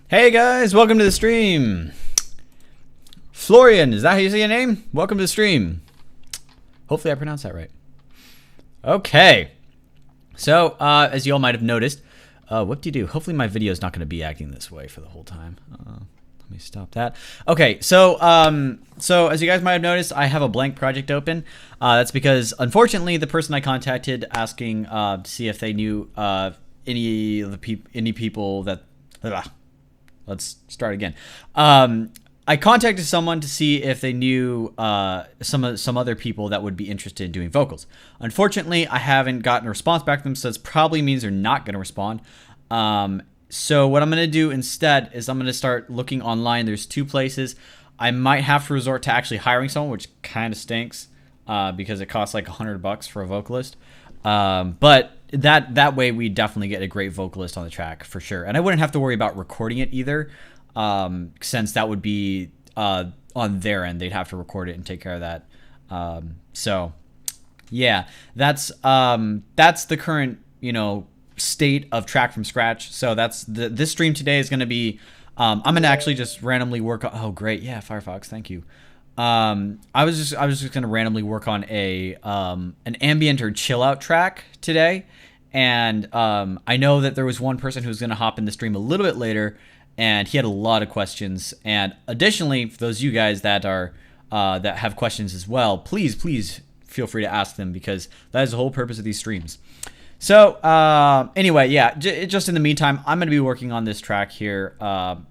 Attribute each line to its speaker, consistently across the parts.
Speaker 1: Hey guys, welcome to the stream. Florian, is that how you say your name? Welcome to the stream. Hopefully I pronounced that right. Okay. So, as you all might have noticed, what do you do? Hopefully my video is not going to be acting this way for the whole time. Let me stop that. Okay, so as you guys might have noticed, I have a blank project open. That's because, unfortunately, the person I contacted asking to see if they knew any people that... Let's start again. I contacted someone to see if they knew some other people that would be interested in doing vocals. Unfortunately, I haven't gotten a response back from them, so it probably means they're not going to respond. So what I'm going to do instead is I'm going to start looking online. There's two places. I might have to resort to actually hiring someone, which kind of stinks because it costs like $100 for a vocalist. But that way we definitely get a great vocalist on the track for sure. And I wouldn't have to worry about recording it either, since that would be on their end. They'd have to record it and take care of that. So yeah, that's the current, state of Track from Scratch. So that's this stream today is going to be, I'm going to actually just randomly work on, oh great. Yeah. Firefox. Thank you. I was just going to randomly work on an ambient or chill out track today. And, I know that there was one person who was going to hop in the stream a little bit later and he had a lot of questions. And additionally, for those of you guys that are, that have questions as well, please feel free to ask them because that is the whole purpose of these streams. So, anyway, yeah, just in the meantime, I'm going to be working on this track here.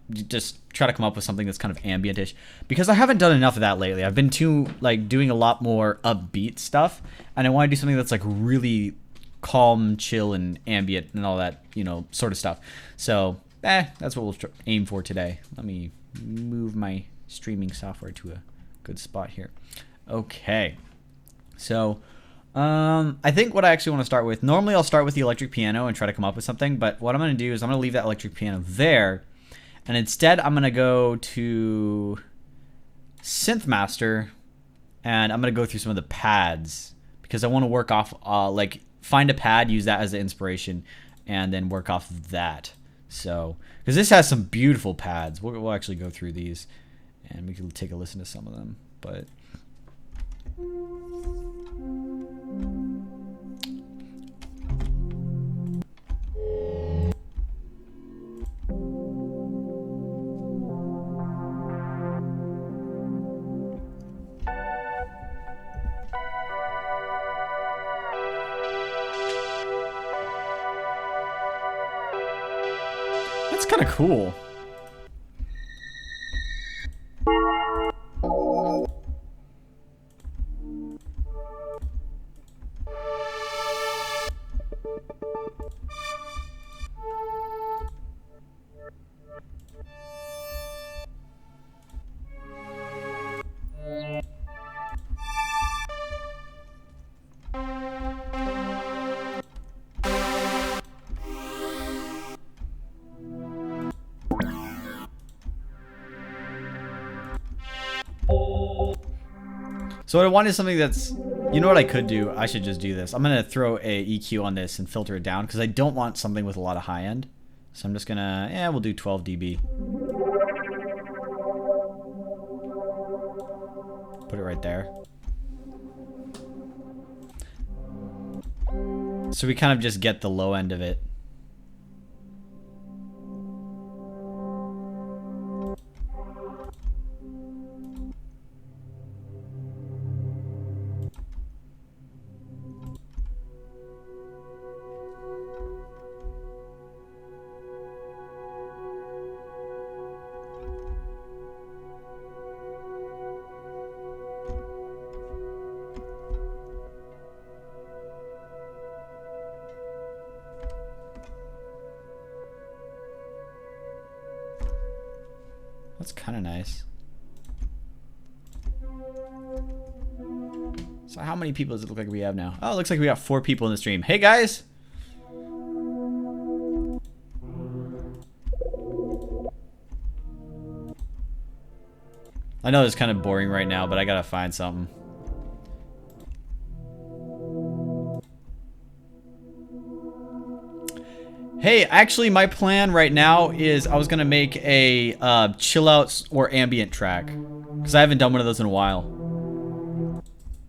Speaker 1: Just try to come up with something that's kind of ambient-ish because I haven't done enough of that lately. I've been doing a lot more upbeat stuff and I want to do something that's like really calm, chill, and ambient and all that, sort of stuff. So, that's what we'll aim for today. Let me move my streaming software to a good spot here. Okay. So, I think what I actually want to start with, normally I'll start with the electric piano and try to come up with something, but what I'm going to do is I'm going to leave that electric piano there, and instead I'm going to go to Synth Master, and I'm going to go through some of the pads, because I want to work off, find a pad, use that as the inspiration, and then work off of that. So, because this has some beautiful pads. We'll actually go through these, and we can take a listen to some of them, but... That's kind of cool. So what I want is something that's, you know what I could do? I should just do this. I'm going to throw a EQ on this and filter it down because I don't want something with a lot of high end. So I'm just going to, yeah, we'll do 12 dB. Put it right there. So we kind of just get the low end of it. That's kind of nice. So how many people does it look like we have now? Oh, it looks like we got 4 people in the stream. Hey guys! I know it's kind of boring right now, but I gotta find something. Hey, actually my plan right now is I was gonna make a chill out or ambient track. Because I haven't done one of those in a while.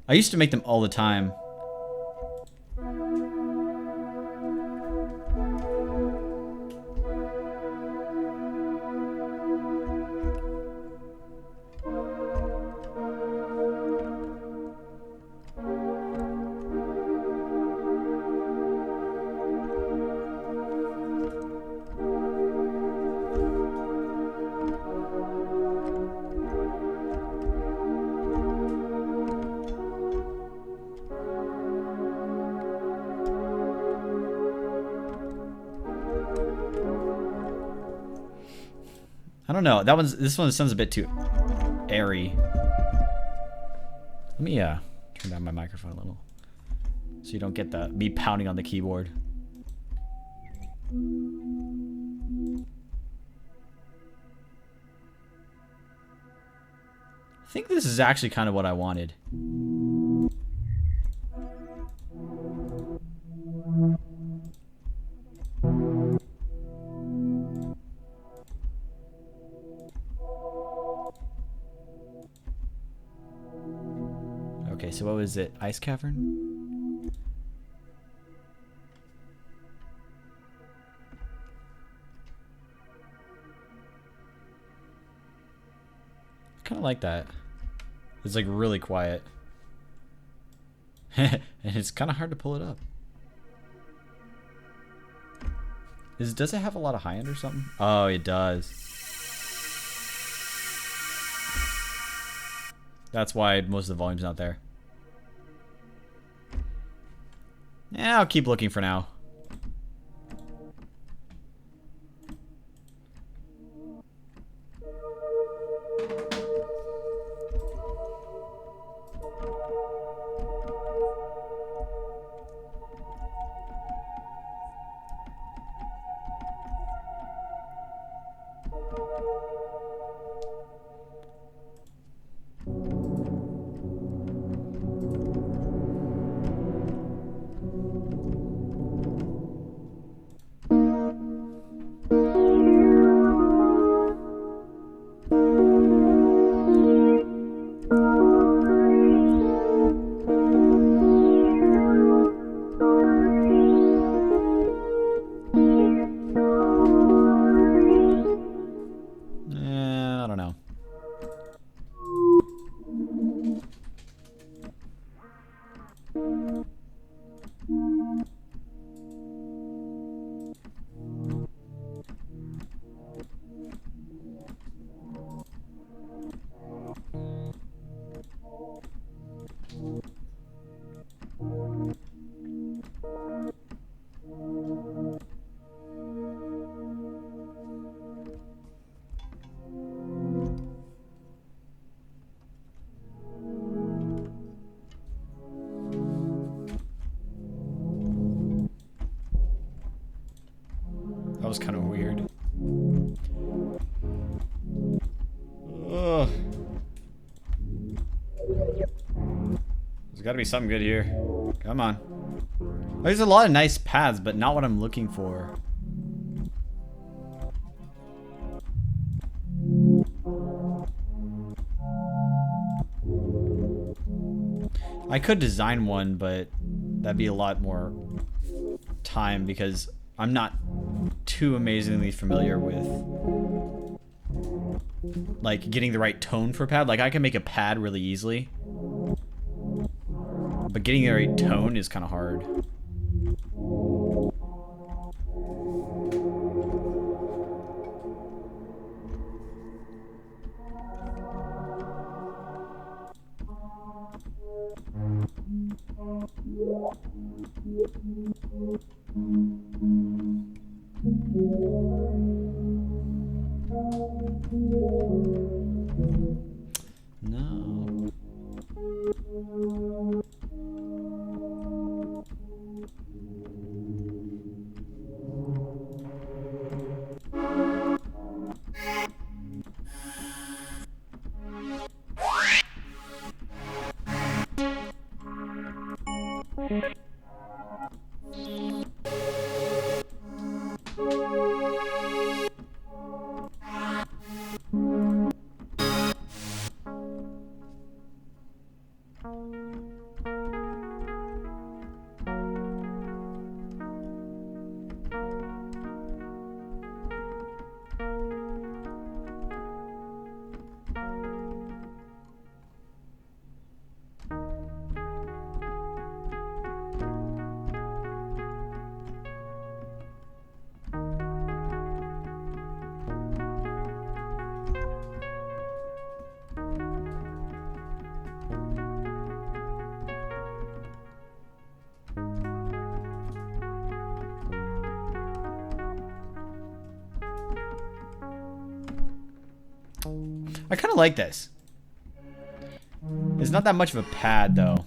Speaker 1: I used to make them all the time. I don't know. This one sounds a bit too airy. Let me turn down my microphone a little so you don't get me pounding on the keyboard. I think this is actually kind of what I wanted. Okay, so what was it? Ice Cavern? I kind of like that. It's like really quiet. And it's kind of hard to pull it up. Does it have a lot of high end or something? Oh, it does. That's why most of the volume's not there. Yeah, I'll keep looking for now. I don't know. That was kind of weird. Ugh. gotta be something good here. Come on. There's a lot of nice paths, but not what I'm looking for. I could design one, but that'd be a lot more time because I'm not too amazingly familiar with like getting the right tone for pad. Like I can make a pad really easily, but getting the right tone is kind of hard. No. I kind of like this. It's not that much of a pad, though.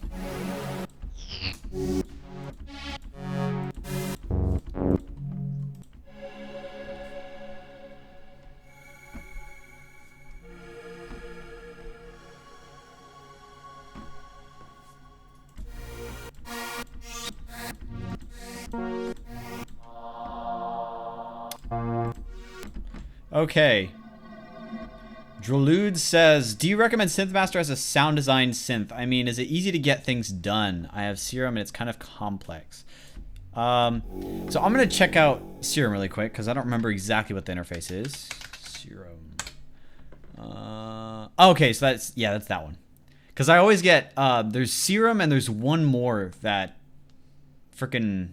Speaker 1: Okay. Drolude says, do you recommend SynthMaster as a sound design synth? I mean, is it easy to get things done? I have Serum and it's kind of complex. So I'm going to check out Serum really quick because I don't remember exactly what the interface is. Serum. Okay, so that's that one. Because I always get, there's Serum and there's one more that freaking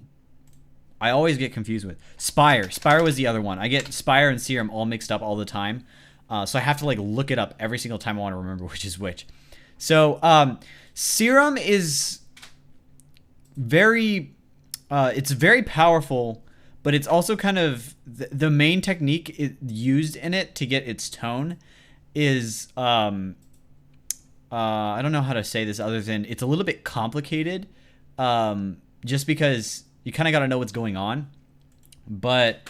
Speaker 1: I always get confused with. Spire. Spire was the other one. I get Spire and Serum all mixed up all the time. So I have to like look it up every single time I want to remember which is which. So Serum is very, it's very powerful, but it's also kind of the main technique used in it to get its tone is I don't know how to say this other than it's a little bit complicated, just because you kind of got to know what's going on. But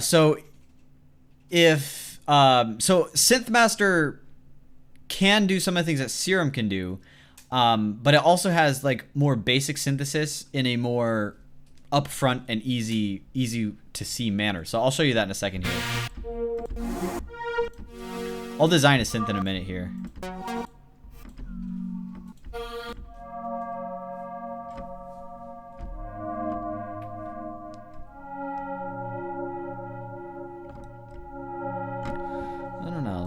Speaker 1: so SynthMaster can do some of the things that Serum can do, but it also has like more basic synthesis in a more upfront and easy to see manner. So I'll show you that in a second here. I'll design a synth in a minute here.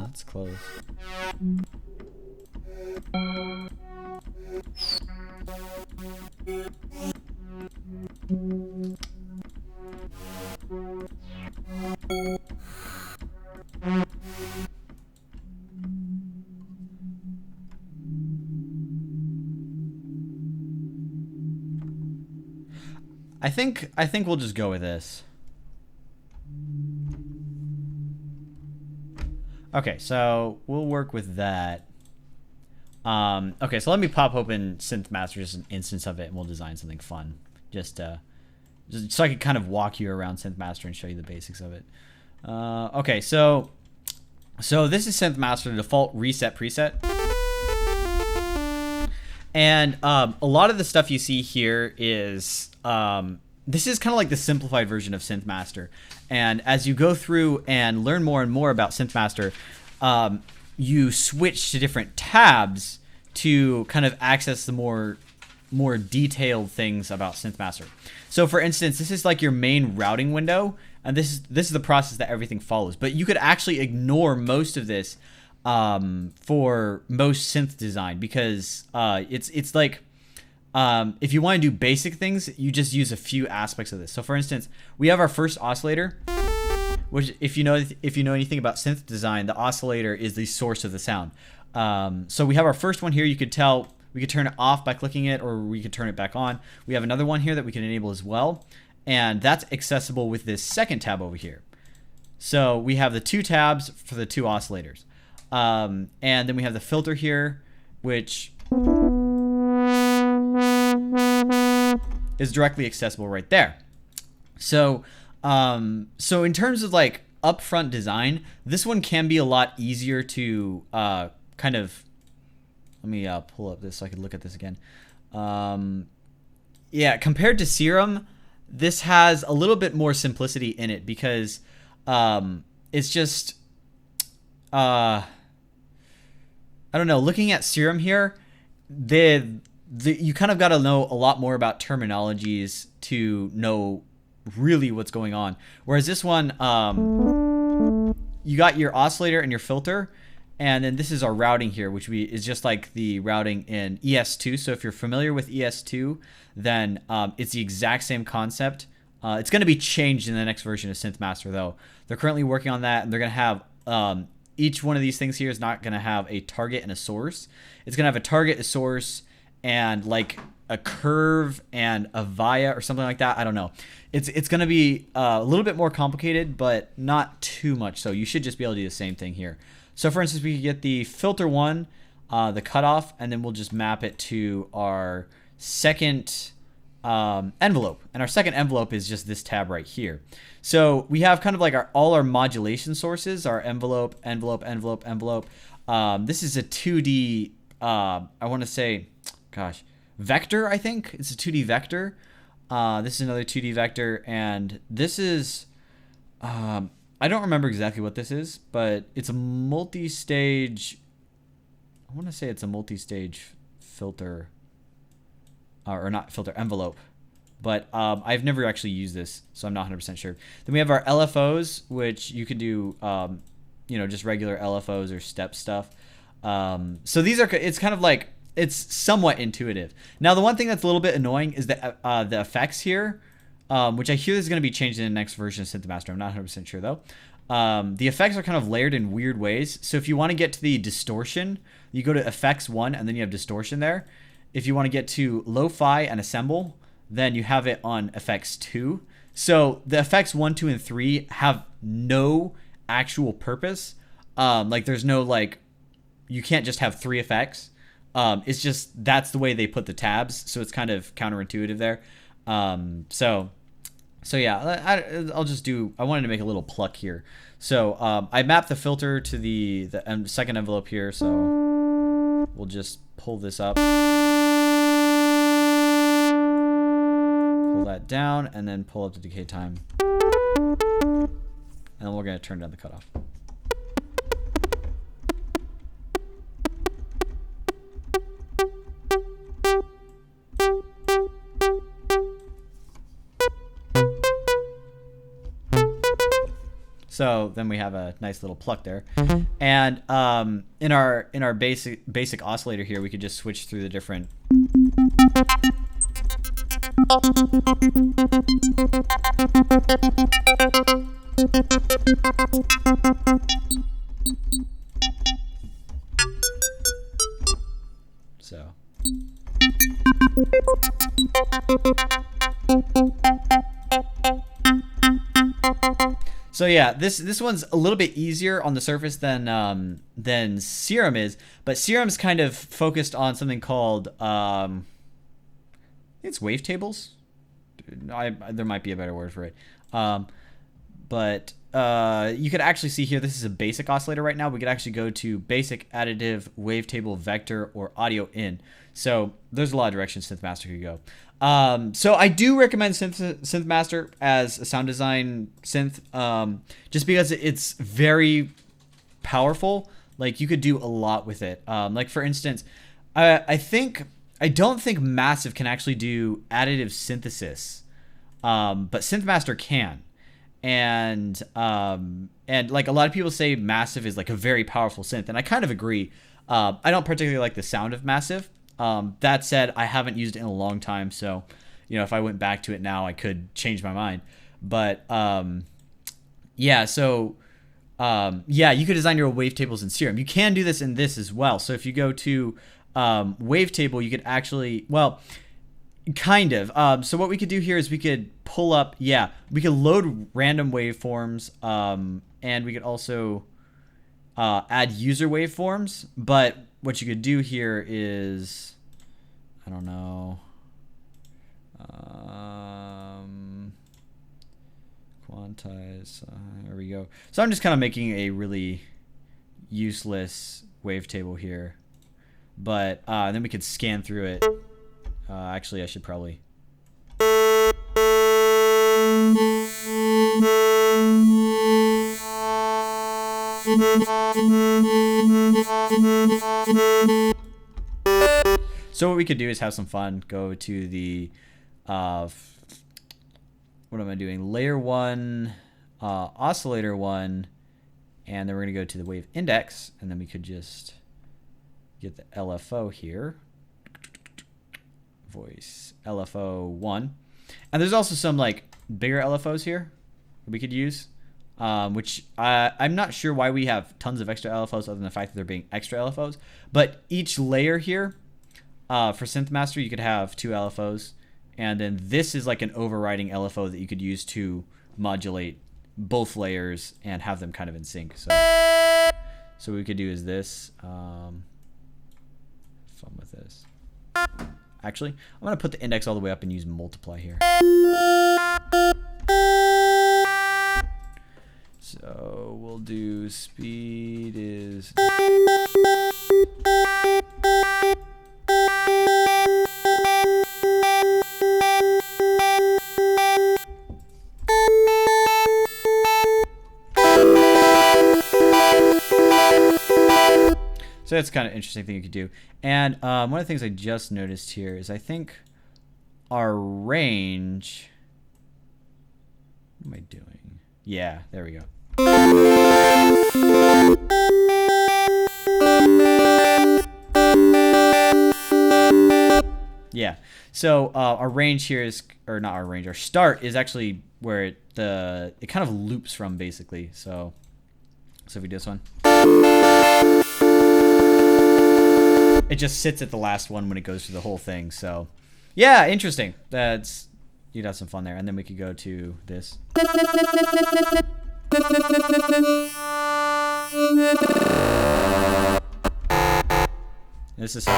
Speaker 1: That's close. I think we'll just go with this. Okay, so we'll work with that. Okay, so let me pop open SynthMaster, just an instance of it, and we'll design something fun. Just so I can kind of walk you around SynthMaster and show you the basics of it. Okay, so this is SynthMaster, the default reset preset. And a lot of the stuff you see here is this is kind of like the simplified version of SynthMaster. And as you go through and learn more and more about SynthMaster, you switch to different tabs to kind of access the more detailed things about SynthMaster. So for instance, this is like your main routing window, and this is the process that everything follows. But you could actually ignore most of this for most synth design, because it's like if you want to do basic things, you just use a few aspects of this. So for instance, we have our first oscillator, which if you know anything about synth design, the oscillator is the source of the sound. So we have our first one here. You could tell we could turn it off by clicking it, or we could turn it back on. We have another one here that we can enable as well, and that's accessible with this second tab over here. So we have the two tabs for the two oscillators. And then we have the filter here, which is directly accessible right there. So so in terms of like upfront design, this one can be a lot easier to kind of, let me pull up this so I can look at this again. Yeah, compared to Serum, this has a little bit more simplicity in it, because it's just I don't know, looking at Serum here, you kind of got to know a lot more about terminologies to know really what's going on. Whereas this one, you got your oscillator and your filter, and then this is our routing here, which is just like the routing in ES2. So if you're familiar with ES2, then it's the exact same concept. It's going to be changed in the next version of SynthMaster, though. They're currently working on that, and they're going to have each one of these things here is not going to have a target and a source. It's going to have a target, a source, and like a curve and a via or something like that. I don't know. It's going to be a little bit more complicated, but not too much. So you should just be able to do the same thing here. So for instance, we could get the filter one, the cutoff, and then we'll just map it to our second envelope. And our second envelope is just this tab right here. So we have kind of like all our modulation sources, our envelope, envelope, envelope, envelope. This is a 2D, I want to say, gosh, vector, I think. It's a 2D vector. This is another 2D vector, and this is, I don't remember exactly what this is, but it's a multi-stage, I want to say it's a multi-stage filter, or not filter, envelope. But I've never actually used this, so I'm not 100% sure. Then we have our LFOs, which you could do, just regular LFOs or step stuff. So these are, it's kind of like, it's somewhat intuitive. Now, the one thing that's a little bit annoying is the effects here, which I hear is going to be changed in the next version of SynthMaster. I'm not 100% sure, though. The effects are kind of layered in weird ways. So if you want to get to the distortion, you go to Effects 1, and then you have distortion there. If you want to get to Lo-Fi and Assemble, then you have it on Effects 2. So the Effects 1, 2, and 3 have no actual purpose. Like there's no like, you can't just have 3 effects. It's just, that's the way they put the tabs. So it's kind of counterintuitive there. So yeah, I'll just do, I wanted to make a little pluck here. So I mapped the filter to the second envelope here. So we'll just pull this up. Pull that down, and then pull up the decay time. And then we're going to turn down the cutoff. So then we have a nice little pluck there. And in our basic oscillator here, we could just switch through the different. So yeah, this one's a little bit easier on the surface than Serum is, but Serum's kind of focused on something called it's wavetables. There might be a better word for it. But you could actually see here, this is a basic oscillator right now. We could actually go to basic, additive, wavetable, vector, or audio in. So there's a lot of directions SynthMaster could go. So I do recommend SynthMaster as a sound design synth, just because it's very powerful. Like you could do a lot with it. Like for instance, I don't think Massive can actually do additive synthesis, but SynthMaster can. And like a lot of people say Massive is like a very powerful synth, and I kind of agree. I don't particularly like the sound of Massive. That said, I haven't used it in a long time, so if I went back to it now, I could change my mind. But yeah, so yeah, you could design your wavetables in Serum. You can do this in this as well. So if you go to wavetable, you could actually, well, kind of. So what we could do here is we could pull up, we could load random waveforms, and we could also add user waveforms. But what you could do here is, I don't know, quantize. There we go. So I'm just kind of making a really useless wavetable here, but then we could scan through it. Actually, I should probably. So what we could do is have some fun. Go to the, what am I doing? Layer 1, oscillator 1, and then we're going to go to the wave index, and then we could just get the LFO here. Voice LFO 1. And there's also some like bigger LFOs here we could use, which I'm not sure why we have tons of extra LFOs other than the fact that they're being extra LFOs. But each layer here, for SynthMaster, you could have 2 LFOs, and then this is like an overriding LFO that you could use to modulate both layers and have them kind of in sync. So what we could do is this. Fun with this. Actually, I'm going to put the index all the way up and use multiply here. So we'll do speed is... So that's kind of interesting thing you could do. And one of the things I just noticed here is I think our range... What am I doing? Yeah, there we go. Yeah. So our range here is, or not our range, our start is actually where it kind of loops from basically. So if we do this one. It just sits at the last one when it goes through the whole thing. So, yeah, interesting. You'd have some fun there. And then we could go to this. This is how.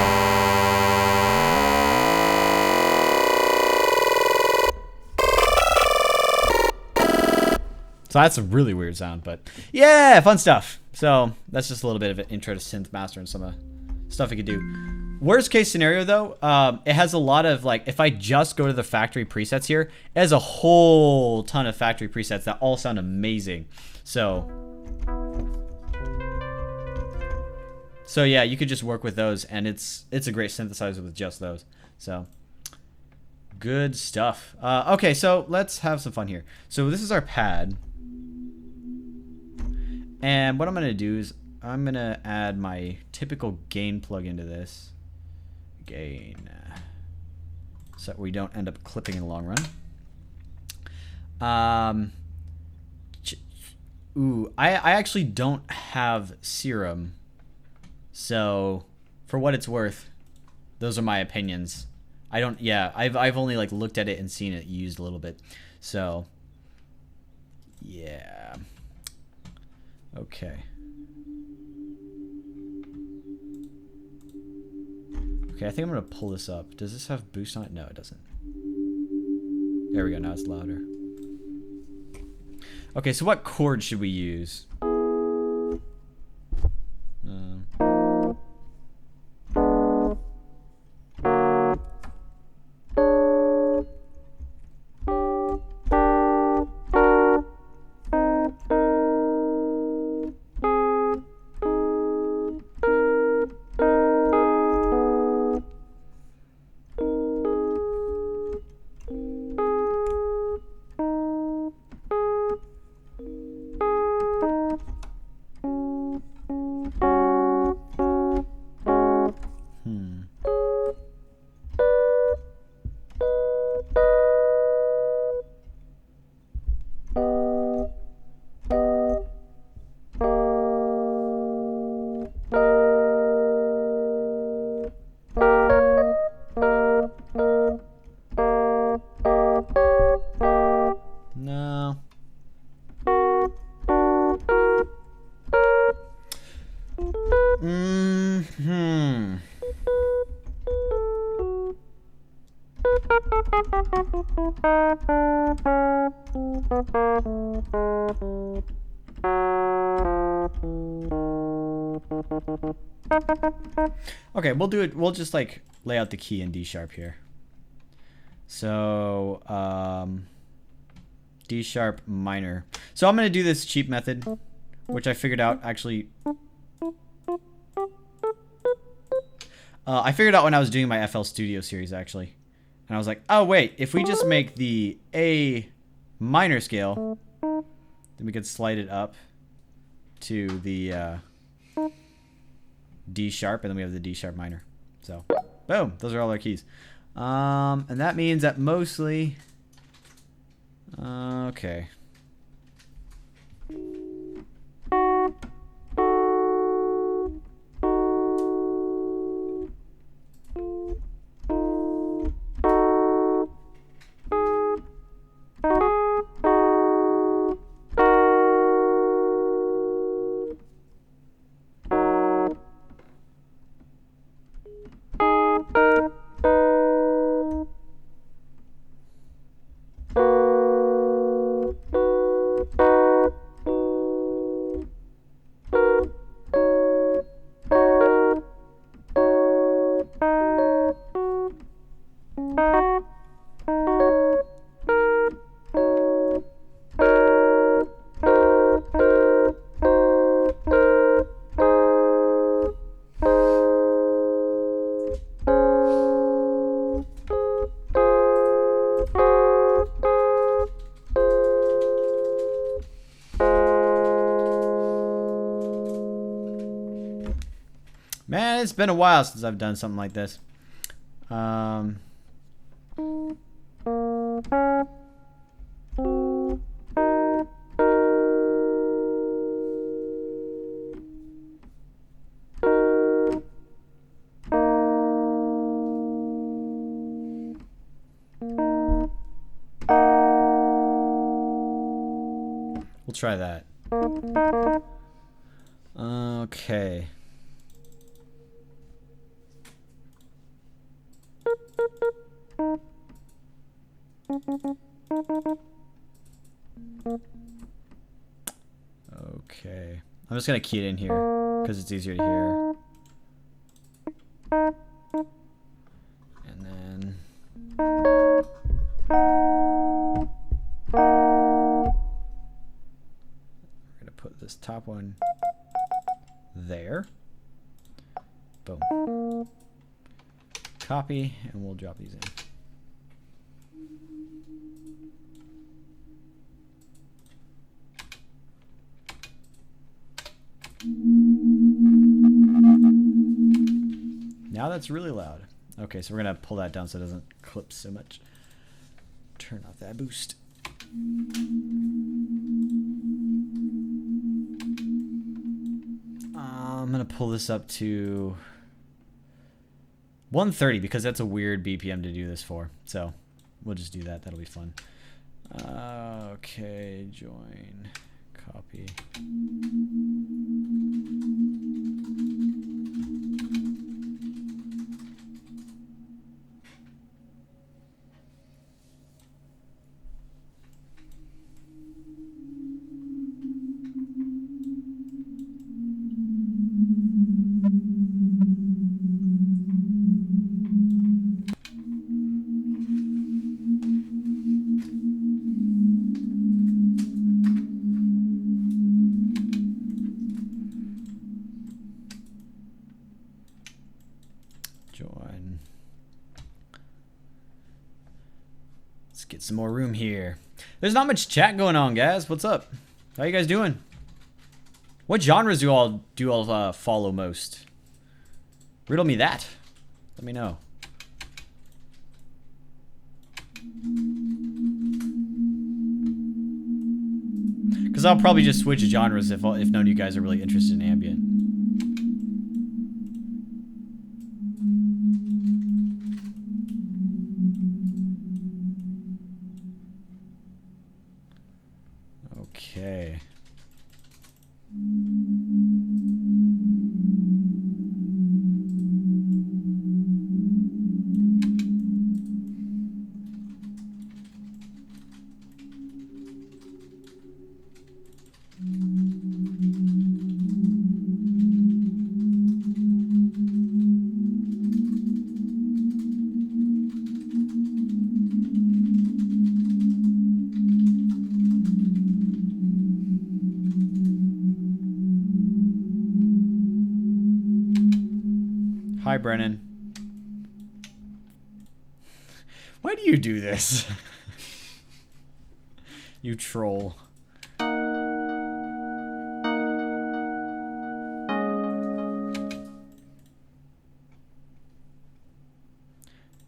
Speaker 1: So that's a really weird sound, but yeah, fun stuff. So that's just a little bit of an intro to SynthMaster and some of the stuff it could do. Worst case scenario though, it has a lot of like, if I just go to the factory presets here, it has a whole ton of factory presets that all sound amazing. So yeah, you could just work with those, and it's a great synthesizer with just those. So good stuff. Okay, so let's have some fun here. So this is our pad. And what I'm going to do is I'm going to add my typical gain plug into this. Gain. So we don't end up clipping in the long run. I actually don't have Serum. So for what it's worth, those are my opinions. I've only like looked at it and seen it used a little bit. So yeah. Okay. Okay, I think I'm gonna pull this up. Does this have boost on it? No, it doesn't. There we go, now it's louder. Okay, so what chord should we use? No. Okay, we'll do it. We'll just like lay out the key in D sharp here. So, D sharp minor. So I'm going to do this cheap method, which I figured out actually. I figured out when I was doing my FL Studio series actually. And I was like, oh wait, if we just make the A minor scale, then we could slide it up to the D sharp, and then we have the D sharp minor. So, boom, those are all our keys. And that means that mostly, okay. Man, it's been a while since I've done something like this. We'll try that. Okay. Okay. I'm just gonna key it in here because it's easier to hear. And then we're gonna put this top one there. Boom. Copy, and we'll drop these in. Now that's really loud. Okay, so we're gonna pull that down so it doesn't clip so much. Turn off that boost. I'm gonna pull this up to 130 because that's a weird BPM to do this for. So we'll just do that. That'll be fun. Okay, join, copy. Get some more room here. There's not much chat going on, guys. What's up? How you guys doing? What genres do all follow most? Riddle me that. Let me know. Because I'll probably just switch genres if none of you guys are really interested in ambient. Okay. Hi, Brennan. Why do you do this? You troll.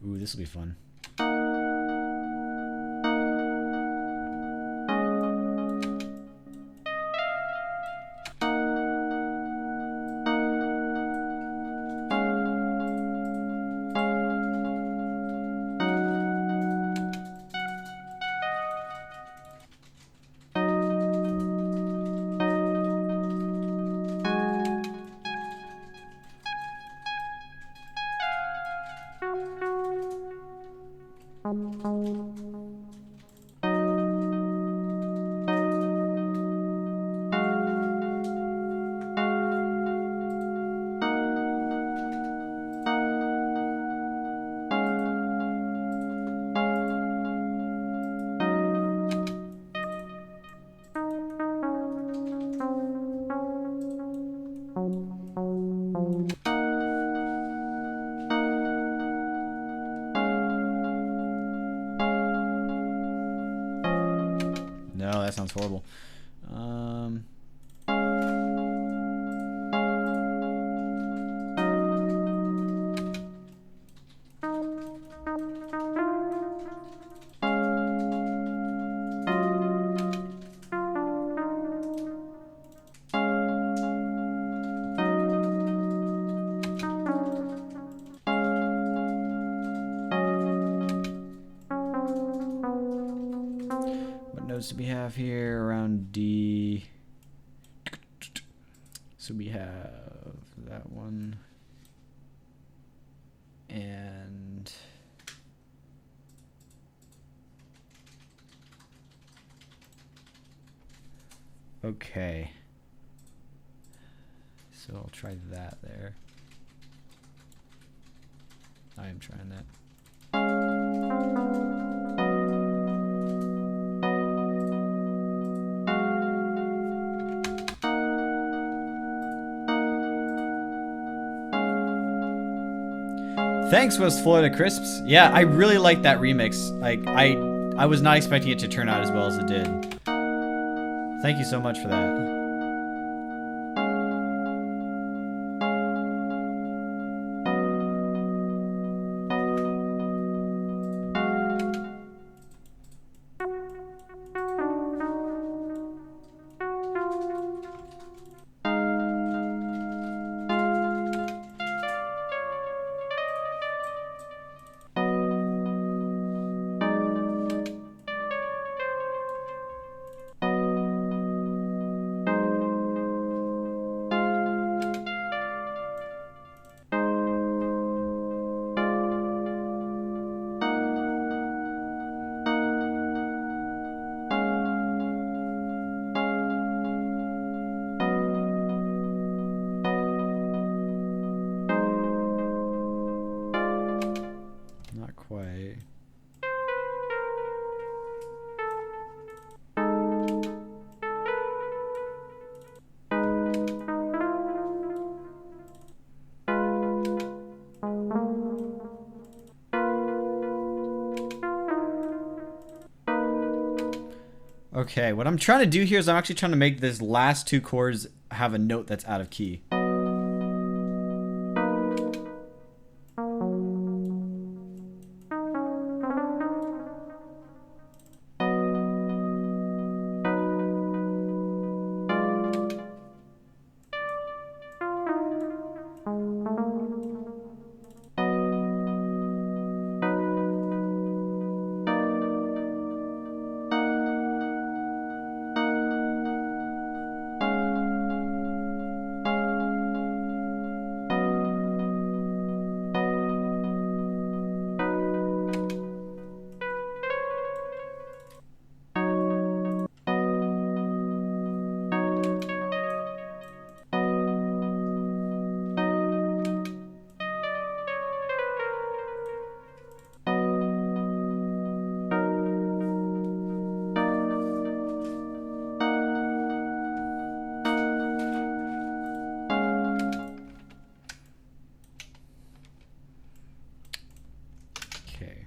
Speaker 1: Ooh, this will be fun. No, that sounds horrible. Notes do we have here around D? So we have that one and okay. So I'll try that there. I am trying that. Thanks, West Florida Crisps. Yeah, I really like that remix. Like, I was not expecting it to turn out as well as it did. Thank you so much for that. Okay, what I'm trying to do here is I'm actually trying to make this last two chords have a note that's out of key. Okay.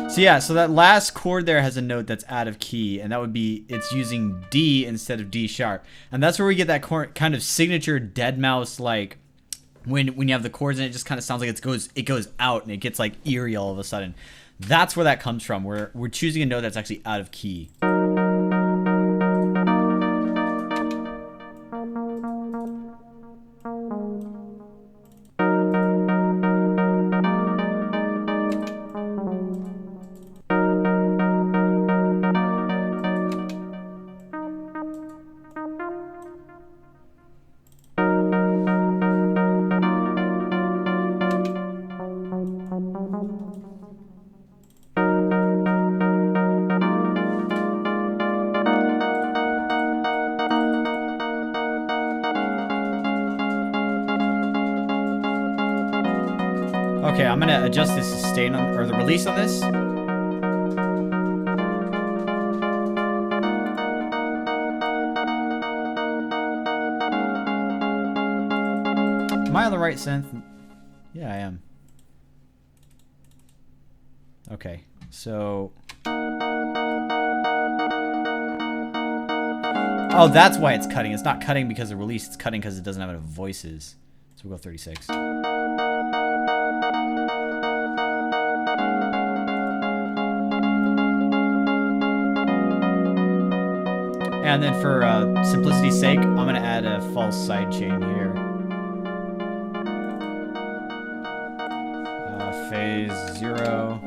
Speaker 1: So yeah, so that last chord there has a note that's out of key, and that would be, it's using D instead of D sharp. And that's where we get that kind of signature dead mouse, like when you have the chords and it just kind of sounds like it goes out and it gets like eerie all of a sudden. That's where that comes from. We're choosing a note that's actually out of key. Okay, I'm gonna adjust the sustain on, or the release on this. Am I on the right synth? Yeah, I am. Okay, so... Oh, that's why it's cutting. It's not cutting because of release. It's cutting because it doesn't have enough voices. So we'll go 36. And then for simplicity's sake, I'm going to add a false sidechain here. Phase 0.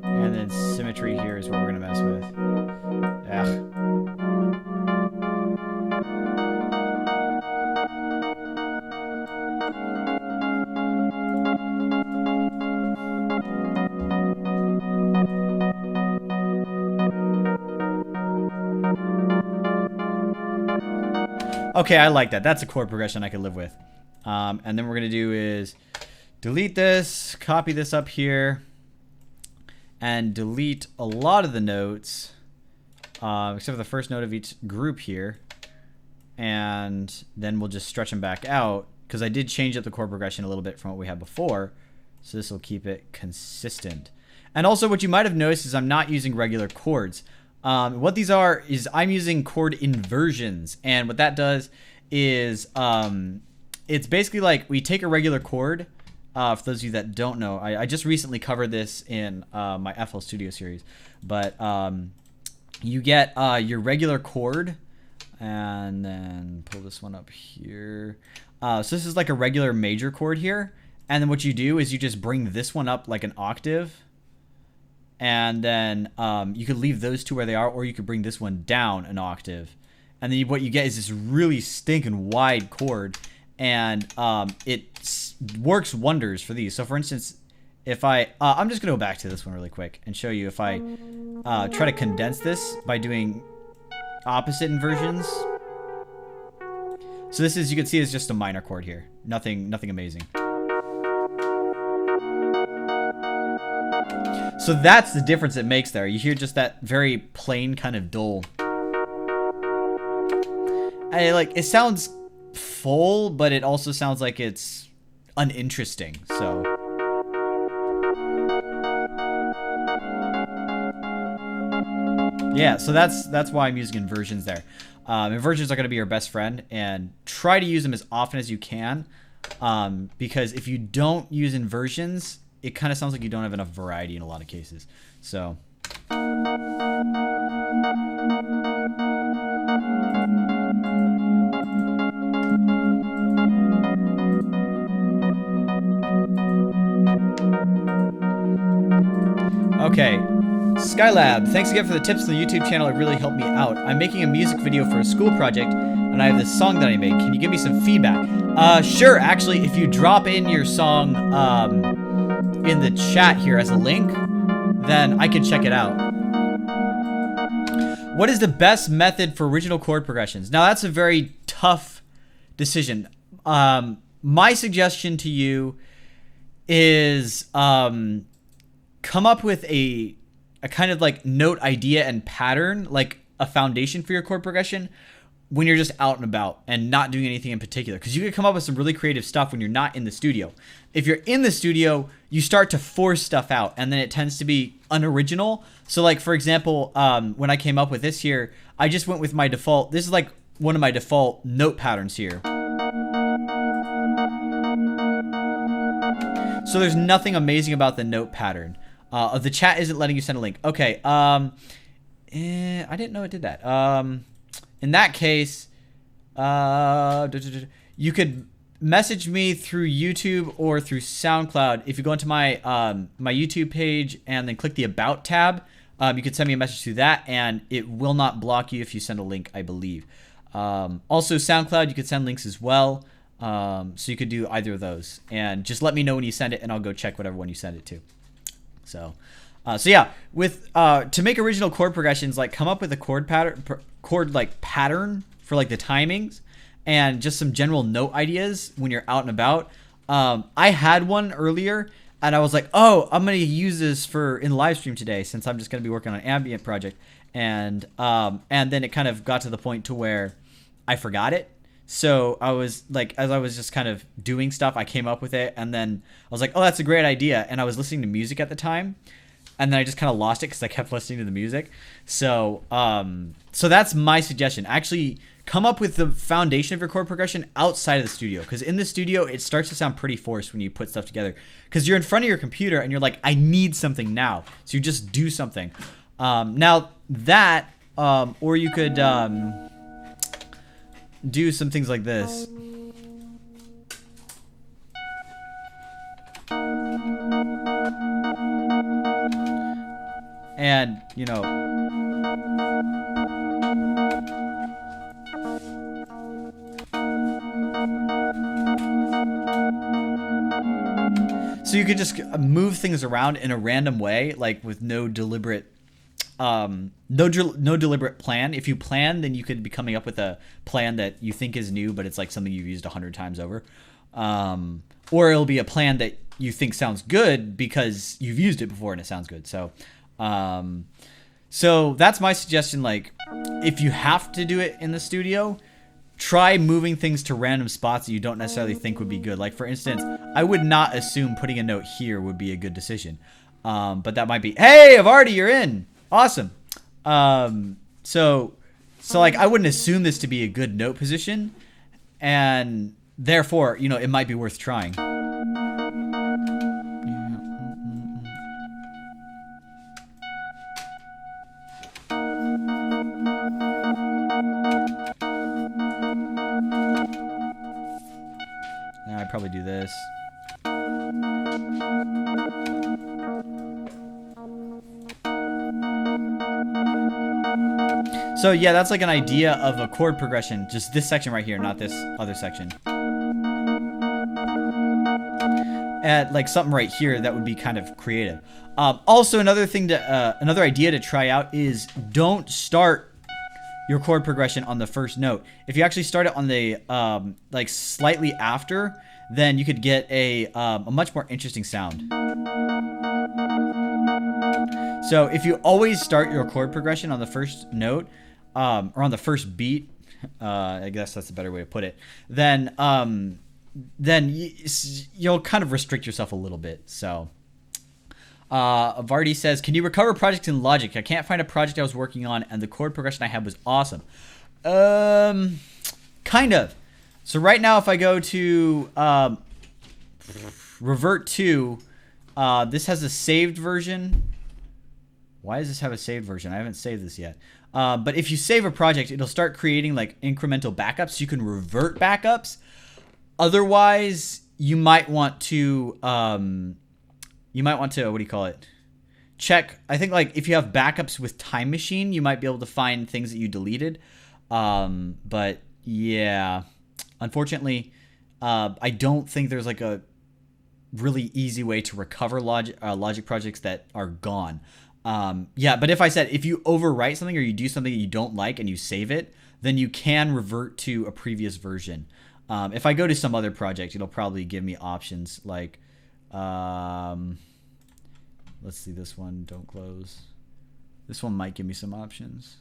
Speaker 1: And then symmetry here is what we're going to mess with. Ugh. Okay, I like that. That's a chord progression I could live with. And then what we're going to do is delete this, copy this up here, and delete a lot of the notes, except for the first note of each group here. And then we'll just stretch them back out, because I did change up the chord progression a little bit from what we had before. So this will keep it consistent. And also what you might have noticed is I'm not using regular chords. What these are is I'm using chord inversions, and what that does is it's basically like we take a regular chord. For those of you that don't know, I just recently covered this in my FL Studio series, but you get your regular chord, and then pull this one up here. So this is like a regular major chord here, and then what you do is you just bring this one up like an octave. And then you could leave those two where they are, or you could bring this one down an octave. And then what you get is this really stinking wide chord. and works wonders for these. So for instance, if I'm just gonna go back to this one really quick and show you if I try to condense this by doing opposite inversions. So this is, you can see, is just a minor chord here. Nothing amazing. So that's the difference it makes there. You hear just that very plain kind of dull. It sounds full, but it also sounds like it's uninteresting. So yeah, so that's why I'm using inversions there. Inversions are going to be your best friend, and try to use them as often as you can, because if you don't use inversions, it kind of sounds like you don't have enough variety in a lot of cases. So okay, Skylab, thanks again for the tips on the YouTube channel. It really helped me out. I'm making a music video for a school project, and I have this song that I made. Can you give me some feedback? Sure, actually, if you drop in your song in the chat here as a link, then I can check it out. What is the best method for original chord progressions? Now, that's a very tough decision. My suggestion to you is come up with a kind of like note idea and pattern, like a foundation for your chord progression when you're just out and about and not doing anything in particular. Because you can come up with some really creative stuff when you're not in the studio. If you're in the studio, you start to force stuff out, and then it tends to be unoriginal. So like, for example, when I came up with this here, I just went with my default. This is like one of my default note patterns here. So there's nothing amazing about the note pattern. The chat isn't letting you send a link. Okay. I didn't know it did that. In that case, you could message me through YouTube or through SoundCloud. If you go into my my YouTube page and then click the About tab, you could send me a message through that, and it will not block you if you send a link, I believe. Also, SoundCloud, you could send links as well. So you could do either of those, and just let me know when you send it, and I'll go check whatever one you send it to. So yeah, with to make original chord progressions, like come up with a chord pattern for like the timings, and just some general note ideas when you're out and about. I had one earlier, and I was like, oh, I'm gonna use this in the live stream today, since I'm just gonna be working on an ambient project, and then it kind of got to the point to where I forgot it. So I was like, as I was just kind of doing stuff, I came up with it, and then I was like, oh, that's a great idea. And I was listening to music at the time, and then I just kind of lost it because I kept listening to the music. So so that's my suggestion. Actually, come up with the foundation of your chord progression outside of the studio, because in the studio, it starts to sound pretty forced when you put stuff together, because you're in front of your computer and you're like, I need something now. So you just do something. Now that, or you could do some things like this. And, you know, so you could just move things around in a random way, like with no deliberate deliberate plan. If you plan, then you could be coming up with a plan that you think is new, but it's like something you've used 100 times over. Or it'll be a plan that you think sounds good because you've used it before and it sounds good. So that's my suggestion. Like, if you have to do it in the studio, try moving things to random spots that you don't necessarily think would be good. Like, for instance, I would not assume putting a note here would be a good decision. But that might be, hey, Avardi, you're in. Awesome. So like, I wouldn't assume this to be a good note position, and therefore, you know, it might be worth trying. Now I'd probably do this. So yeah, that's like an idea of a chord progression. Just this section right here, not this other section. add like something right here that would be kind of creative. Also, another idea to try out is don't start your chord progression on the first note. If you actually start it on the like slightly after, then you could get a much more interesting sound. So if you always start your chord progression on the first note, or on the first beat, I guess that's a better way to put it, then you'll kind of restrict yourself a little bit. So Vardy says, can you recover projects in Logic? I can't find a project I was working on and the chord progression I had was awesome. Kind of. So right now, if I go to revert to, this has a saved version. Why does this have a saved version? I haven't saved this yet. But if you save a project, it'll start creating like incremental backups. So you can revert backups. Otherwise, you might want to, what do you call it? Check. I think like if you have backups with Time Machine, you might be able to find things that you deleted. But yeah, unfortunately, I don't think there's like a really easy way to recover Logic projects that are gone. Yeah, but if you overwrite something or you do something that you don't like and you save it, then you can revert to a previous version. If I go to some other project, it'll probably give me options like, let's see this one, don't close. This one might give me some options.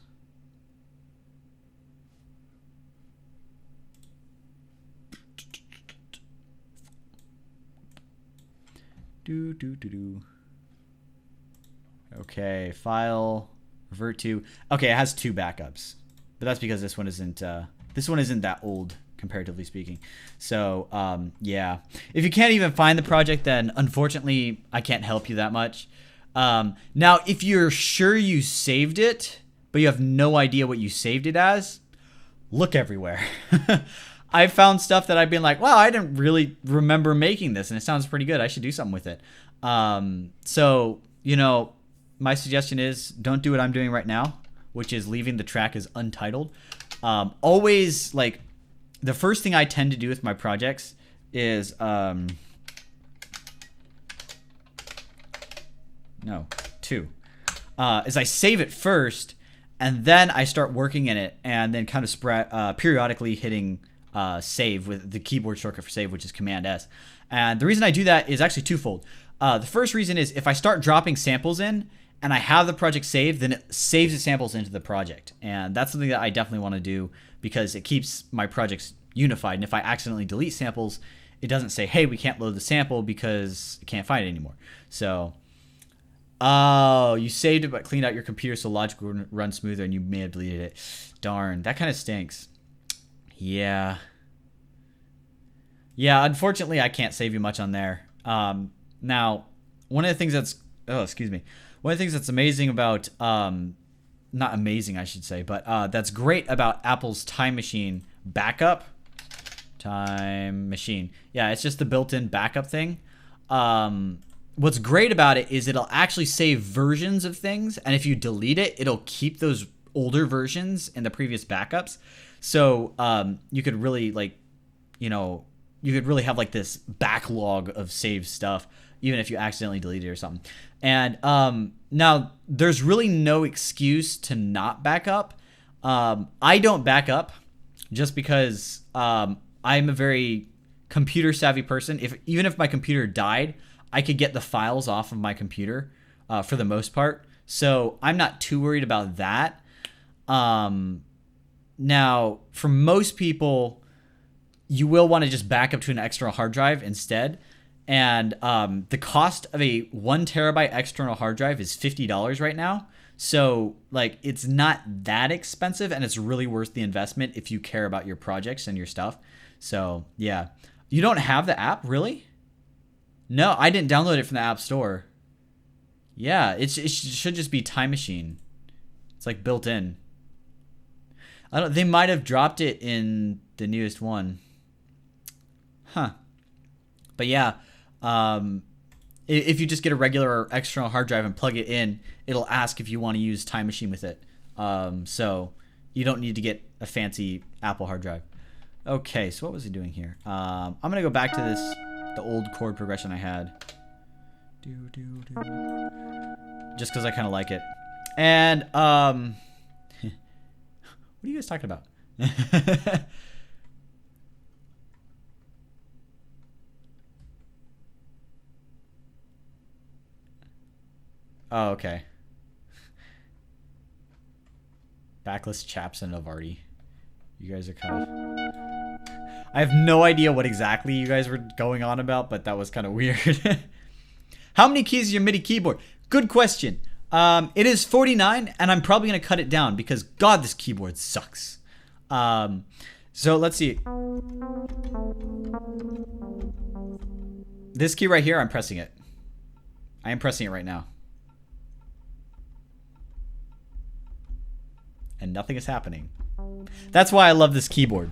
Speaker 1: Okay, file, revert to. Okay, it has 2 backups, but that's because this one isn't that old, comparatively speaking. So yeah, if you can't even find the project, then unfortunately I can't help you that much. Now, if you're sure you saved it, but you have no idea what you saved it as, look everywhere. I found stuff that I've been like, wow, I didn't really remember making this, and it sounds pretty good. I should do something with it. So, my suggestion is don't do what I'm doing right now, which is leaving the track as untitled. Always, like, the first thing I tend to do with my projects is, is I save it first, and then I start working in it, and then kind of periodically hitting save with the keyboard shortcut for save, which is Command S. And the reason I do that is actually twofold. The first reason is if I start dropping samples in and I have the project saved, then it saves the samples into the project. And that's something that I definitely want to do because it keeps my projects unified. And if I accidentally delete samples, it doesn't say, hey, we can't load the sample because it can't find it anymore. So, oh, you saved it but cleaned out your computer so Logic would run smoother and you may have deleted it. Darn, that kind of stinks. Yeah. Yeah, unfortunately, I can't save you much on there. Now, one of the things that's... Oh, excuse me. One of the things that's amazing about... not amazing, I should say, but that's great about Apple's Time Machine backup. Time Machine. Yeah, it's just the built-in backup thing. What's great about it is it'll actually save versions of things, and if you delete it, it'll keep those older versions in the previous backups. So you could really, like, you could really have like this backlog of saved stuff, even if you accidentally delete it or something. And now there's really no excuse to not back up. I don't back up just because I'm a very computer savvy person. Even if my computer died, I could get the files off of my computer for the most part. So I'm not too worried about that. Now, for most people, you will want to just back up to an external hard drive instead. And the cost of a 1 terabyte external hard drive is $50 right now. So, like, it's not that expensive, and it's really worth the investment if you care about your projects and your stuff. So, yeah. You don't have the app, really? No, I didn't download it from the App Store. Yeah, it should just be Time Machine. It's, like, built in. They might have dropped it in the newest one. Huh. But yeah, if you just get a regular or external hard drive and plug it in, it'll ask if you want to use Time Machine with it. So you don't need to get a fancy Apple hard drive. Okay, so what was he doing here? I'm going to go back to this the old chord progression I had. Just because I kind of like it. And, what are you guys talking about? Oh, okay. Backless Chaps and Novardi. You guys are kind of... I have no idea what exactly you guys were going on about, but that was kind of weird. How many keys is your MIDI keyboard? Good question. It is 49, and I'm probably going to cut it down because, God, this keyboard sucks. So let's see. This key right here, I'm pressing it. I am pressing it right now. And nothing is happening. That's why I love this keyboard.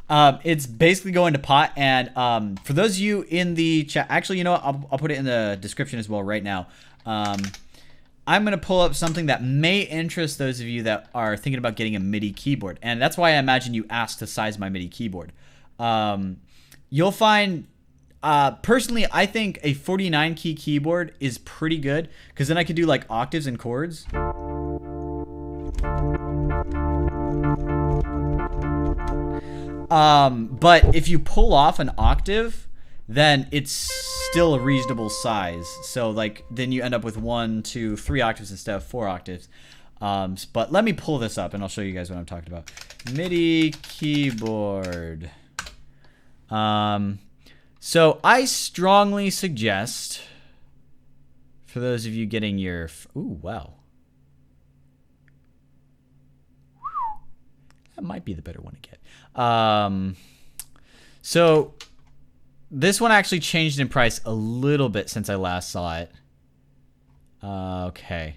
Speaker 1: It's basically going to pot. And for those of you in the chat, actually, you know what? I'll put it in the description as well right now. I'm going to pull up something that may interest those of you that are thinking about getting a MIDI keyboard. And that's why I imagine you asked to size my MIDI keyboard. You'll find... personally, I think a 49 key keyboard is pretty good because then I could do like octaves and chords. But if you pull off an octave, then it's still a reasonable size. So like then you end up with 1, 2, 3 octaves instead of 4 octaves. But let me pull this up and I'll show you guys what I'm talking about. MIDI keyboard. So I strongly suggest for those of you getting your... Ooh, wow. That might be the better one to get. So this one actually changed in price a little bit since I last saw it. Okay.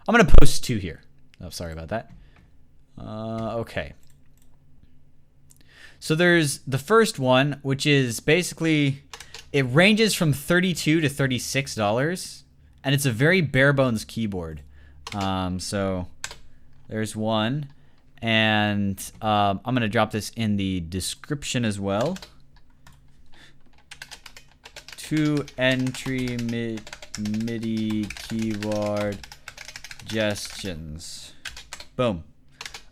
Speaker 1: I'm going to post 2 here. Oh, sorry about that. Okay. So there's the first one, which is basically, it ranges from $32 to $36, and it's a very bare bones keyboard. So there's one, and I'm going to drop this in the description as well. 2 entry MIDI keyboard suggestions. Boom.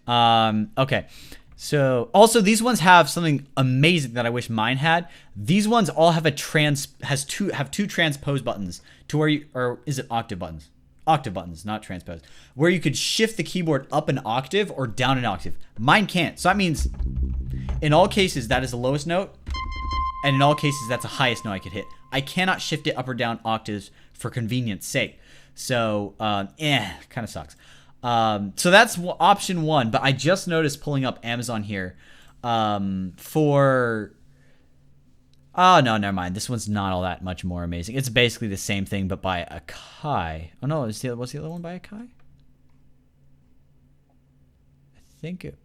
Speaker 1: Okay. So also these ones have something amazing that I wish mine had. These ones all have a two transpose buttons to where you, or is it octave buttons? Octave buttons, not transpose. Where you could shift the keyboard up an octave or down an octave. Mine can't. So that means in all cases that is the lowest note, and in all cases that's the highest note I could hit. I cannot shift it up or down octaves for convenience sake. So kind of sucks. So that's option 1, but I just noticed pulling up Amazon here for... Oh, no, never mind. This one's not all that much more amazing. It's basically the same thing, but by Akai. Oh, no, was the other one by Akai? I think it...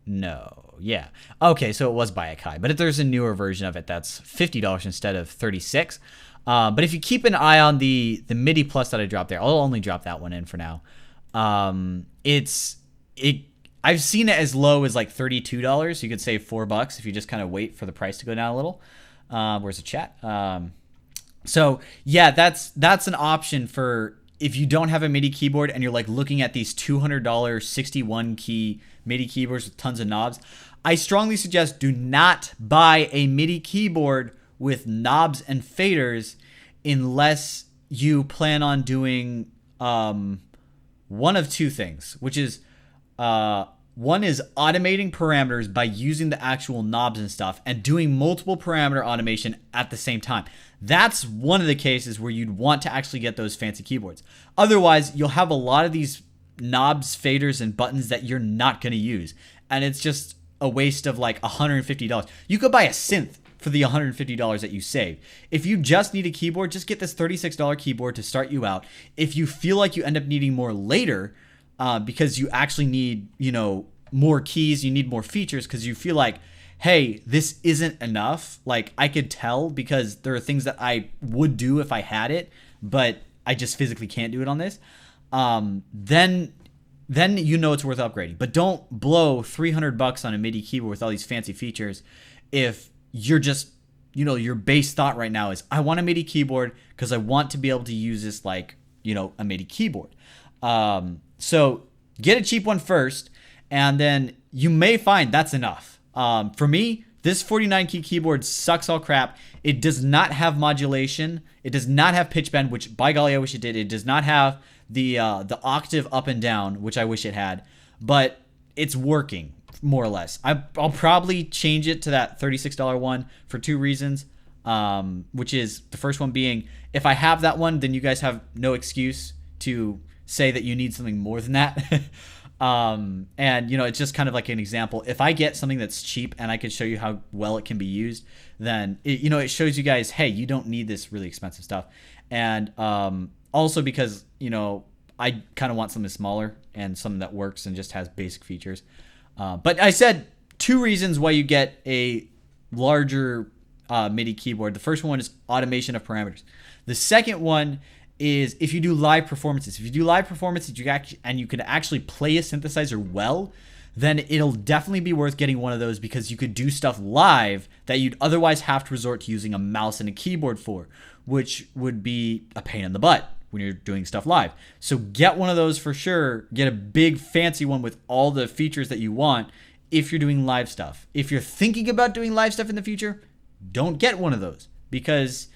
Speaker 1: No. Yeah. Okay, so it was by Akai, but there's a newer version of it that's $50 instead of $36. But if you keep an eye on the MIDI Plus that I dropped there, I'll only drop that one in for now. I've seen it as low as like $32. You could save $4 if you just kind of wait for the price to go down a little. Where's the chat? So yeah, that's an option for if you don't have a MIDI keyboard and you're like looking at these $200 61 key MIDI keyboards with tons of knobs. I strongly suggest do not buy a MIDI keyboard with knobs and faders unless you plan on doing one of 2 things, which is one is automating parameters by using the actual knobs and stuff and doing multiple parameter automation at the same time. That's one of the cases where you'd want to actually get those fancy keyboards. Otherwise, you'll have a lot of these knobs, faders, and buttons that you're not going to use. And it's just a waste of like $150. You could buy a synth for the $150 that you save. If you just need a keyboard, just get this $36 keyboard to start you out. If you feel like you end up needing more later, because you actually need, more keys, you need more features because you feel like, hey, this isn't enough. Like I could tell because there are things that I would do if I had it, but I just physically can't do it on this. Then it's worth upgrading. But don't blow $300 on a MIDI keyboard with all these fancy features if you're just your base thought right now is, I want a MIDI keyboard because I want to be able to use this like, a MIDI keyboard. So get a cheap one first, and then you may find that's enough. For me, this 49 key keyboard sucks all crap. It does not have modulation. It does not have pitch bend, which by golly, I wish it did. It does not have the octave up and down, which I wish it had, but it's working more or less. I'll probably change it to that $36 one for two reasons, which is the first one being, if I have that one, then you guys have no excuse to say that you need something more than that. And it's just kind of like an example. If I get something that's cheap and I can show you how well it can be used, then it shows you guys, hey, you don't need this really expensive stuff. And also because I kind of want something smaller and something that works and just has basic features. But I said two reasons why you get a larger MIDI keyboard. The first one is automation of parameters. The second one is if you do live performances. If you do live performances, you can actually play a synthesizer well, then it'll definitely be worth getting one of those, because you could do stuff live that you'd otherwise have to resort to using a mouse and a keyboard for, which would be a pain in the butt when you're doing stuff live. So get one of those for sure. Get a big fancy one with all the features that you want if you're doing live stuff. If you're thinking about doing live stuff in the future, don't get one of those, because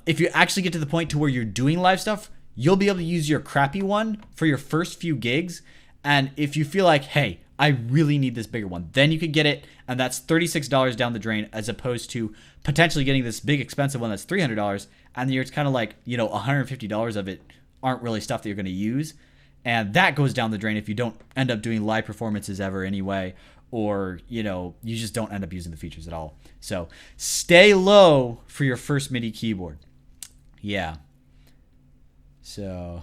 Speaker 1: if you actually get to the point to where you're doing live stuff, you'll be able to use your crappy one for your first few gigs. And if you feel like, hey, I really need this bigger one, then you could get it, and that's $36 down the drain, as opposed to potentially getting this big expensive one that's $300, and you're kind of like, $150 of it aren't really stuff that you're going to use, and that goes down the drain if you don't end up doing live performances ever anyway, or you just don't end up using the features at all. So stay low for your first MIDI keyboard. Yeah. So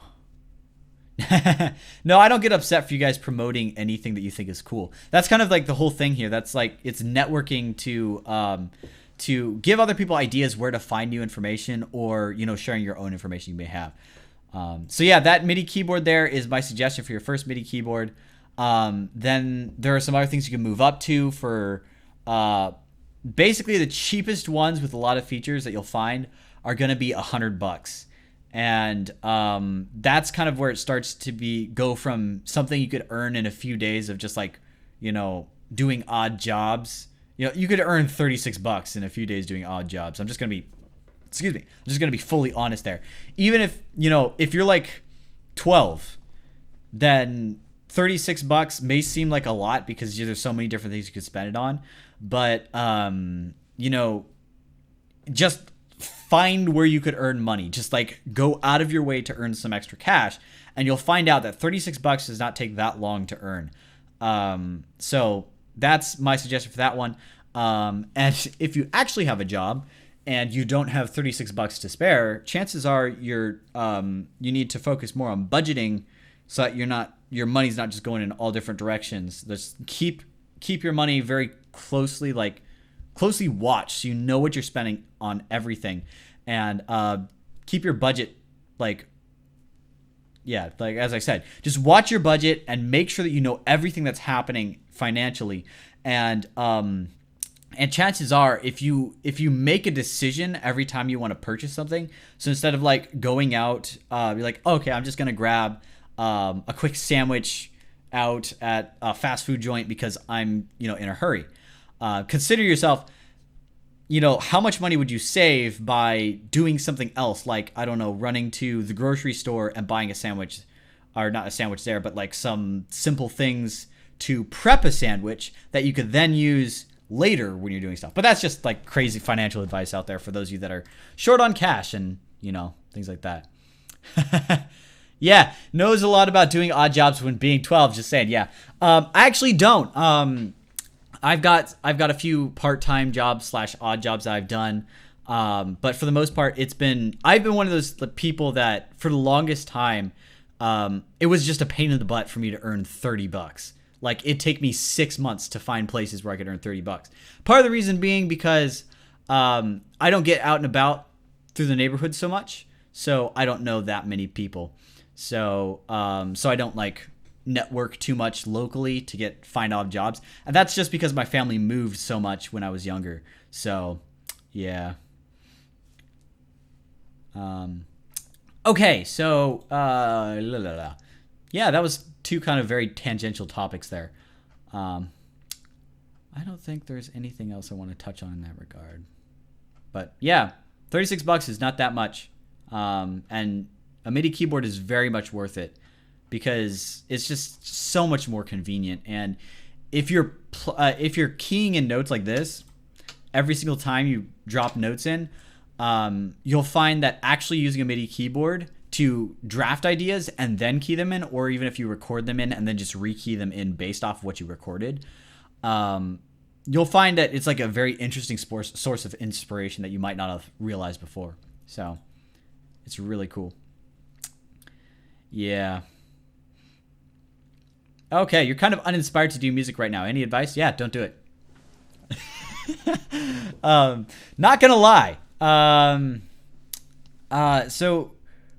Speaker 1: no, I don't get upset for you guys promoting anything that you think is cool. That's kind of like the whole thing here. That's like, it's networking to give other people ideas where to find new information, or sharing your own information you may have. So yeah, that MIDI keyboard there is my suggestion for your first MIDI keyboard. Then there are some other things you can move up to for basically the cheapest ones with a lot of features that you'll find are going to be $100. And that's kind of where it starts to go from something you could earn in a few days of just like, doing odd jobs. You could earn $36 in a few days doing odd jobs. I'm just going to be fully honest there. Even if, if you're like 12, then $36 may seem like a lot because there's so many different things you could spend it on. But, just find where you could earn money. Just like go out of your way to earn some extra cash, and you'll find out that $36 does not take that long to earn. So that's my suggestion for that one. And if you actually have a job and you don't have $36 to spare, chances are you need to focus more on budgeting so that your money's not just going in all different directions. Just keep your money very closely watched, so you know what you're spending on everything, and keep your budget as I said, just watch your budget and make sure that you know everything that's happening financially. And chances are, if you make a decision every time you want to purchase something, so instead of like going out, you're like, okay, I'm just gonna grab a quick sandwich out at a fast food joint because I'm in a hurry. Consider yourself, how much money would you save by doing something else? Like, I don't know, running to the grocery store and buying a sandwich, or not a sandwich there, but like some simple things to prep a sandwich that you could then use later when you're doing stuff. But that's just like crazy financial advice out there for those of you that are short on cash and, things like that. Yeah, knows a lot about doing odd jobs when being 12, just saying, yeah. I actually don't. I've got a few part-time jobs / odd jobs that I've done, but for the most part, I've been one of those people that for the longest time, it was just a pain in the butt for me to earn $30. Like, it'd take me 6 months to find places where I could earn $30. Part of the reason being because I don't get out and about through the neighborhood so much, so I don't know that many people. So I don't network too much locally to find odd jobs, and that's just because my family moved so much when I was younger. So Yeah. Okay, so yeah, that was two kind of very tangential topics there. I don't think there's anything else I want to touch on in that regard. But yeah, $36 is not that much. And a MIDI keyboard is very much worth it because it's just so much more convenient. And if you're keying in notes like this, every single time you drop notes in, you'll find that actually using a MIDI keyboard to draft ideas and then key them in, or even if you record them in and then just rekey them in based off of what you recorded, you'll find that it's like a very interesting source of inspiration that you might not have realized before. So it's really cool. Yeah. Okay, you're kind of uninspired to do music right now. Any advice? Yeah, don't do it. Not gonna lie. So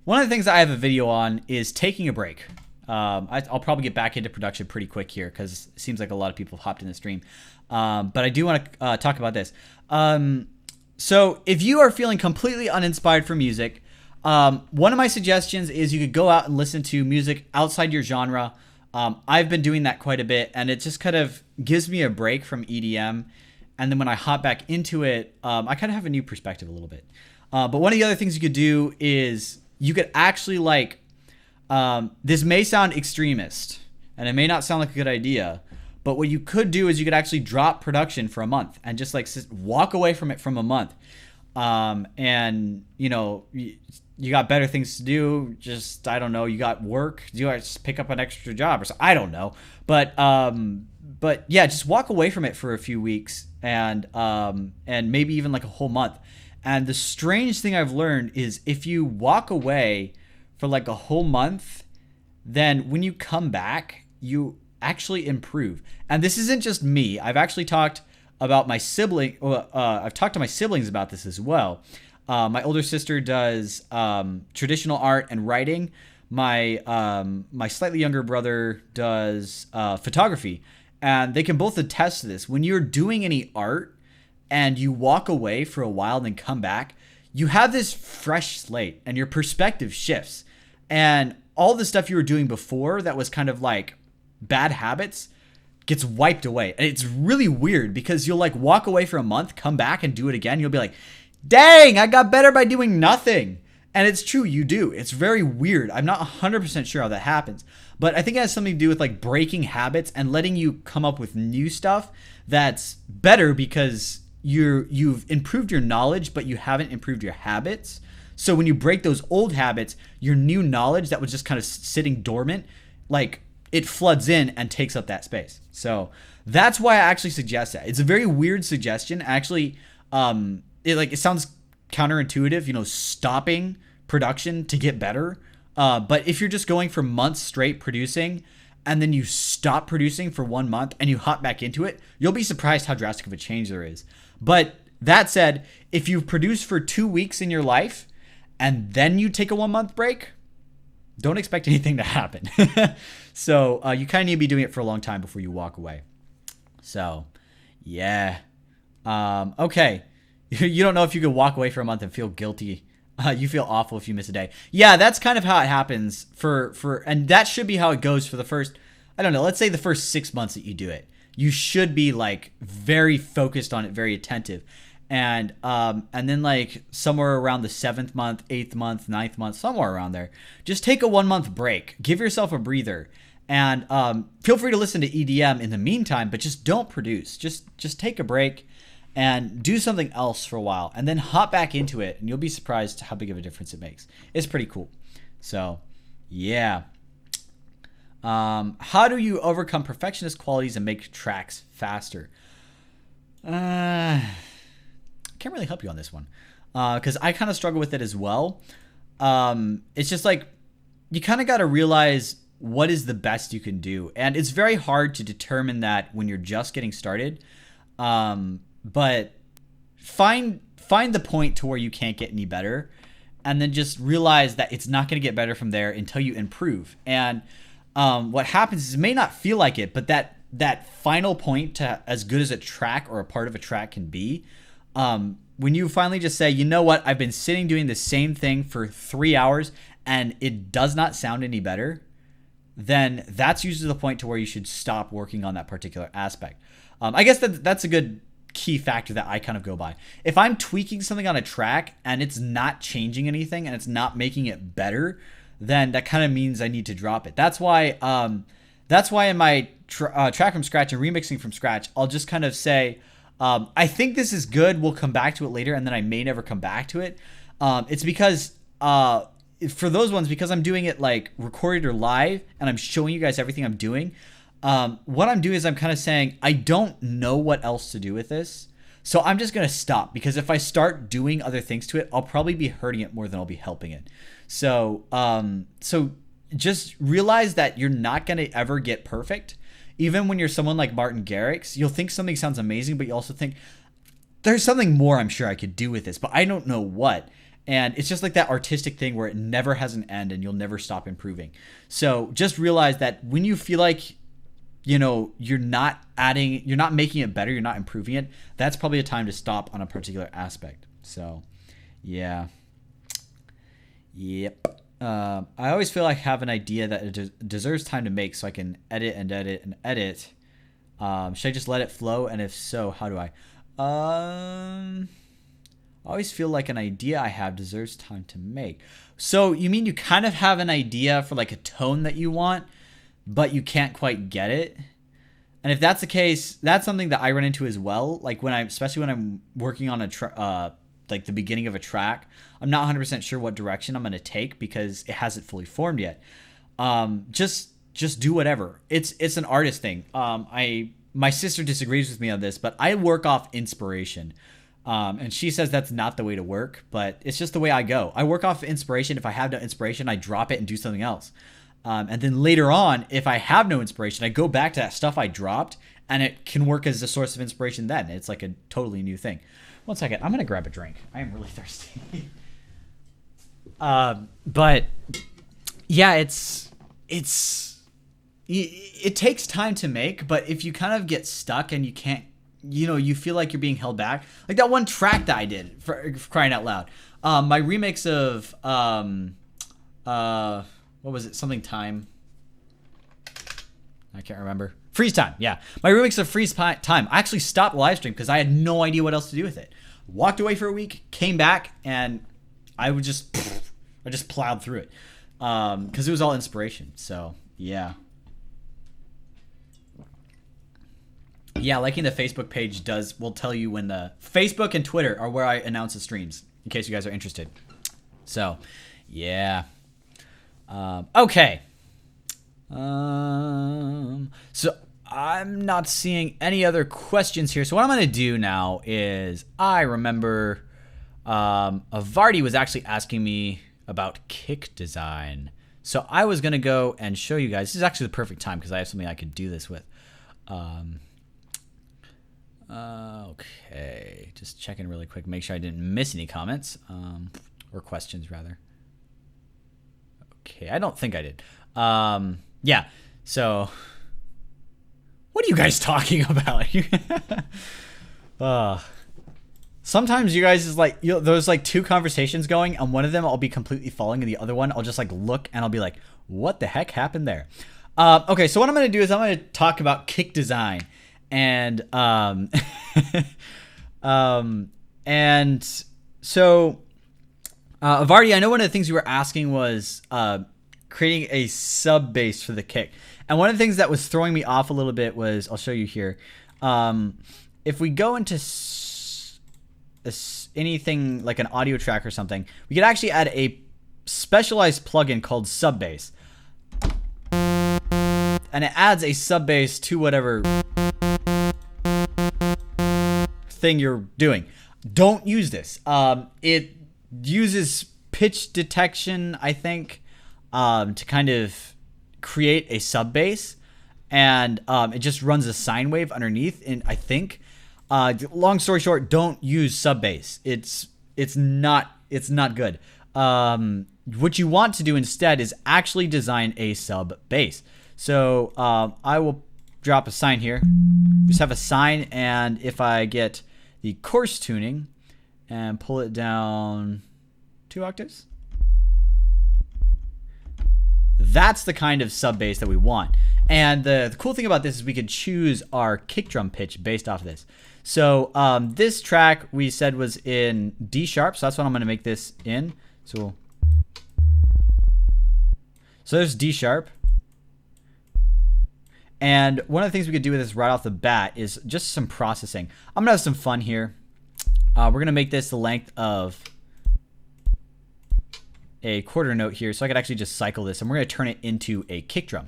Speaker 1: one of the things I have a video on is taking a break. I'll probably get back into production pretty quick here because it seems like a lot of people have hopped in the stream. But I do want to talk about this. So if you are feeling completely uninspired for music, one of my suggestions is you could go out and listen to music outside your genre. I've been doing that quite a bit, and it just kind of gives me a break from EDM. And then when I hop back into it, I kind of have a new perspective a little bit. But one of the other things you could do is you could actually this may sound extremist, and it may not sound like a good idea, but what you could do is you could actually drop production for a month and just walk away from it from a month. And you got better things to do. Just, I don't know, you got work, you got to pick up an extra job or something. I don't know. But yeah, just walk away from it for a few weeks and maybe even like a whole month. And the strange thing I've learned is if you walk away for like a whole month, then when you come back, you actually improve. And this isn't just me. I've actually talked about my sibling. I've talked to my siblings about this as well. My older sister does traditional art and writing. My slightly younger brother does photography, and they can both attest to this. When you're doing any art and you walk away for a while and then come back, you have this fresh slate and your perspective shifts. And all the stuff you were doing before that was kind of like bad habits gets wiped away. And it's really weird because you'll like walk away for a month, come back and do it again. You'll be like, dang, I got better by doing nothing. And it's true, you do. It's very weird. I'm not 100% sure how that happens. But I think it has something to do with like breaking habits and letting you come up with new stuff that's better because you've improved your knowledge, but you haven't improved your habits. So when you break those old habits, your new knowledge that was just kind of sitting dormant, like it floods in and takes up that space. So that's why I actually suggest that. It's a very weird suggestion. Actually, it sounds counterintuitive, stopping production to get better. But if you're just going for months straight producing and then you stop producing for 1 month and you hop back into it, you'll be surprised how drastic of a change there is. But that said, if you've produced for 2 weeks in your life and then you take a 1 month break, don't expect anything to happen. So you kind of need to be doing it for a long time before you walk away. So yeah. Okay. You don't know if you could walk away for a month and feel guilty. You feel awful if you miss a day. Yeah, that's kind of how it happens and that should be how it goes for the first, I don't know, let's say the first 6 months that you do it. You should be like very focused on it, very attentive. And then like somewhere around the 7th month, 8th month, 9th month, somewhere around there, just take a 1 month break. Give yourself a breather. And feel free to listen to EDM in the meantime, but just don't produce. Just take a break and do something else for a while and then hop back into it, and you'll be surprised how big of a difference it makes. It's pretty cool. So yeah. How do you overcome perfectionist qualities and make tracks faster? I can't really help you on this one because I kind of struggle with it as well. It's just like you kind of got to realize what is the best you can do, and it's very hard to determine that when you're just getting started. But find the point to where you can't get any better, and then just realize that it's not going to get better from there until you improve. And what happens is it may not feel like it, but that final point to as good as a track or a part of a track can be, when you finally just say, you know what, I've been sitting doing the same thing for 3 hours and it does not sound any better, then that's usually the point to where you should stop working on that particular aspect. I guess that's a good key factor that I kind of go by. If I'm tweaking something on a track and it's not changing anything and it's not making it better, then that kind of means I need to drop it. That's why in my track from scratch and remixing from scratch, I'll just kind of say, I think this is good. We'll come back to it later, and then I may never come back to it. It's because for those ones, because I'm doing it like recorded or live, and I'm showing you guys everything I'm doing. What I'm doing is I'm kind of saying I don't know what else to do with this, so I'm just gonna stop, because if I start doing other things to it, I'll probably be hurting it more than I'll be helping it. So just realize that you're not gonna ever get perfect. Even when you're someone like Martin Garrix, you'll think something sounds amazing, but you also think there's something more I'm sure I could do with this, but I don't know what. And it's just like that artistic thing where it never has an end and you'll never stop improving. So just realize that when you feel like, you know, you're not making it better, you're not improving it, that's probably a time to stop on a particular aspect. So, yeah. Yep. I always feel like I have an idea that it deserves time to make, so I can edit and edit and edit. Should I just let it flow? And if so, how do I? I always feel like an idea I have deserves time to make. So you mean you kind of have an idea for like a tone that you want, but you can't quite get it? And if that's the case, that's something that I run into as well. Like especially when I'm working on like the beginning of a track, I'm not 100% sure what direction I'm going to take because it hasn't fully formed yet. Just do whatever. It's an artist thing. My sister disagrees with me on this, but I work off inspiration. And she says that's not the way to work, but it's just the way I go. I work off inspiration. If I have no inspiration, I drop it and do something else. And then later on, if I have no inspiration, I go back to that stuff I dropped, and it can work as a source of inspiration then. It's like a totally new thing. One second. I'm going to grab a drink. I am really thirsty. But yeah, it takes time to make, but if you kind of get stuck and you can't, you feel like you're being held back, like that one track that I did for crying out loud, my remix of, what was it? Something time. I can't remember. Freeze Time. Yeah. My remix of Freeze Time. I actually stopped live stream because I had no idea what else to do with it. Walked away for a week, came back, and I just plowed through it. Because it was all inspiration. So, yeah. Yeah, liking the Facebook page will tell you when the Facebook and Twitter are where I announce the streams, in case you guys are interested. So, yeah. Okay. So I'm not seeing any other questions here. So what I'm going to do now is I remember Avardi was actually asking me about kick design. So I was going to go and show you guys. This is actually the perfect time because I have something I could do this with. Okay. Just checking really quick. Make sure I didn't miss any comments or questions rather. Okay. I don't think I did. Yeah. So what are you guys talking about? Sometimes you guys is like, there's like two conversations going, and one of them I'll be completely following, and the other one I'll just like look and I'll be like, what the heck happened there? Okay, so what I'm going to do is I'm going to talk about kick design, and and so Avardi, I know one of the things you were asking was creating a sub bass for the kick. And one of the things that was throwing me off a little bit was, I'll show you here. If we go into anything like an audio track or something, we could actually add a specialized plugin called sub bass. And it adds a sub bass to whatever thing you're doing. Don't use this. It uses pitch detection, I think, to kind of create a sub bass, and it just runs a sine wave underneath. And I think, long story short, don't use sub bass. It's not good. What you want to do instead is actually design a sub bass. So I will drop a sine here. Just have a sine, and if I get the coarse tuning and pull it down 2 octaves. That's the kind of sub bass that we want. And the cool thing about this is we could choose our kick drum pitch based off of this. So this track we said was in D sharp, so that's what I'm going to make this in. So there's D sharp. And one of the things we could do with this right off the bat is just some processing. I'm going to have some fun here. We're going to make this the length of a quarter note here, so I could actually just cycle this, and we're going to turn it into a kick drum.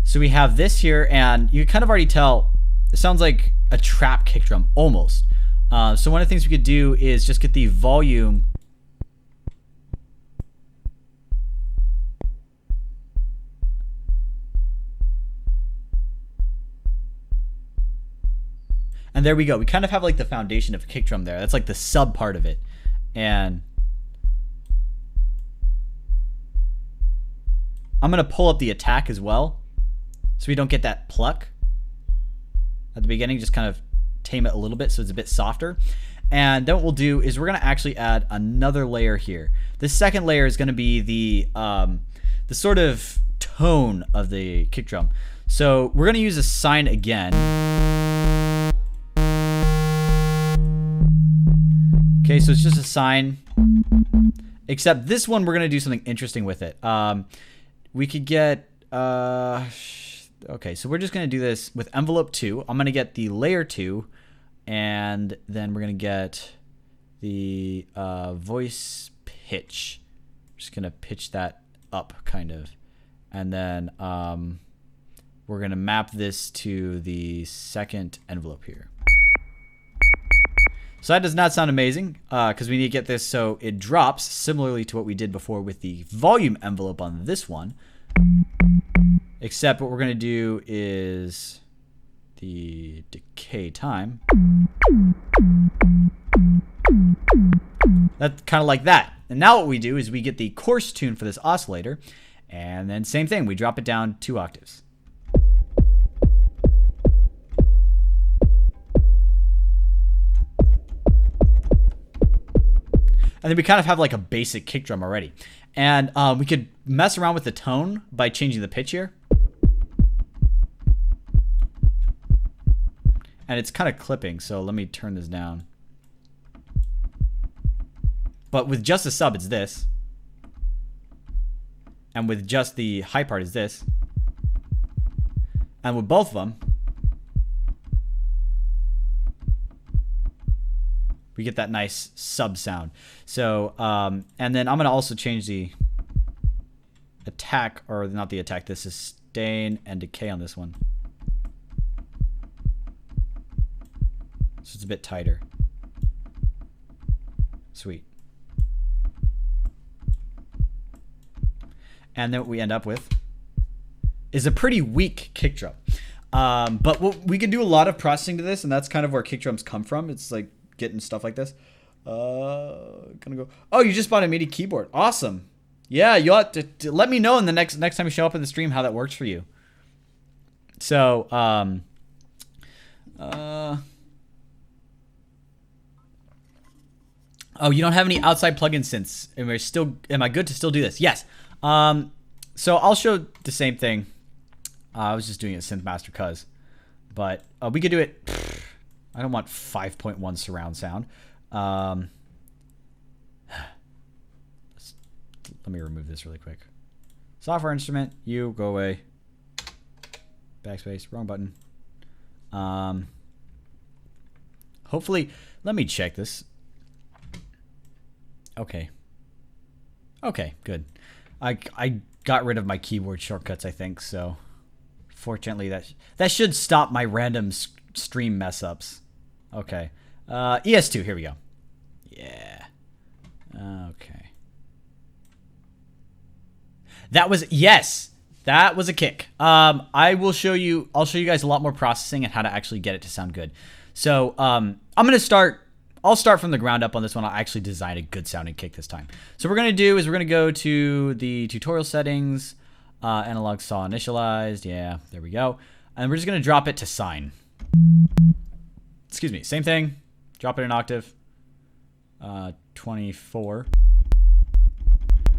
Speaker 1: So we have this here, and you can kind of already tell it sounds like a trap kick drum almost. So one of the things we could do is just get the volume and there we go. We kind of have like the foundation of a kick drum there. That's like the sub part of it. And I'm going to pull up the attack as well, so we don't get that pluck at the beginning. Just kind of tame it a little bit so it's a bit softer. And then what we'll do is we're going to actually add another layer here. This second layer is going to be the sort of tone of the kick drum. So we're going to use a sine again. Okay, so it's just a sine, except this one we're going to do something interesting with it. We could get, okay, so we're just going to do this with envelope 2. I'm going to get the layer 2, and then we're going to get the voice pitch. Just going to pitch that up, kind of. And then we're going to map this to the second envelope here. So that does not sound amazing, because we need to get this so it drops similarly to what we did before with the volume envelope on this one. Except what we're going to do is the decay time. That's kind of like that. And now what we do is we get the coarse tune for this oscillator, and then same thing, we drop it down 2 octaves. And then we kind of have like a basic kick drum already. And we could mess around with the tone by changing the pitch here. And it's kind of clipping, so let me turn this down. But with just the sub, it's this. And with just the high part, it's this. And with both of them, we get that nice sub sound. So, and then I'm going to also change the attack, or not the attack, the sustain and decay on this one. So it's a bit tighter. Sweet. And then what we end up with is a pretty weak kick drum. But we can do a lot of processing to this, and that's kind of where kick drums come from. It's like getting stuff like this. Gonna go. Oh, you just bought a MIDI keyboard. Awesome. Yeah, you'll have to let me know in the next time you show up in the stream how that works for you. So, oh, you don't have any outside plugin synths. Am I good to still do this? Yes. So I'll show the same thing. I was just doing it Synth Master cuz, but we could do it. I don't want 5.1 surround sound. Let me remove this really quick. Software instrument, you go away. Backspace, wrong button. Hopefully, let me check this. Okay. Okay, good. I got rid of my keyboard shortcuts, I think, so fortunately that should stop my random stream mess ups. Okay. ES2, here we go. Yeah. Okay. That was, yes, that was a kick. I'll show you guys a lot more processing and how to actually get it to sound good. So, I'll start from the ground up on this one. I'll actually design a good sounding kick this time. So what we're going to do is we're going to go to the tutorial settings, analog saw initialized. Yeah, there we go. And we're just going to drop it to sine. Excuse me, same thing. Drop it an octave. 24.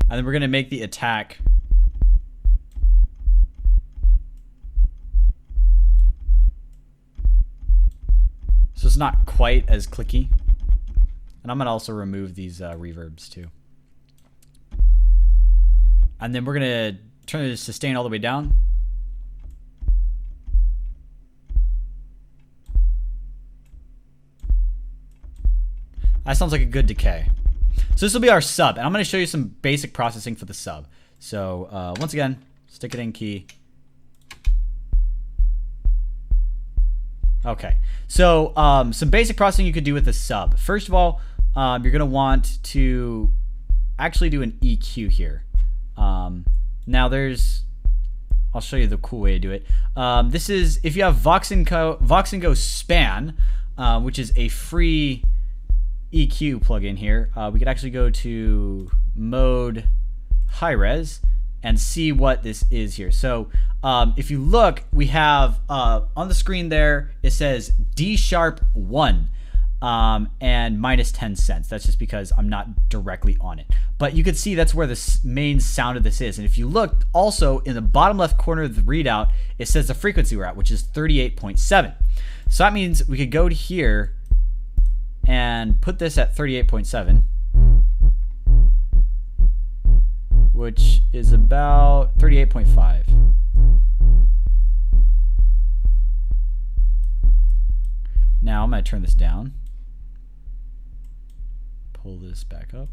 Speaker 1: And then we're going to make the attack so it's not quite as clicky. And I'm going to also remove these reverbs too. And then we're going to turn the sustain all the way down. That sounds like a good decay. So this will be our sub, and I'm going to show you some basic processing for the sub. So once again, stick it in key. Okay, so some basic processing you could do with the sub. First of all, you're going to want to actually do an EQ here. Now I'll show you the cool way to do it. This is, if you have Vox & Go Span, which is a free EQ plugin here, we could actually go to mode high res and see what this is here. So if you look, we have on the screen there, it says D sharp 1 and minus 10 cents. That's just because I'm not directly on it. But you can see that's where the main sound of this is. And if you look also in the bottom left corner of the readout, it says the frequency we're at, which is 38.7. So that means we could go to here and put this at 38.7, which is about 38.5. Now I'm going to turn this down, pull this back up.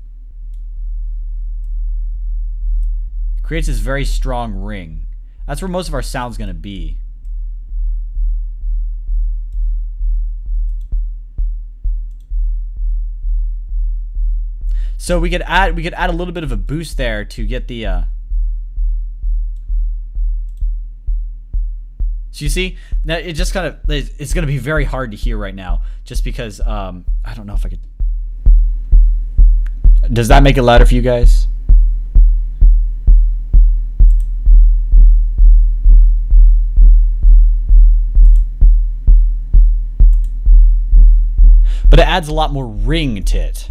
Speaker 1: It creates this very strong ring. That's where most of our sound's going to be. So we could add a little bit of a boost there to get the so you see, now it just kind of, it's going to be very hard to hear right now just because I don't know if I could. Does that make it louder for you guys? But it adds a lot more ring to it.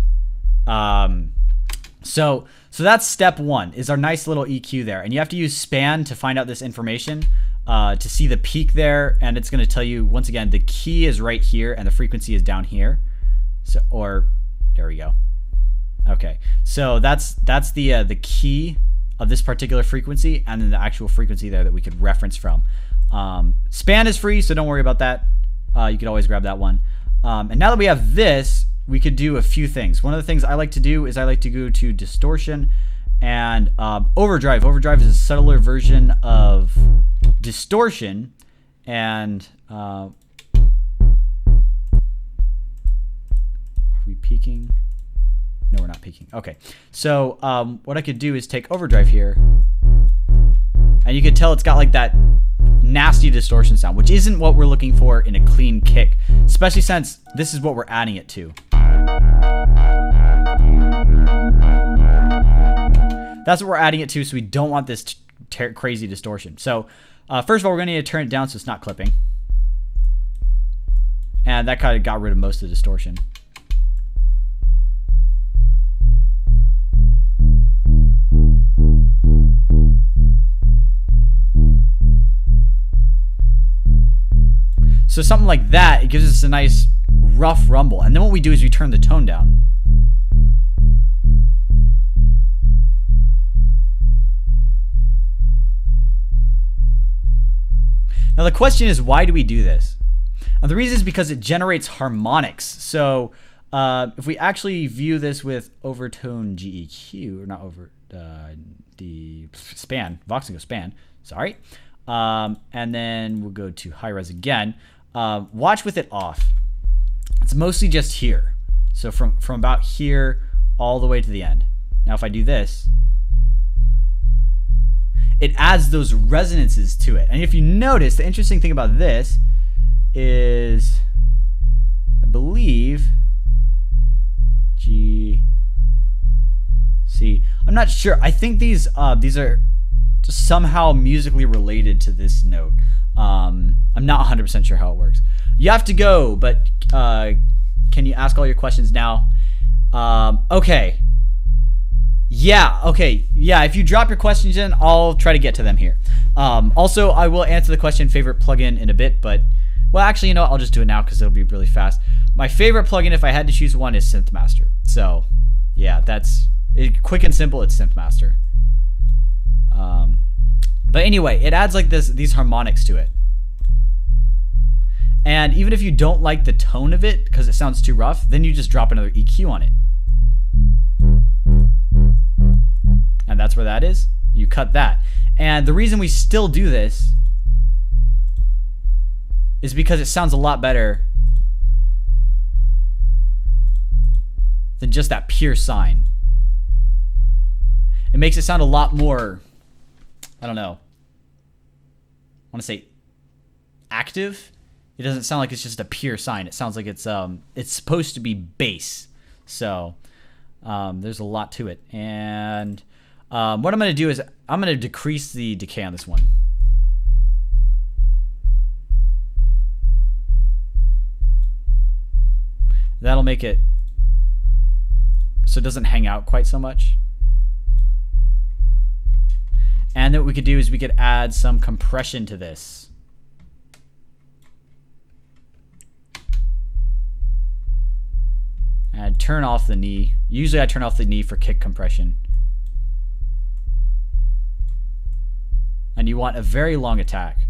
Speaker 1: So that's step one, is our nice little EQ there. And you have to use span to find out this information, to see the peak there. And it's going to tell you, once again, the key is right here and the frequency is down here. So, or there we go. Okay. So that's the key of this particular frequency, and then the actual frequency there that we could reference from. Span is free, so don't worry about that. You could always grab that one. And now that we have this, we could do a few things. One of the things I like to do is I like to go to distortion and overdrive. Overdrive is a subtler version of distortion. And are we peaking? No, we're not peaking. Okay. So what I could do is take overdrive here, and you can tell it's got like that nasty distortion sound, which isn't what we're looking for in a clean kick, especially since this is what we're adding it to. That's what we're adding it to, so we don't want this crazy distortion. So first of all, we're going to need to turn it down so it's not clipping. And that kind of got rid of most of the distortion. So something like that, it gives us a nice rough rumble. And then what we do is we turn the tone down. Now the question is, why do we do this? And the reason is because it generates harmonics. So if we actually view this with overtone GEQ, or not over the span, Vox & Go Span, sorry. And then we'll go to high res again. Watch with it off. It's mostly just here. So from about here all the way to the end. Now if I do this, it adds those resonances to it. And if you notice, the interesting thing about this is, I believe, G, C. I'm not sure. I think these are just somehow musically related to this note. I'm not 100% sure how it works. You have to go, but can you ask all your questions now? Okay. Yeah, okay. Yeah, if you drop your questions in, I'll try to get to them here. Also, I will answer the question favorite plugin in a bit, but, well, actually, you know what? I'll just do it now because it'll be really fast. My favorite plugin, if I had to choose one, is SynthMaster. So, yeah, that's it, quick and simple. It's SynthMaster. But anyway, it adds like these harmonics to it. And even if you don't like the tone of it because it sounds too rough, then you just drop another EQ on it. And that's where that is. You cut that. And the reason we still do this is because it sounds a lot better than just that pure sine. It makes it sound a lot more, I don't know, I want to say active. It doesn't sound like it's just a pure sine. It sounds like it's supposed to be bass. So there's a lot to it. And what I'm going to do is I'm going to decrease the decay on this one. That'll make it so it doesn't hang out quite so much. And then what we could do is we could add some compression to this. And turn off the knee. Usually I turn off the knee for kick compression. And you want a very long attack.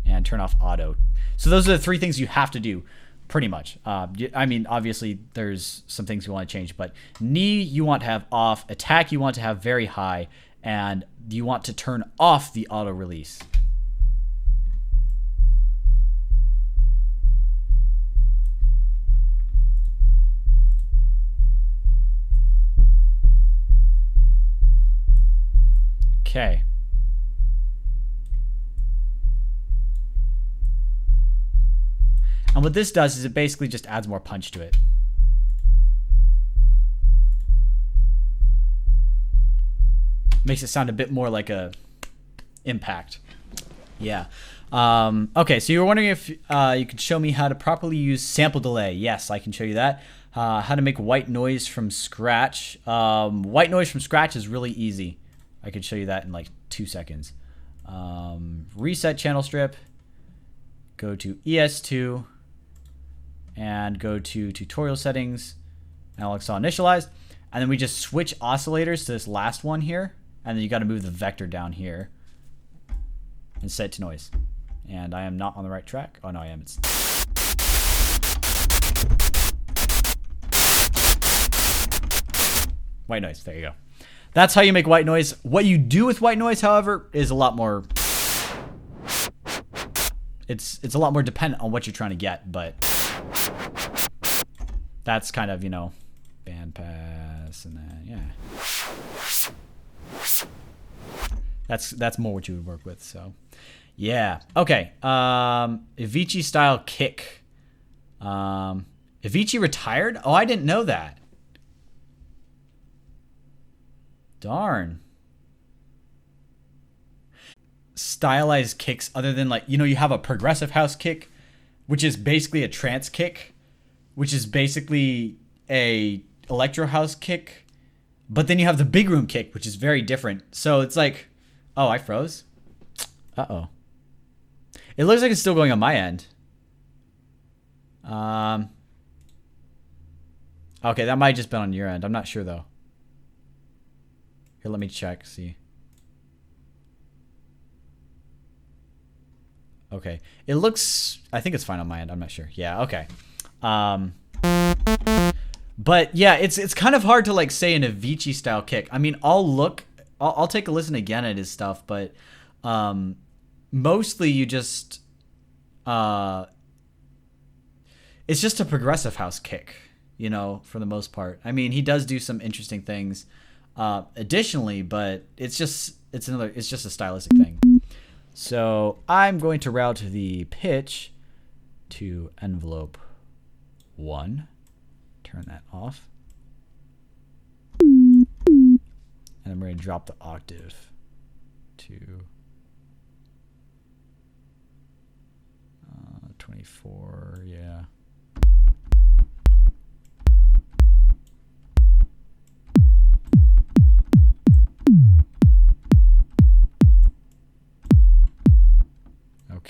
Speaker 1: And turn off auto. So those are the three things you have to do, pretty much. I mean, obviously there's some things you want to change, but knee you want to have off, attack you want to have very high, and you want to turn off the auto release. Okay. And what this does is it basically just adds more punch to it. Makes it sound a bit more like a impact. Yeah. Okay, so you were wondering if you could show me how to properly use sample delay. Yes, I can show you that. How to make white noise from scratch. White noise from scratch is really easy. I could show you that in like 2 seconds. Reset channel strip. Go to ES2. And go to tutorial settings. Analog saw initialized. And then we just switch oscillators to this last one here. And then you got to move the vector down here. And set it to noise. And I am not on the right track. Oh no, I am. It's white noise. There you go. That's how you make white noise. What you do with white noise, however, is a lot more. It's a lot more dependent on what you're trying to get, but that's kind of, you know, band pass and then yeah. That's more what you would work with. So yeah. Okay. Avicii style kick. Avicii retired? Oh, I didn't know that. Darn. Stylized kicks other than, like, you know, you have a progressive house kick, which is basically a trance kick, which is basically a electro house kick, but then you have the big room kick, which is very different. So it's like, oh, I froze. Uh-oh. It looks like it's still going on my end. Okay, that might just been on your end. I'm not sure though. Here, let me check, see. Okay. It looks, I think it's fine on my end. I'm not sure. Yeah, okay. But yeah, it's kind of hard to like say an Avicii style kick. I mean, I'll take a listen again at his stuff, but mostly you just it's just a progressive house kick, you know, for the most part. I mean, he does do some interesting things additionally, but it's just a stylistic thing. So I'm going to route the pitch to envelope 1. Turn that off. And I'm going to drop the octave to 24, yeah.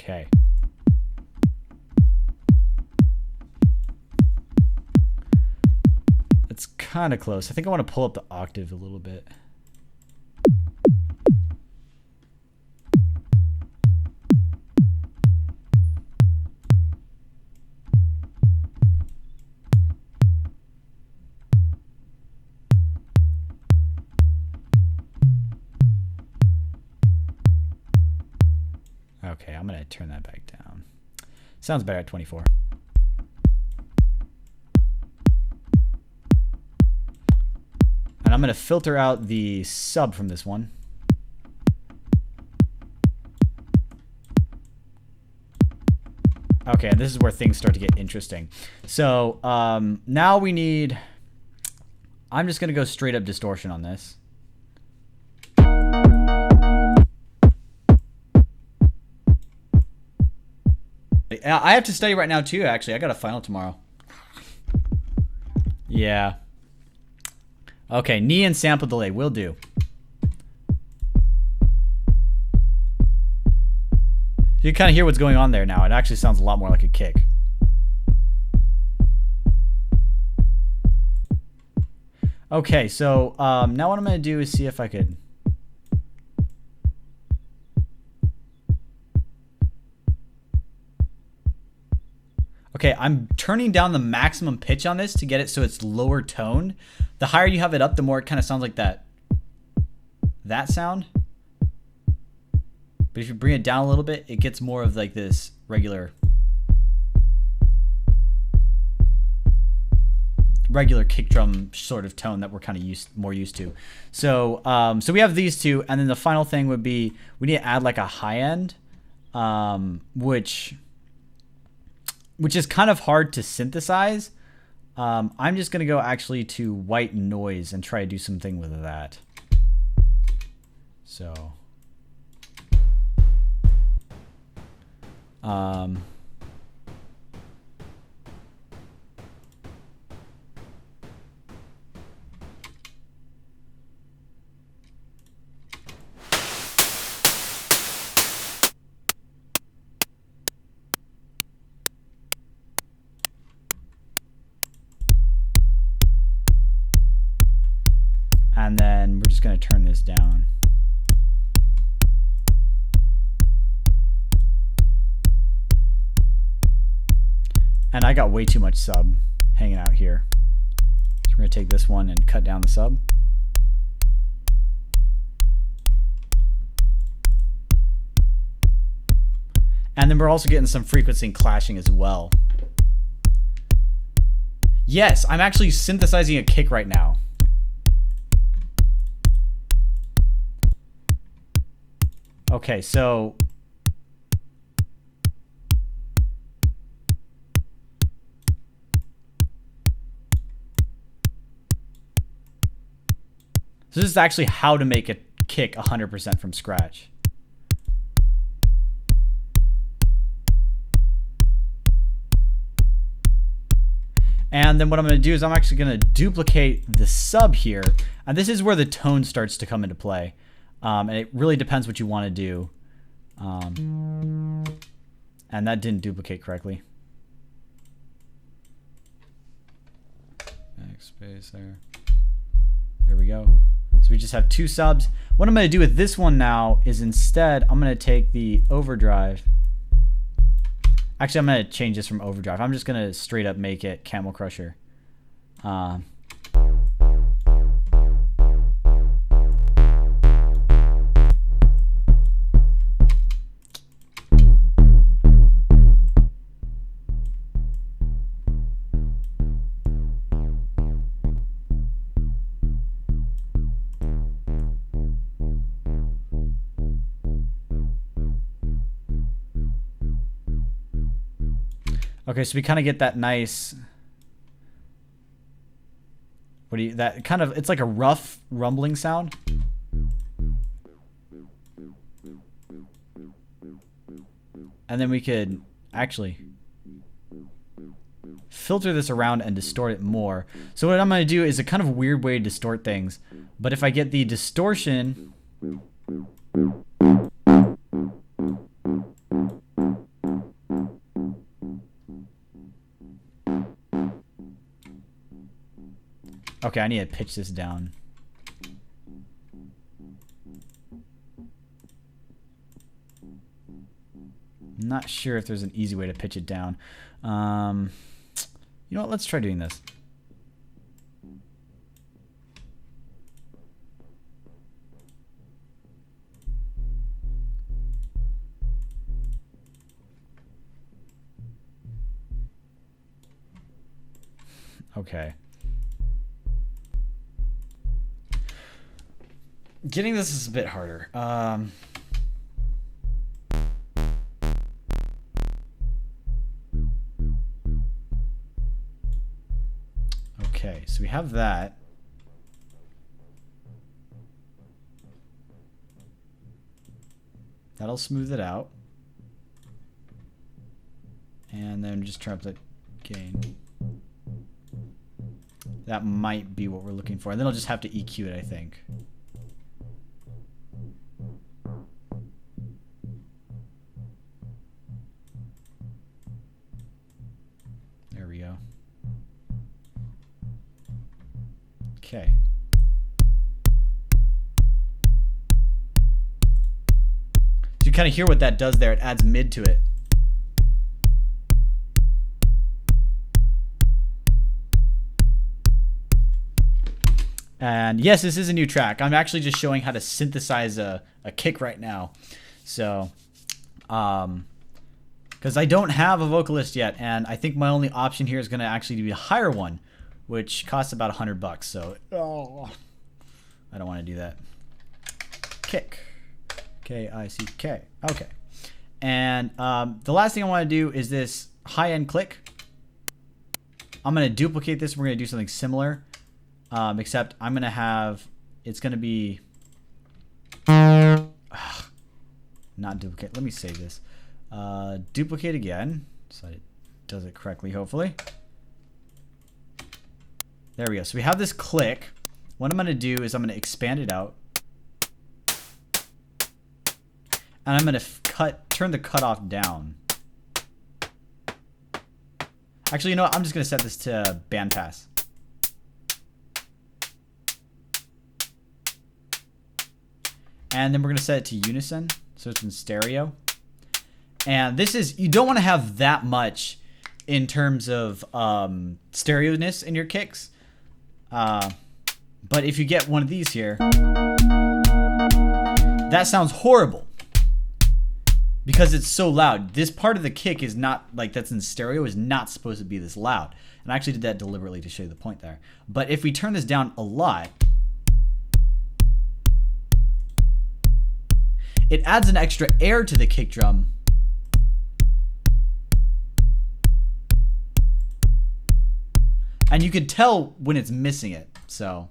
Speaker 1: Okay. It's kind of close. I think I want to pull up the octave a little bit. Okay, I'm going to turn that back down. Sounds better at 24. And I'm going to filter out the sub from this one. Okay, and this is where things start to get interesting. So now we need... I'm just going to go straight up distortion on this. I have to study right now too, actually. I got a final tomorrow. Yeah. Okay, knee and sample delay will do. You can kind of hear what's going on there now. It actually sounds a lot more like a kick. Okay, so now what I'm going to do is see if I could... Okay, I'm turning down the maximum pitch on this to get it so it's lower toned. The higher you have it up, the more it kind of sounds like that sound. But if you bring it down a little bit, it gets more of like this regular kick drum sort of tone that we're kind of more used to. So so we have these two, and then the final thing would be we need to add like a high end, which is kind of hard to synthesize. I'm just gonna go actually to white noise and try to do something with that. So and then we're just going to turn this down. And I got way too much sub hanging out here. So we're going to take this one and cut down the sub. And then we're also getting some frequency and clashing as well. Yes, I'm actually synthesizing a kick right now. Okay, so this is actually how to make a kick 100% from scratch. And then what I'm going to do is I'm actually going to duplicate the sub here. And this is where the tone starts to come into play. And it really depends what you want to do. And that didn't duplicate correctly. Backspace there. There we go. So we just have two subs. What I'm going to do with this one now is instead I'm going to take the overdrive. Actually, I'm going to change this from overdrive. I'm just going to straight up make it Camel Crusher. Okay, so we kind of get that nice, that kind of, it's like a rough rumbling sound. And then we could actually filter this around and distort it more. So what I'm going to do is a kind of weird way to distort things. But if I get the distortion, Okay, I need to pitch this down. I'm not sure if there's an easy way to pitch it down. You know what? Let's try doing this. Okay. Getting this is a bit harder. Okay, so we have that. That'll smooth it out. And then just turn up the gain. That might be what we're looking for. And then I'll just have to EQ it, I think. There we go. Okay. So you kind of hear what that does there. It adds mid to it. And yes, this is a new track. I'm actually just showing how to synthesize a kick right now. So, because I don't have a vocalist yet, and I think my only option here is going to actually be a hire one, which costs about $100. So, I don't want to do that. Kick. K-I-C-K. Okay. And the last thing I want to do is this high-end click. I'm going to duplicate this. We're going to do something similar. Except I'm going to have, it's going to be, not duplicate. Let me save this. Duplicate again, so it does it correctly, hopefully. There we go. So we have this click. What I'm going to do is I'm going to expand it out. And I'm going to turn the cutoff down. Actually, you know what? I'm just going to set this to bandpass. And then we're going to set it to unison, so it's in stereo. And this is, you don't want to have that much in terms of stereo-ness in your kicks. But if you get one of these here, that sounds horrible because it's so loud. This part of the kick is not, like that's in stereo, is not supposed to be this loud. And I actually did that deliberately to show you the point there. But if we turn this down a lot, it adds an extra air to the kick drum. And you can tell when it's missing it. So,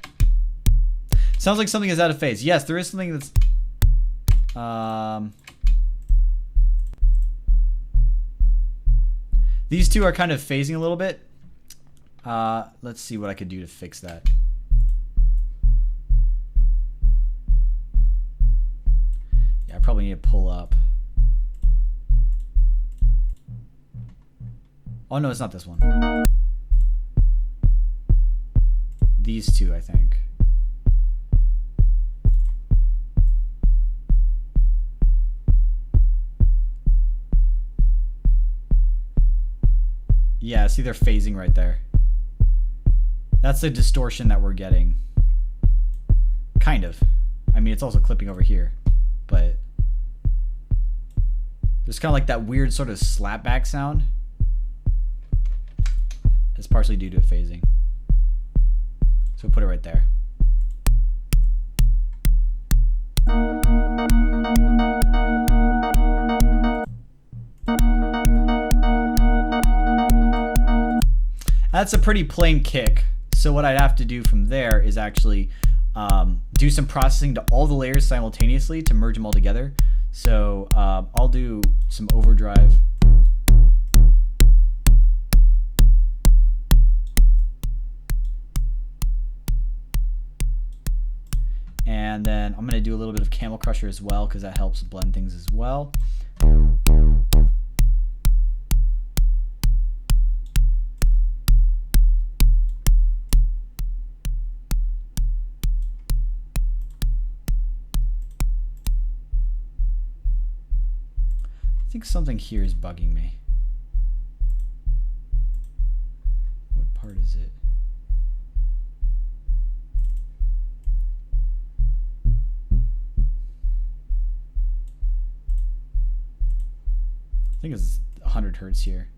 Speaker 1: sounds like something is out of phase. Yes, there is something that's... these two are kind of phasing a little bit. Let's see what I could do to fix that. I probably need to pull up. Oh no, it's not this one. These two, I think. Yeah, see they're phasing right there. That's the distortion that we're getting. Kind of. I mean, it's also clipping over here. But there's kind of like that weird sort of slapback sound. It's partially due to it phasing. So we'll put it right there. That's a pretty plain kick. So what I'd have to do from there is actually do some processing to all the layers simultaneously to merge them all together. So I'll do some overdrive. And then I'm going to do a little bit of Camel Crusher as well because that helps blend things as well. think something here is bugging me. What part is it? I think it's 100 hertz here.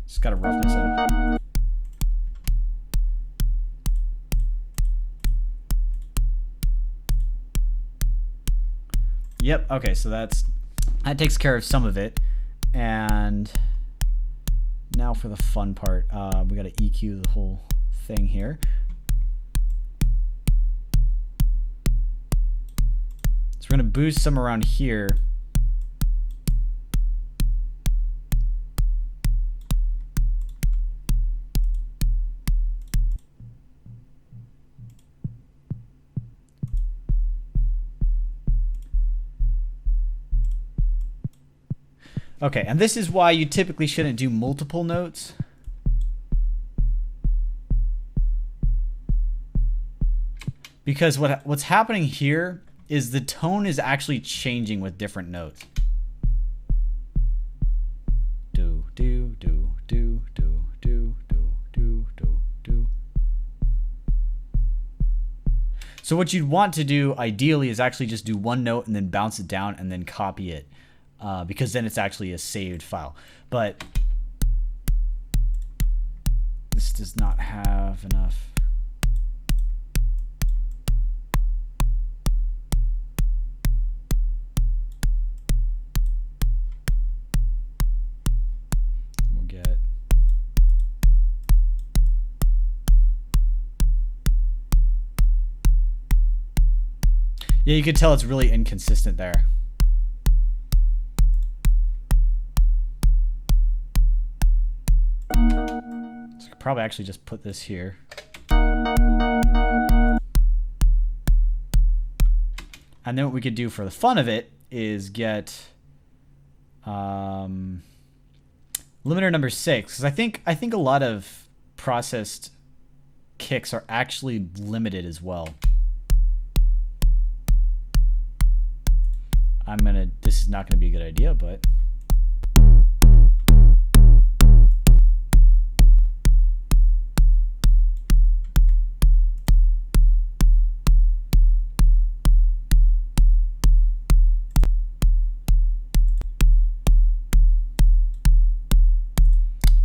Speaker 1: Just got a roughness in it. Yep, okay, so that takes care of some of it. And now for the fun part. We gotta EQ the whole thing here. So we're going to boost some around here. Okay, and this is why you typically shouldn't do multiple notes. Because what's happening here is the tone is actually changing with different notes. Do do do do do do do do do do. So what you'd want to do ideally is actually just do one note and then bounce it down and then copy it, because then it's actually a saved file. But this does not have enough. Yeah, you can tell it's really inconsistent there. So I could probably actually just put this here. And then what we could do for the fun of it is get limiter number 6, because I think a lot of processed kicks are actually limited as well. This is not gonna be a good idea, but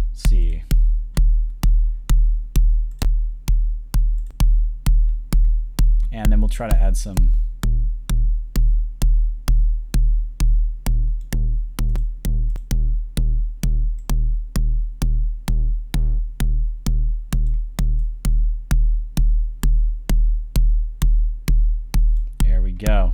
Speaker 1: let's see. And then we'll try to add some. Go.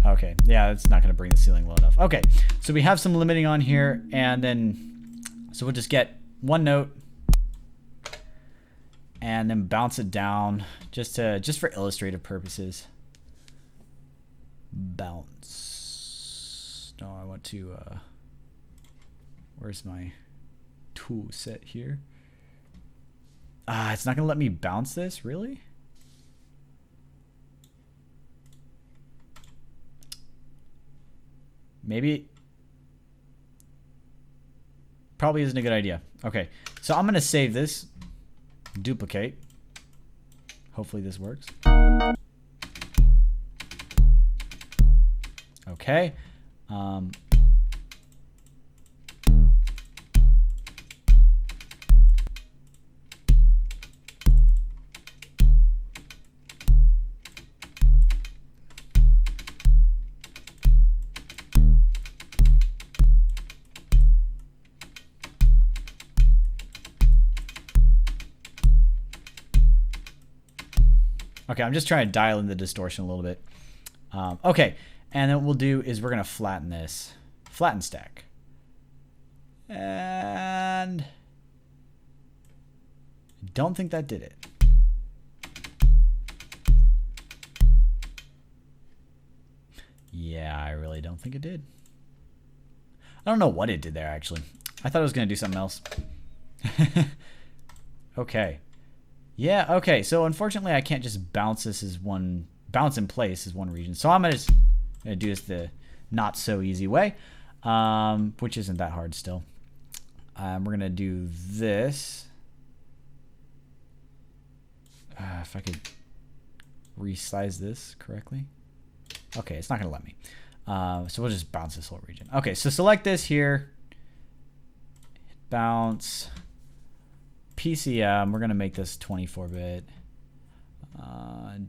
Speaker 1: Okay, yeah, it's not going to bring the ceiling low enough. Okay, so we have some limiting on here, and then so we'll just get one note and then bounce it down just for illustrative purposes. Bounce. No, I want to, where's my tool set here? It's not going to let me bounce this, really? Maybe. Probably isn't a good idea. Okay, so I'm going to save this, duplicate. Hopefully this works. Okay. Okay, I'm just trying to dial in the distortion a little bit. Okay, and then what we'll do is we're going to flatten this. Flatten stack. And I don't think that did it. Yeah, I really don't think it did. I don't know what it did there, actually. I thought it was going to do something else. Okay. Yeah, okay. So unfortunately, I can't just bounce this as one, bounce in place as one region. So I'm going to do this the not so easy way, which isn't that hard still. We're going to do this. If I could resize this correctly. Okay, it's not going to let me. So we'll just bounce this whole region. Okay, so select this here. Bounce. PCM, we're going to make this 24-bit.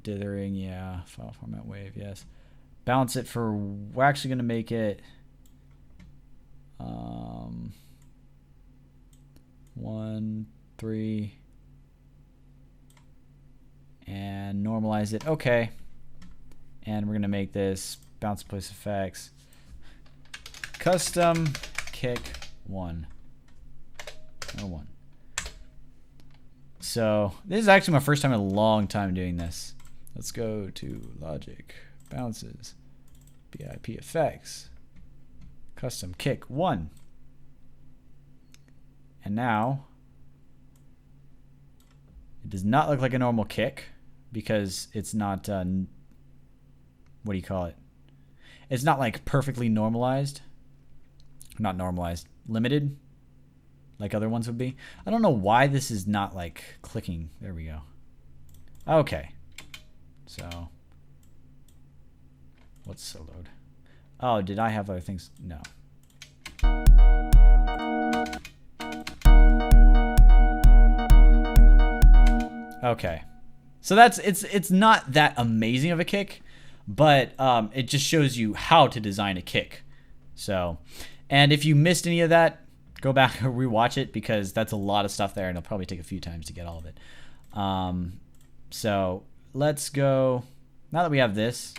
Speaker 1: Dithering, yeah. File format wave, yes. Bounce it for, we're actually going to make it 1, 3, and normalize it. Okay. And we're going to make this bounce place effects custom kick 1. Oh, 1. So this is actually my first time in a long time doing this. Let's go to Logic, Bounces, BIP Effects, Custom Kick 1. And now it does not look like a normal kick because it's not, what do you call it? It's not like perfectly normalized. Not normalized, limited. Like other ones would be. I don't know why this is not like clicking. There we go. Okay. So what's so load? Oh, did I have other things? No. Okay. So that's it's not that amazing of a kick, but it just shows you how to design a kick. So, and if you missed any of that, go back and rewatch it because that's a lot of stuff there and it'll probably take a few times to get all of it. So let's go, now that we have this.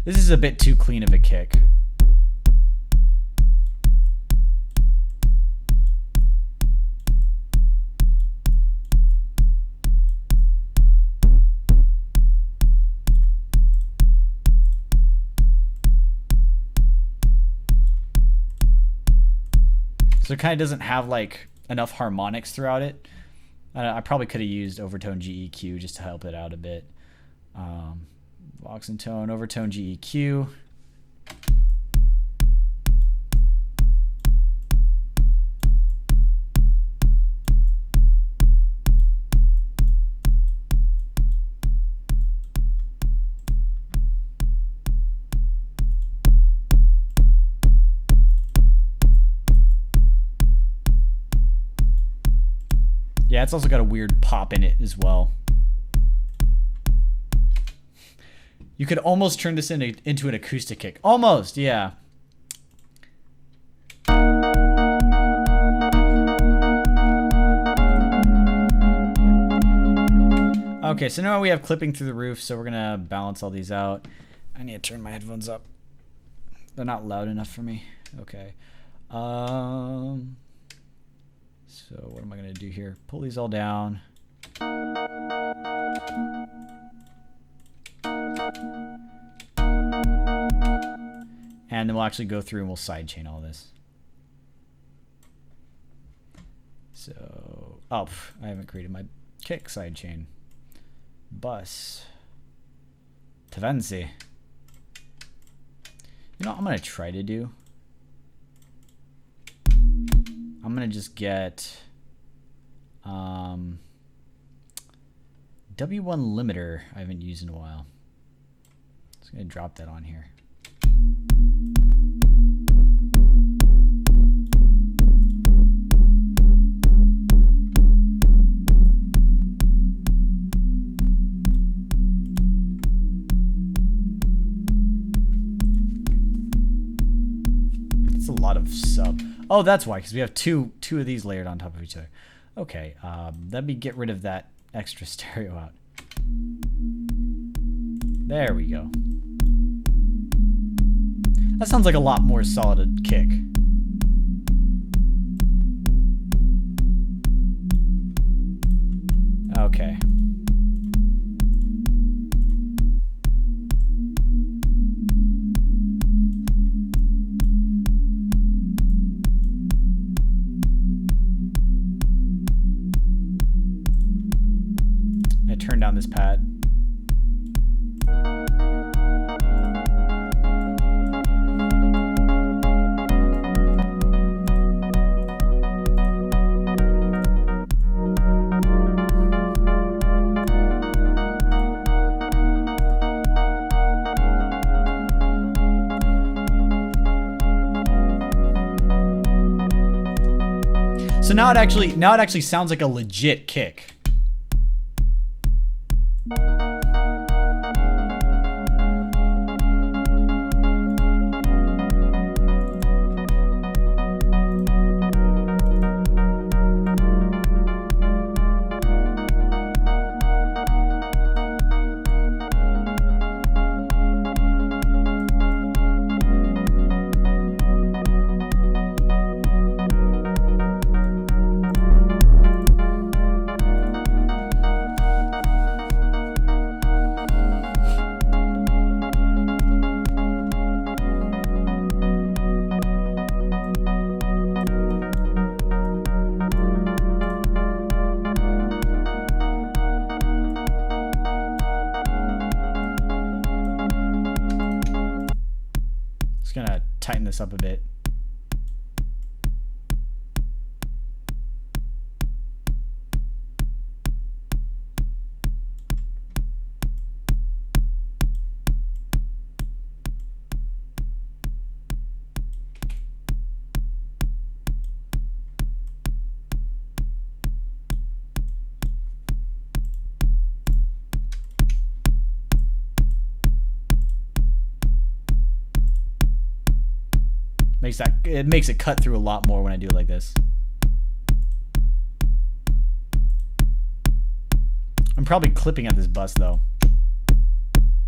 Speaker 1: This is a bit too clean of a kick. So it kind of doesn't have like enough harmonics throughout it. I probably could have used overtone GEQ just to help it out a bit. Vox and tone, overtone GEQ. Yeah, it's also got a weird pop in it as well. You could almost turn this into an acoustic kick. Almost, yeah. Okay, so now we have clipping through the roof, so we're gonna balance all these out. I need to turn my headphones up. They're not loud enough for me. Okay. So what am I gonna do here? Pull these all down. And then we'll actually go through and we'll sidechain all this. So, oh, I haven't created my kick sidechain. Bus. Tavensi. You know what I'm going to try to do? I'm going to just get W1 limiter I haven't used in a while. Just going to drop that on here. It's a lot of sub. Oh, that's why, because we have two of these layered on top of each other. Okay, let me get rid of that extra stereo out. There we go. That sounds like a lot more solid a kick. Okay. I turn down this pad. So now it actually sounds like a legit kick. Gonna tighten this up a bit. It makes it cut through a lot more when I do it like this. I'm probably clipping at this bus though.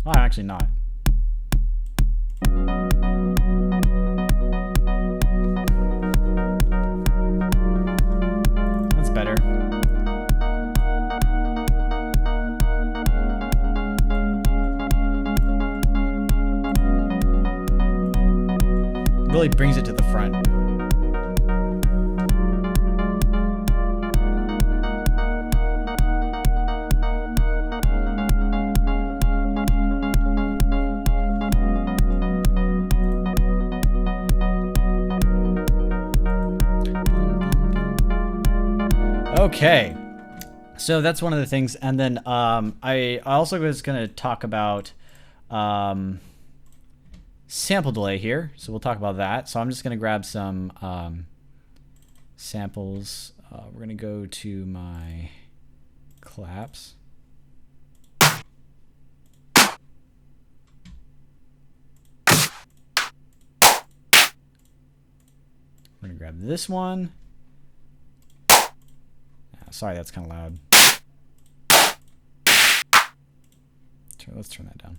Speaker 1: Oh, I'm actually not. That's better. Really brings it to the front. Okay, so that's one of the things, and then I also was going to talk about sample delay here, so we'll talk about that. So I'm just going to grab some samples. We're going to go to my claps. We're going to grab this one. Sorry, that's kind of loud. Let's turn that down.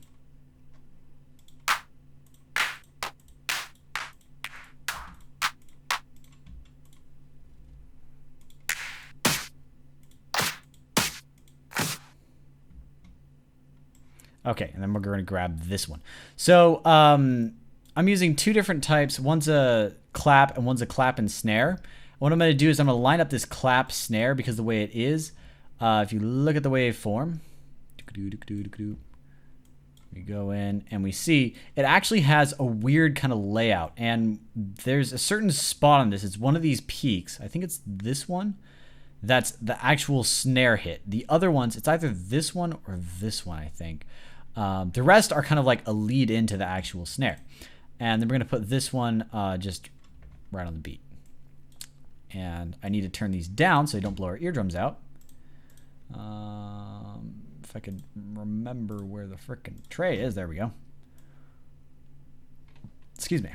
Speaker 1: Okay, and then we're going to grab this one. So I'm using two different types. One's a clap and one's a clap and snare. What I'm going to do is I'm going to line up this clap snare because the way it is, if you look at the waveform, we go in and we see it actually has a weird kind of layout. And there's a certain spot on this. It's one of these peaks. I think it's this one. That's the actual snare hit. The other ones, it's either this one or this one, I think. The rest are kind of like a lead into the actual snare. And then we're going to put this one just right on the beat. And I need to turn these down so they don't blow our eardrums out. If I could remember where the frickin' tray is. There we go. Excuse me.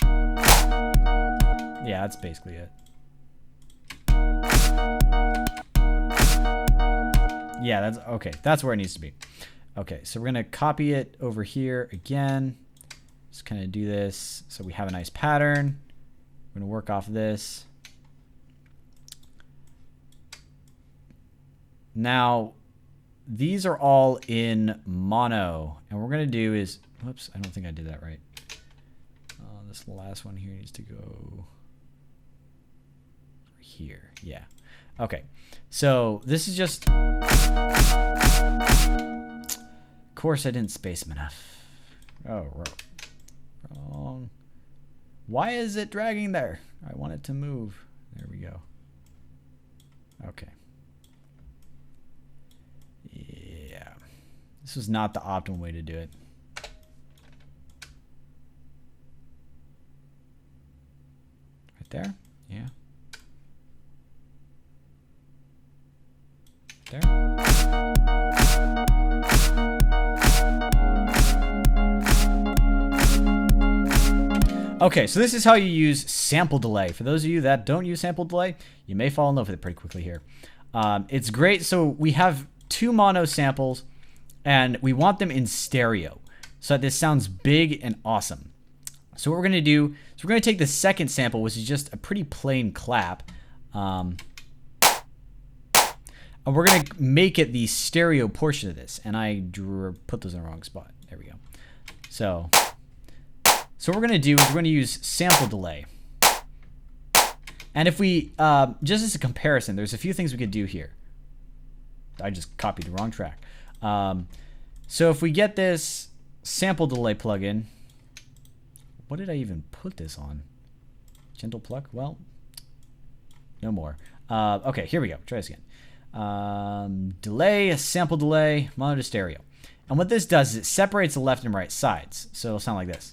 Speaker 1: Yeah, that's basically it. Yeah, that's okay. That's where it needs to be. Okay, so we're going to copy it over here again. Just kind of do this so we have a nice pattern. We're going to work off this. Now, these are all in mono. And what we're going to do is... Whoops, I don't think I did that right. This last one here needs to go here. Yeah. Okay. So this is just... Of course I didn't space them enough. Oh, wrong. Why is it dragging there? I want it to move. There we go. Okay. Yeah. This was not the optimal way to do it. Right there? Yeah. There. Okay, so this is how you use sample delay. For those of you that don't use sample delay, you may fall in love with it pretty quickly here. It's great. So we have 2 mono samples, and we want them in stereo so that this sounds big and awesome. So what we're going to do is we're going to take the second sample, which is just a pretty plain clap, and we're going to make it the stereo portion of this. And I put those in the wrong spot. There we go. So what we're going to do is we're going to use sample delay. And if we, just as a comparison, there's a few things we could do here. I just copied the wrong track. So if we get this sample delay plugin, what did I even put this on? Gentle pluck? Well, no more. Okay, here we go. Try this again. Delay, sample delay, mono to stereo. And what this does is it separates the left and right sides. So it'll sound like this.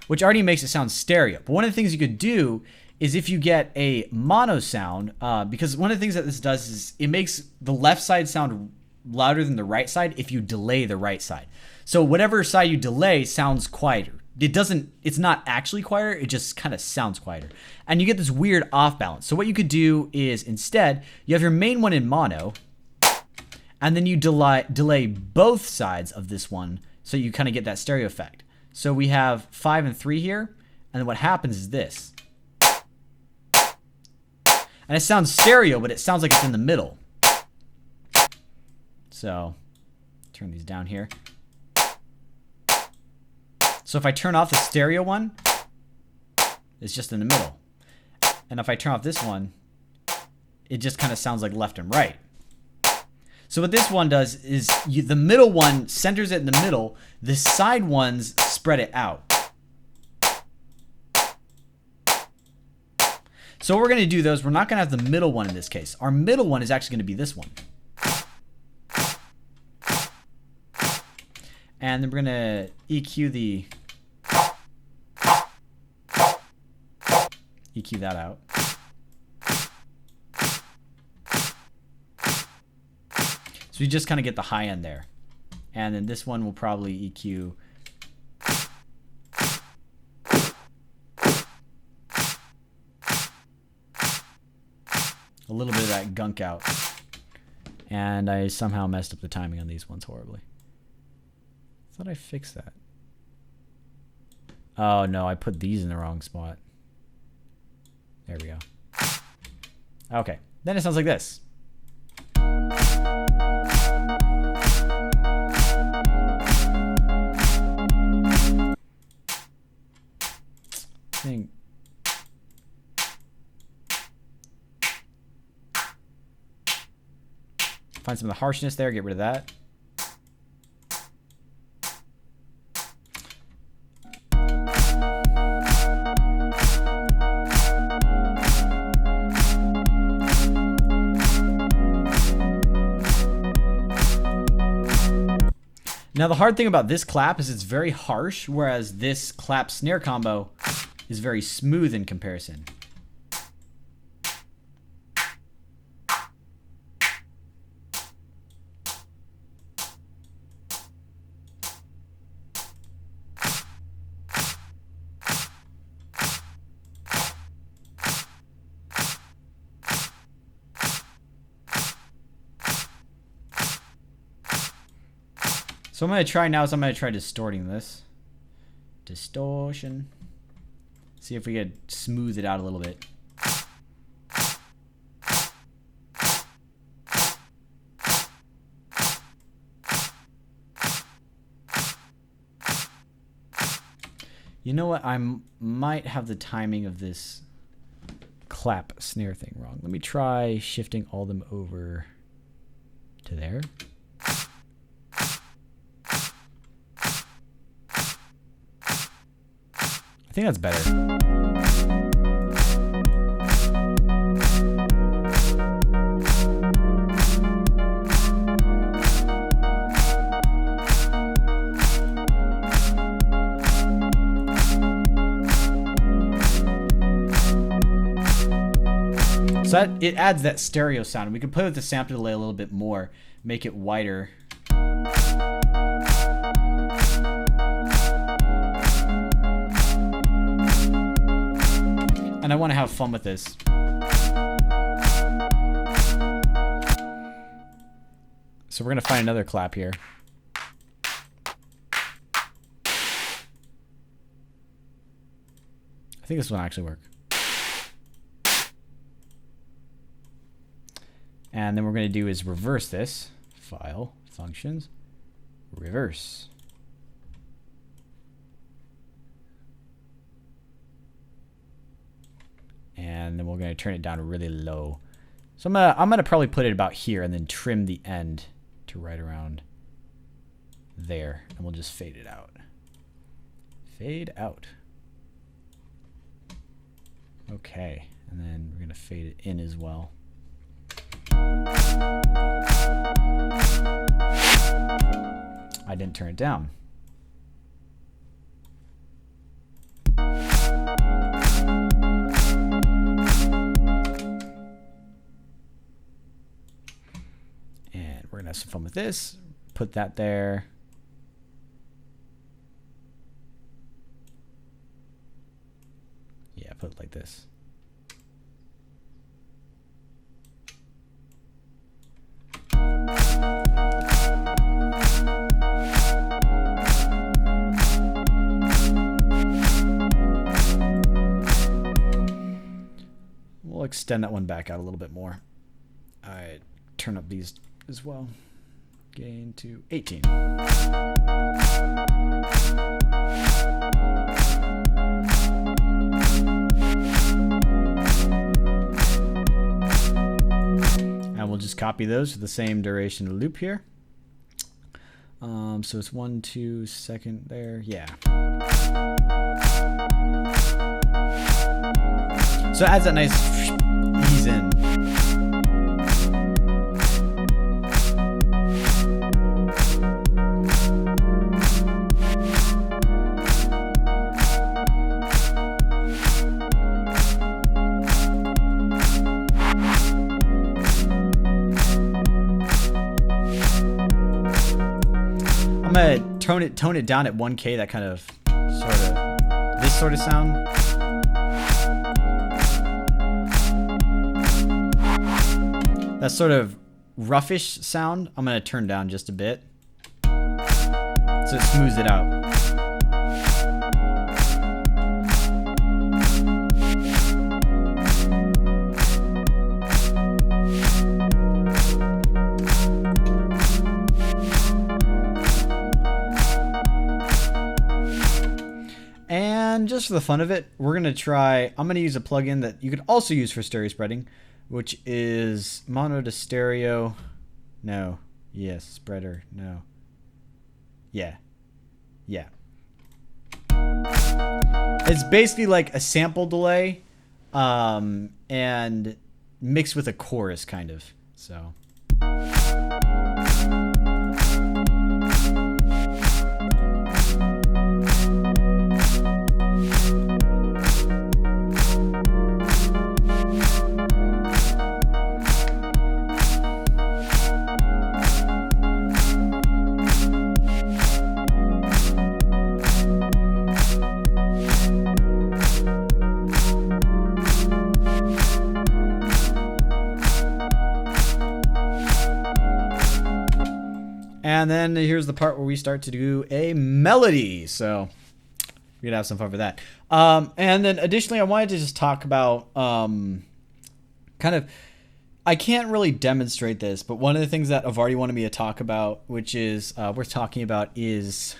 Speaker 1: Which already makes it sound stereo. But one of the things you could do is if you get a mono sound, because one of the things that this does is it makes the left side sound louder than the right side if you delay the right side. So whatever side you delay sounds quieter. It's not actually quieter, it just kind of sounds quieter. And you get this weird off balance. So what you could do is instead, you have your main one in mono, and then you delay both sides of this one so you kind of get that stereo effect. So we have 5 and 3 here, and then what happens is this. And it sounds stereo, but it sounds like it's in the middle. So, turn these down here. So if I turn off the stereo one, it's just in the middle. And if I turn off this one, it just kind of sounds like left and right. So what this one does is the middle one centers it in the middle. The side ones spread it out. So what we're going to do though is we're not going to have the middle one in this case. Our middle one is actually going to be this one. And then we're going to EQ that out. So we just kind of get the high end there. And then this one will probably EQ a little bit of that gunk out. And I somehow messed up the timing on these ones horribly. I thought I fixed that. Oh no, I put these in the wrong spot. There we go. Okay, then it sounds like this. Find some of the harshness there, get rid of that. Now the hard thing about this clap is it's very harsh, whereas this clap snare combo is very smooth in comparison. So I'm going to try now is I'm going to try distorting this. Distortion. See if we could smooth it out a little bit. You know what? I might have the timing of this clap snare thing wrong. Let me try shifting all them over to there. I think that's better. So that, it adds that stereo sound. We can play with the sample delay a little bit more, make it wider. And I want to have fun with this. So we're going to find another clap here. I think this one will actually work. And then what we're going to do is reverse this. File, functions, reverse. And then we're going to turn it down really low. So I'm gonna probably put it about here and then trim the end to right around there. And we'll just fade it out. Fade out. Okay. And then we're going to fade it in as well. I didn't turn it down. And we're gonna have some fun with this. Put that there. Yeah, put it like this. We'll extend that one back out a little bit more. I turn up these as well. Gain to 18. And we'll just copy those for the same duration loop here. So it's 1, 2 second there. Yeah. So it adds that nice ease in. I'm gonna tone it down at 1K. That kind of this sort of sound. That sort of roughish sound, I'm going to turn down just a bit so it smooths it out. And just for the fun of it, we're going to try, I'm going to use a plugin that you could also use for stereo spreading, which is mono to stereo. No. Yes. Spreader. No. Yeah. Yeah. It's basically like a sample delay and mixed with a chorus kind of. So. And then here's the part where we start to do a melody. So we're gonna have some fun with that. And then additionally, I wanted to just talk about kind of. I can't really demonstrate this, but one of the things that I've already wanted me to talk about, which is worth talking about, is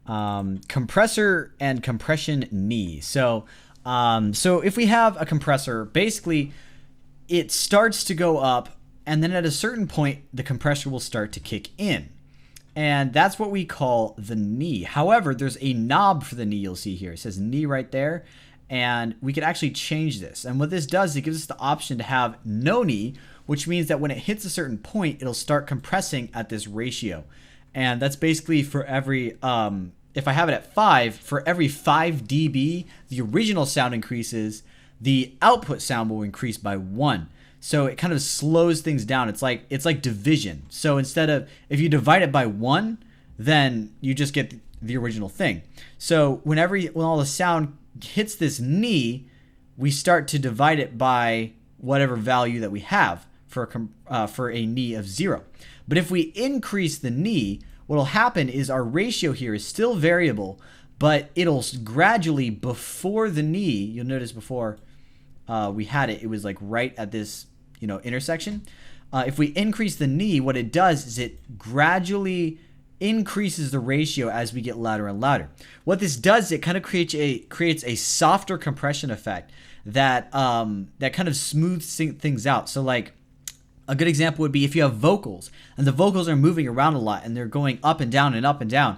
Speaker 1: compressor and compression knee. So if we have a compressor, basically it starts to go up, and then at a certain point, the compressor will start to kick in. And that's what we call the knee. However, there's a knob for the knee you'll see here. It says knee right there. And we could actually change this. And what this does, it gives us the option to have no knee, which means that when it hits a certain point, it'll start compressing at this ratio. And that's basically for every, if I have it at 5, for every 5 dB, the original sound increases, the output sound will increase by 1. So it kind of slows things down. It's like division. So instead of, if you divide it by 1, then you just get the original thing. So when all the sound hits this knee, we start to divide it by whatever value that we have for a knee of 0. But if we increase the knee, what will happen is our ratio here is still variable, but it'll gradually, before the knee, you'll notice before we had it was like right at this intersection. If we increase the knee, what it does is it gradually increases the ratio as we get louder and louder. What this does, it kind of creates a softer compression effect that kind of smooths things out. So like a good example would be if you have vocals and the vocals are moving around a lot and they're going up and down and up and down.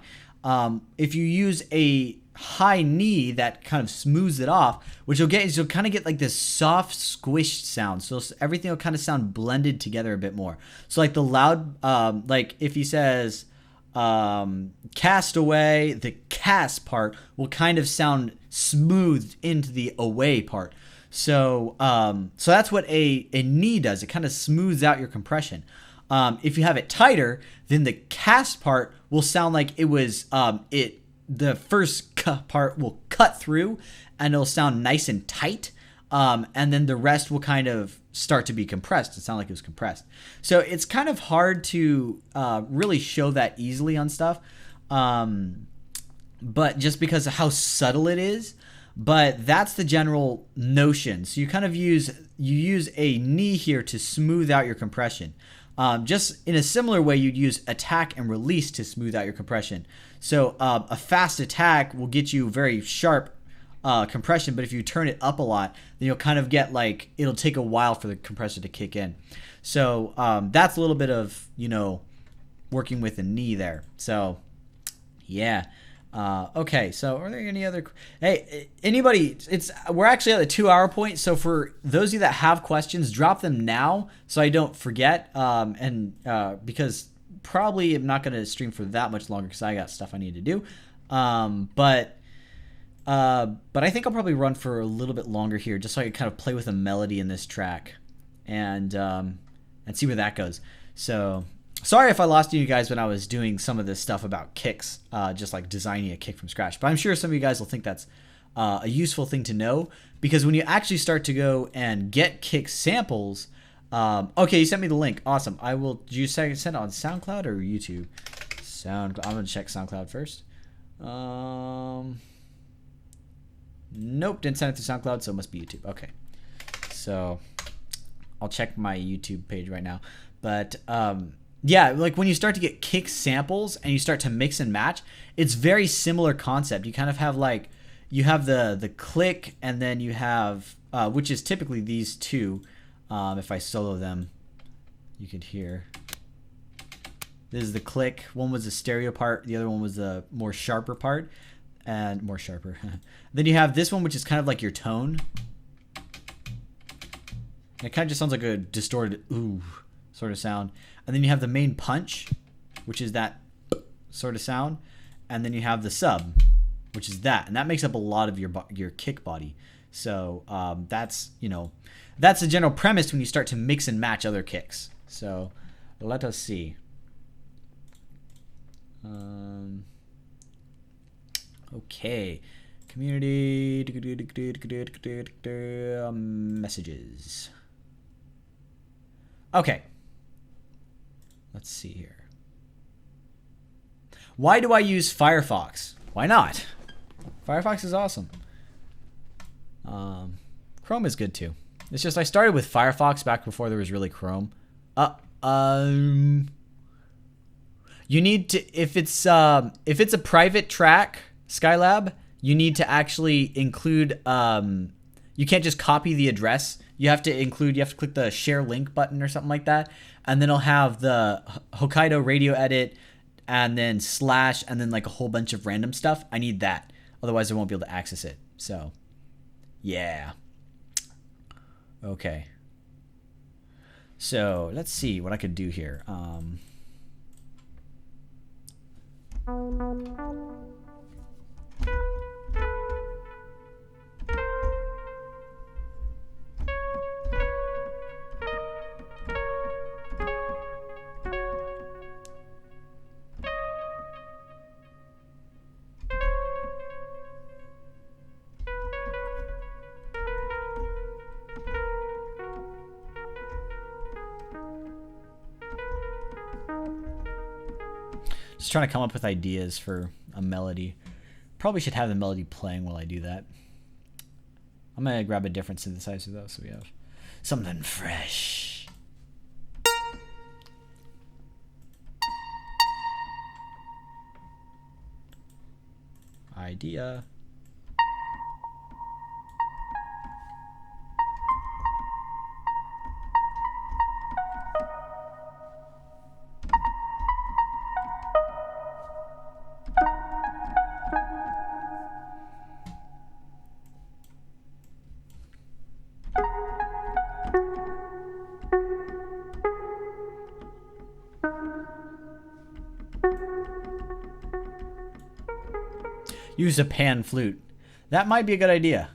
Speaker 1: If you use a high knee, that kind of smooths it off, which you'll get is you'll kind of get like this soft squished sound. So everything will kind of sound blended together a bit more. So like the loud, like if he says cast away, the cast part will kind of sound smoothed into the away part. So that's what a knee does. It kind of smooths out your compression. If you have it tighter, then the cast part will sound like it was the first part will cut through and it'll sound nice and tight. And then the rest will kind of start to be compressed. It sound like it was compressed. So it's kind of hard to really show that easily on stuff. But just because of how subtle it is, but that's the general notion. So you kind of use a knee here to smooth out your compression. Just in a similar way, you'd use attack and release to smooth out your compression. So a fast attack will get you very sharp compression, but if you turn it up a lot, then you'll kind of get like, it'll take a while for the compressor to kick in. So that's a little bit of, working with a knee there. So yeah. Okay, so are there any other? Hey, anybody? We're actually at the 2-hour point. So for those of you that have questions, drop them now so I don't forget. Because probably I'm not going to stream for that much longer because I got stuff I need to do. But I think I'll probably run for a little bit longer here, just so I can kind of play with a melody in this track, and see where that goes. So. Sorry if I lost you guys when I was doing some of this stuff about kicks, just like designing a kick from scratch. But I'm sure some of you guys will think that's a useful thing to know, because when you actually start to go and get kick samples, okay, you sent me the link. Awesome. Did you send it on SoundCloud or YouTube? SoundCloud. I'm going to check SoundCloud first. Nope, didn't send it to SoundCloud, so it must be YouTube. Okay. So I'll check my YouTube page right now. But, yeah, like when you start to get kick samples and you start to mix and match, it's very similar concept. You kind of have like, you have the click, and then you have, which is typically these two. If I solo them, you could hear. This is the click. One was the stereo part. The other one was the more sharper part, and more sharper. Then you have this one, which is kind of like your tone. It kind of just sounds like a distorted ooh sort of sound. And then you have the main punch, which is that sort of sound. And then you have the sub, which is that. And that makes up a lot of your kick body. So that's the general premise when you start to mix and match other kicks. So let us see. Okay. Community. Messages. Okay. Let's see here. Why do I use Firefox? Why not? Firefox is awesome. Chrome is good too. It's just I started with Firefox back before there was really Chrome. You need to, if it's a private track, Skylab, you need to actually include, you can't just copy the address. You have to click the share link button or something like that. And then it'll have the Hokkaido radio edit and then slash and then like a whole bunch of random stuff. I need that. Otherwise I won't be able to access it. So, yeah. Okay. So, let's see what I could do here. Just trying to come up with ideas for a melody. Probably should have the melody playing while I do that. I'm going to grab a different synthesizer though, so we have something fresh. Idea. Use a pan flute. That might be a good idea.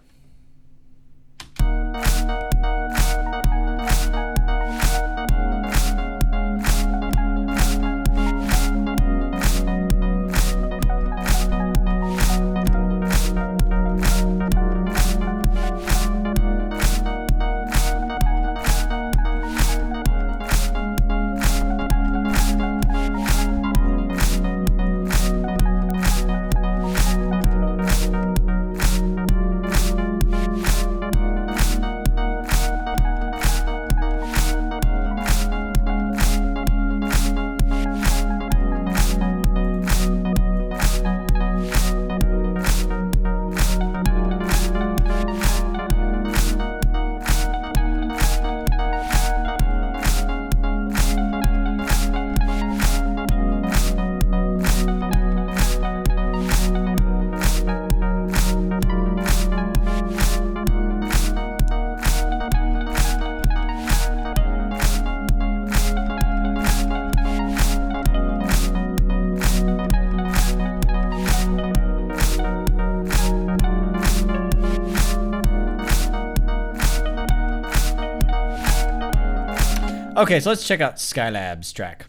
Speaker 1: Okay, so let's check out Skylab's track.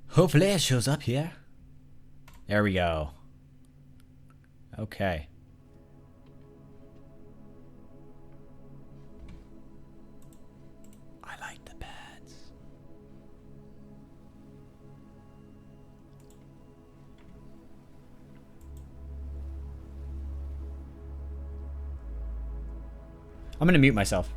Speaker 1: Hopefully it shows up here. There we go. Okay. I like the pads. I'm gonna mute myself.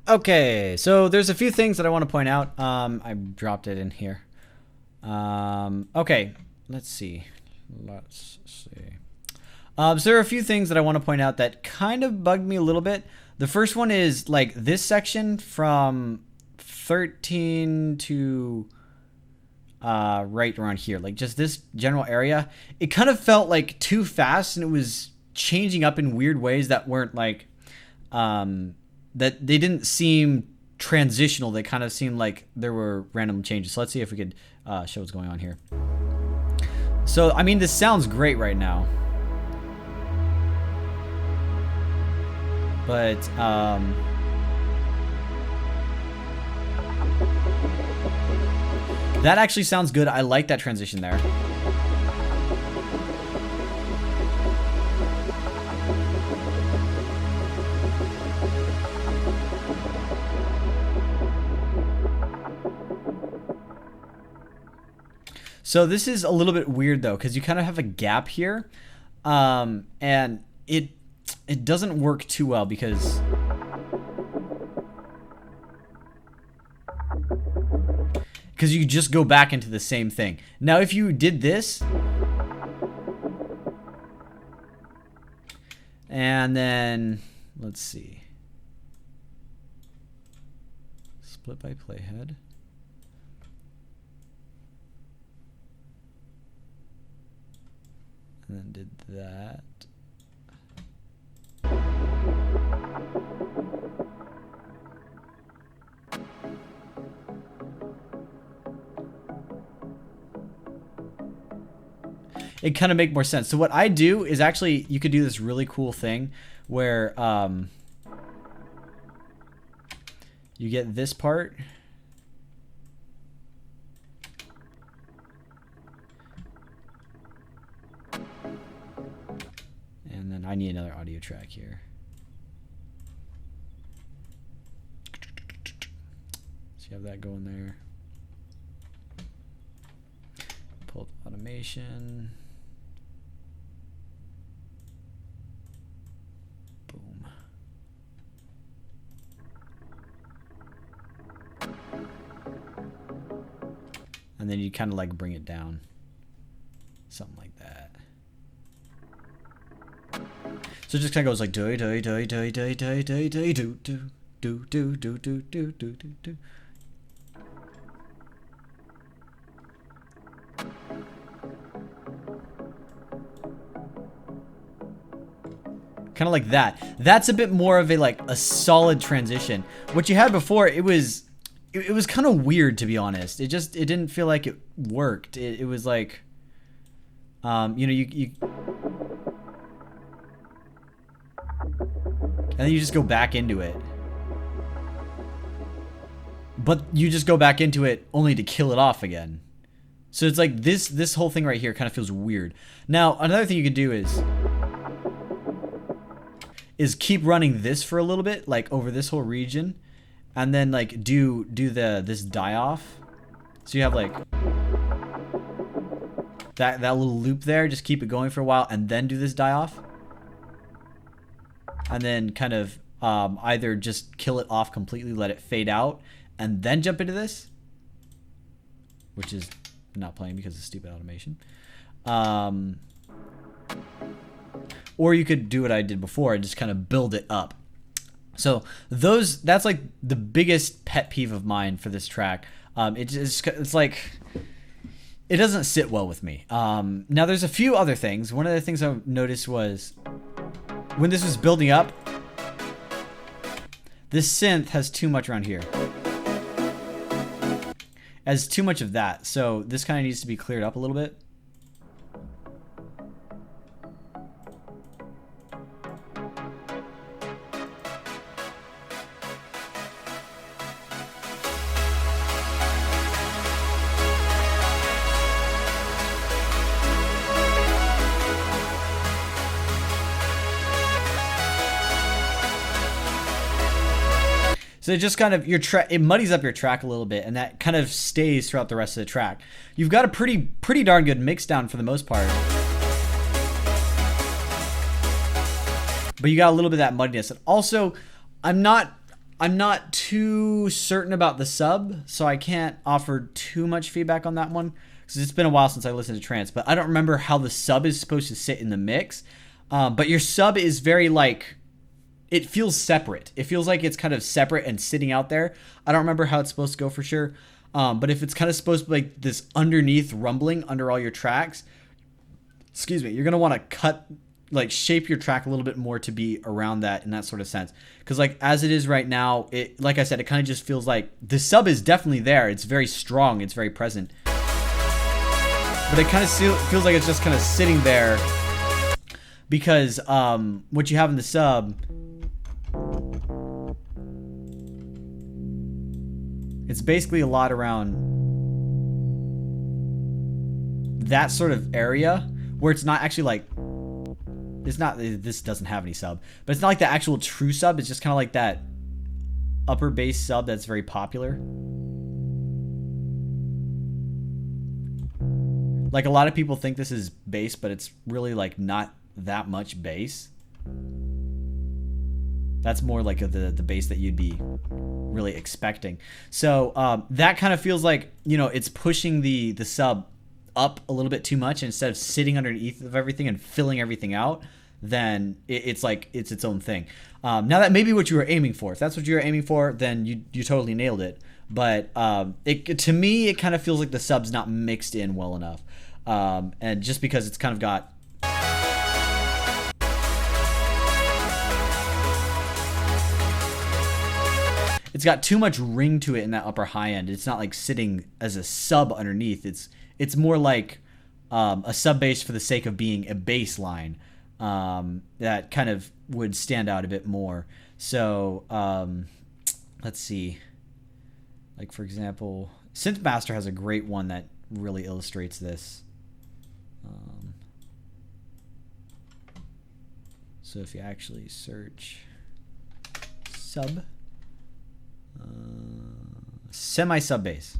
Speaker 1: Okay, so there's a few things that I want to point out. I dropped it in here. Okay, let's see. So there are a few things that I want to point out that kind of bugged me a little bit. The first one is like this section from 13 to right around here, like just this general area. It kind of felt like too fast, and it was changing up in weird ways that weren't like that they didn't seem transitional. They kind of seemed like there were random changes. So let's see if we could show what's going on here. So I mean, this sounds great right now, but that actually sounds good. I like that transition there. So this is a little bit weird though, because you kind of have a gap here, and it doesn't work too well because you just go back into the same thing. Now if you did this and then let's see, split by playhead. And then did that. It kind of make more sense. So what I do is actually, you could do this really cool thing where you get this part. And then I need another audio track here. So you have that going there. Pull up automation. Boom. And then you kind of like bring it down. Something like that. So it just kind of goes like do do do do do do do do do do do do do do do do do. Kind of like that. That's a bit more of a like a solid transition. What you had before, it was kind of weird, to be honest. It didn't feel like it worked. It was like you know, you and then you just go back into it. But you just go back into it only to kill it off again. So it's like this whole thing right here kind of feels weird. Now, another thing you can do is keep running this for a little bit, like over this whole region, and then like do this die off. So you have like that little loop there, just keep it going for a while and then do this die off. And then kind of either just kill it off completely, let it fade out, and then jump into this, which is not playing because of stupid automation. Or you could do what I did before and just kind of build it up. So that's like the biggest pet peeve of mine for this track. It's like, it doesn't sit well with me. Now there's a few other things. One of the things I noticed was when this was building up, this synth has too much around here. Has too much of that. So this kind of needs to be cleared up a little bit. So it just kind of it muddies up your track a little bit, and that kind of stays throughout the rest of the track. You've got a pretty darn good mix down for the most part, but you got a little bit of that muddiness. And also, I'm not I'm not too certain about the sub, so I can't offer too much feedback on that one because it's been a while since I listened to trance. But I don't remember how the sub is supposed to sit in the mix. But your sub is very like, it feels separate. It feels like it's kind of separate and sitting out there. I don't remember how it's supposed to go for sure. But if it's kind of supposed to be like this underneath rumbling under all your tracks, excuse me, you're going to want to shape your track a little bit more to be around that in that sort of sense. Because like as it is right now, it, like I said, it kind of just feels like the sub is definitely there. It's very strong. It's very present. But it kind of feels like it's just kind of sitting there because what you have in the sub, it's basically a lot around that sort of area where it's not actually like, this doesn't have any sub, but it's not like the actual true sub. It's just kind of like that upper bass sub that's very popular. Like a lot of people think this is bass, but it's really like not that much bass. That's more like the bass that you'd be really expecting. So that kind of feels like, you know, it's pushing the sub up a little bit too much. And instead of sitting underneath of everything and filling everything out, then it's like it's its own thing. Now that may be what you were aiming for. If that's what you were aiming for, then you totally nailed it. But to me, it kind of feels like the sub's not mixed in well enough. And just because it's kind of got... It's got too much ring to it in that upper high end. It's not like sitting as a sub underneath. It's more like a sub bass for the sake of being a bass line that kind of would stand out a bit more. So let's see. Like for example, Synthmaster has a great one that really illustrates this. So if you actually search sub. Semi sub bass.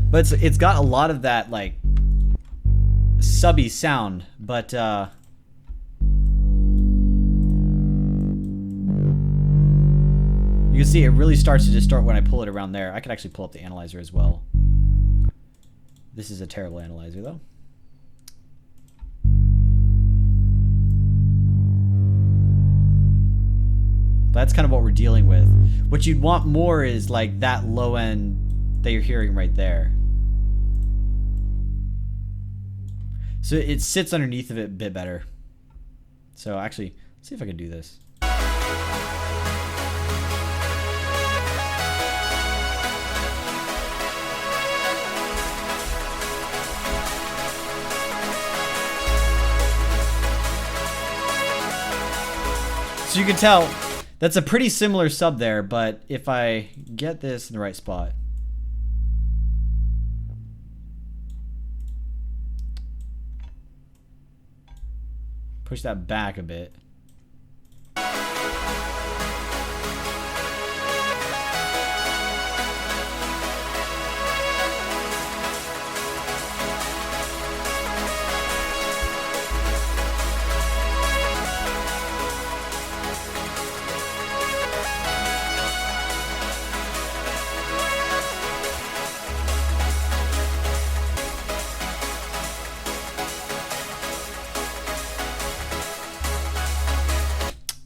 Speaker 1: But it's got a lot of that like subby sound, but you can see it really starts to distort when I pull it around there. I could actually pull up the analyzer as well. This is a terrible analyzer though. That's kind of what we're dealing with. What you'd want more is like that low end that you're hearing right there. So it sits underneath of it a bit better. So actually, let's see if I can do this. So you can tell that's a pretty similar sub there, but if I get this in the right spot. Push that back a bit.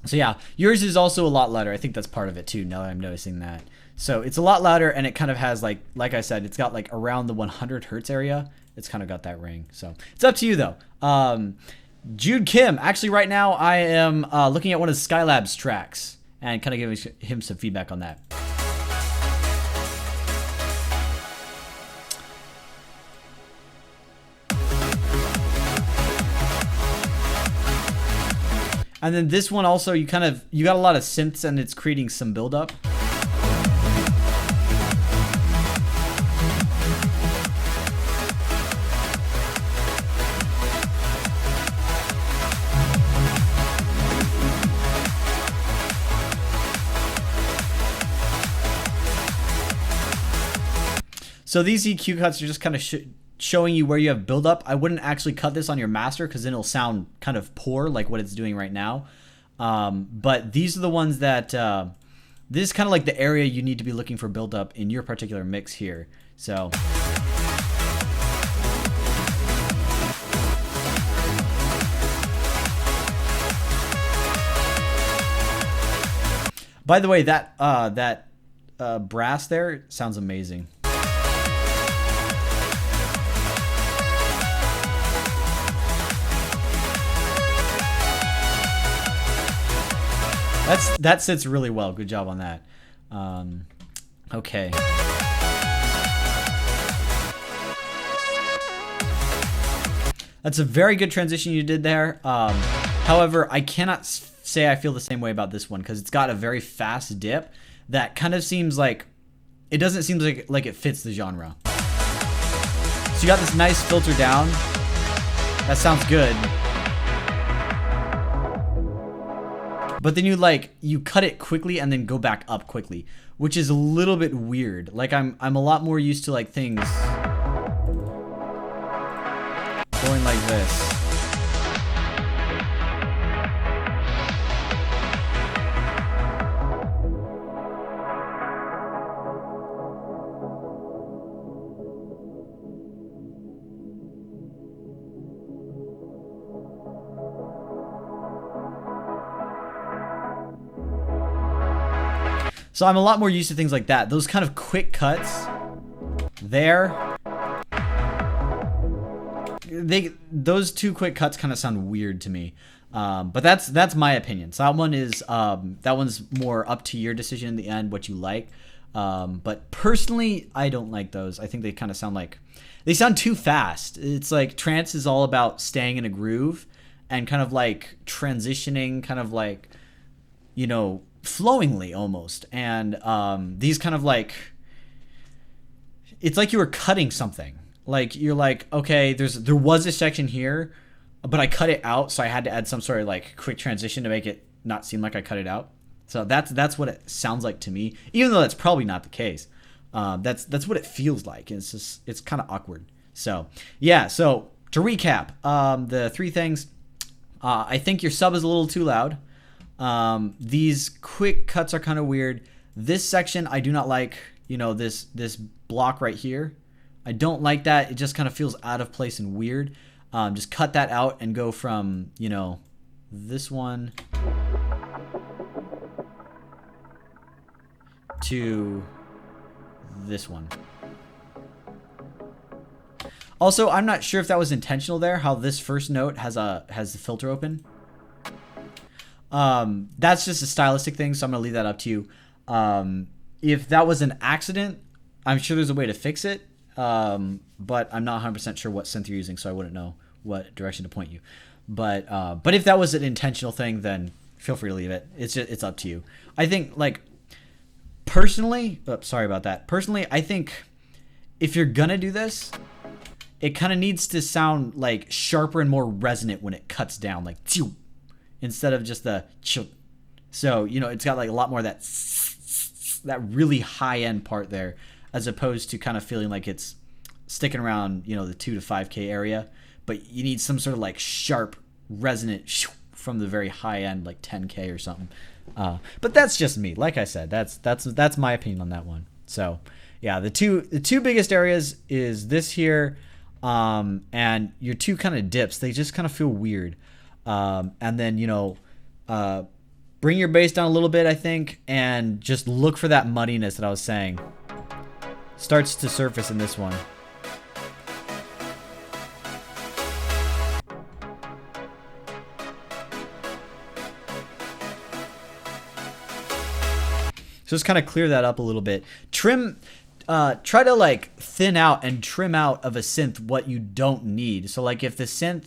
Speaker 1: So yeah, yours is also a lot louder. I think that's part of it too, now that I'm noticing that. So it's a lot louder, and it kind of has like I said, it's got like around the 100 hertz area. It's kind of got that ring. So it's up to you though. Jude Kim, actually right now I am looking at one of Skylab's tracks and kind of giving him some feedback on that. And then this one also, you got a lot of synths and it's creating some buildup. So these EQ cuts are just kind of showing you where you have buildup. I wouldn't actually cut this on your master because then it'll sound kind of poor like what it's doing right now. But these are the ones that, this is kind of like the area you need to be looking for buildup in your particular mix here. So. By the way, that brass there sounds amazing. That sits really well. Good job on that. Okay. That's a very good transition you did there. However, I cannot say I feel the same way about this one because it's got a very fast dip that kind of seems like it doesn't seem like it fits the genre. So you got this nice filter down. That sounds good. But then you cut it quickly and then go back up quickly, which is a little bit weird. Like I'm a lot more used to like things going like this. So I'm a lot more used to things like that. Those kind of quick cuts there. Those two quick cuts kind of sound weird to me. But that's my opinion. So that one's more up to your decision in the end, what you like. But personally, I don't like those. I think they kind of they sound too fast. It's like trance is all about staying in a groove and kind of like transitioning, kind of like, flowingly almost. And these kind of like, it's like you were cutting something. Like you're like, okay, there was a section here, but I cut it out, so I had to add some sort of like quick transition to make it not seem like I cut it out. So that's what it sounds like to me, even though that's probably not the case. That's what it feels like. It's kind of awkward. So yeah. So to recap, the three things. I think your sub is a little too loud. These quick cuts are kind of weird. This section I do not like. This block right here. I don't like that. It just kind of feels out of place and weird. Just cut that out and go from, this one to this one. Also, I'm not sure if that was intentional there, how this first note has the filter open. That's just a stylistic thing, so I'm going to leave that up to you. If that was an accident, I'm sure there's a way to fix it. But I'm not 100% sure what synth you're using, so I wouldn't know what direction to point you. But if that was an intentional thing, then feel free to leave it. It's up to you. I think, like, personally, sorry about that. Personally, I think if you're gonna do this, it kind of needs to sound like sharper and more resonant when it cuts down, like chew, instead of just the chew. So it's got like a lot more of that really high end part there, as opposed to kind of feeling like it's sticking around, the 2 to 5K area, but you need some sort of like sharp, resonant from the very high end, like 10K or something. But that's just me. Like I said, that's my opinion on that one. So yeah, the two biggest areas is this here, and your two kind of dips. They just kind of feel weird. And then bring your bass down a little bit, I think, and just look for that muddiness that I was saying. Starts to surface in this one. So just kind of clear that up a little bit. Try to like thin out and trim out of a synth what you don't need. So like if the synth,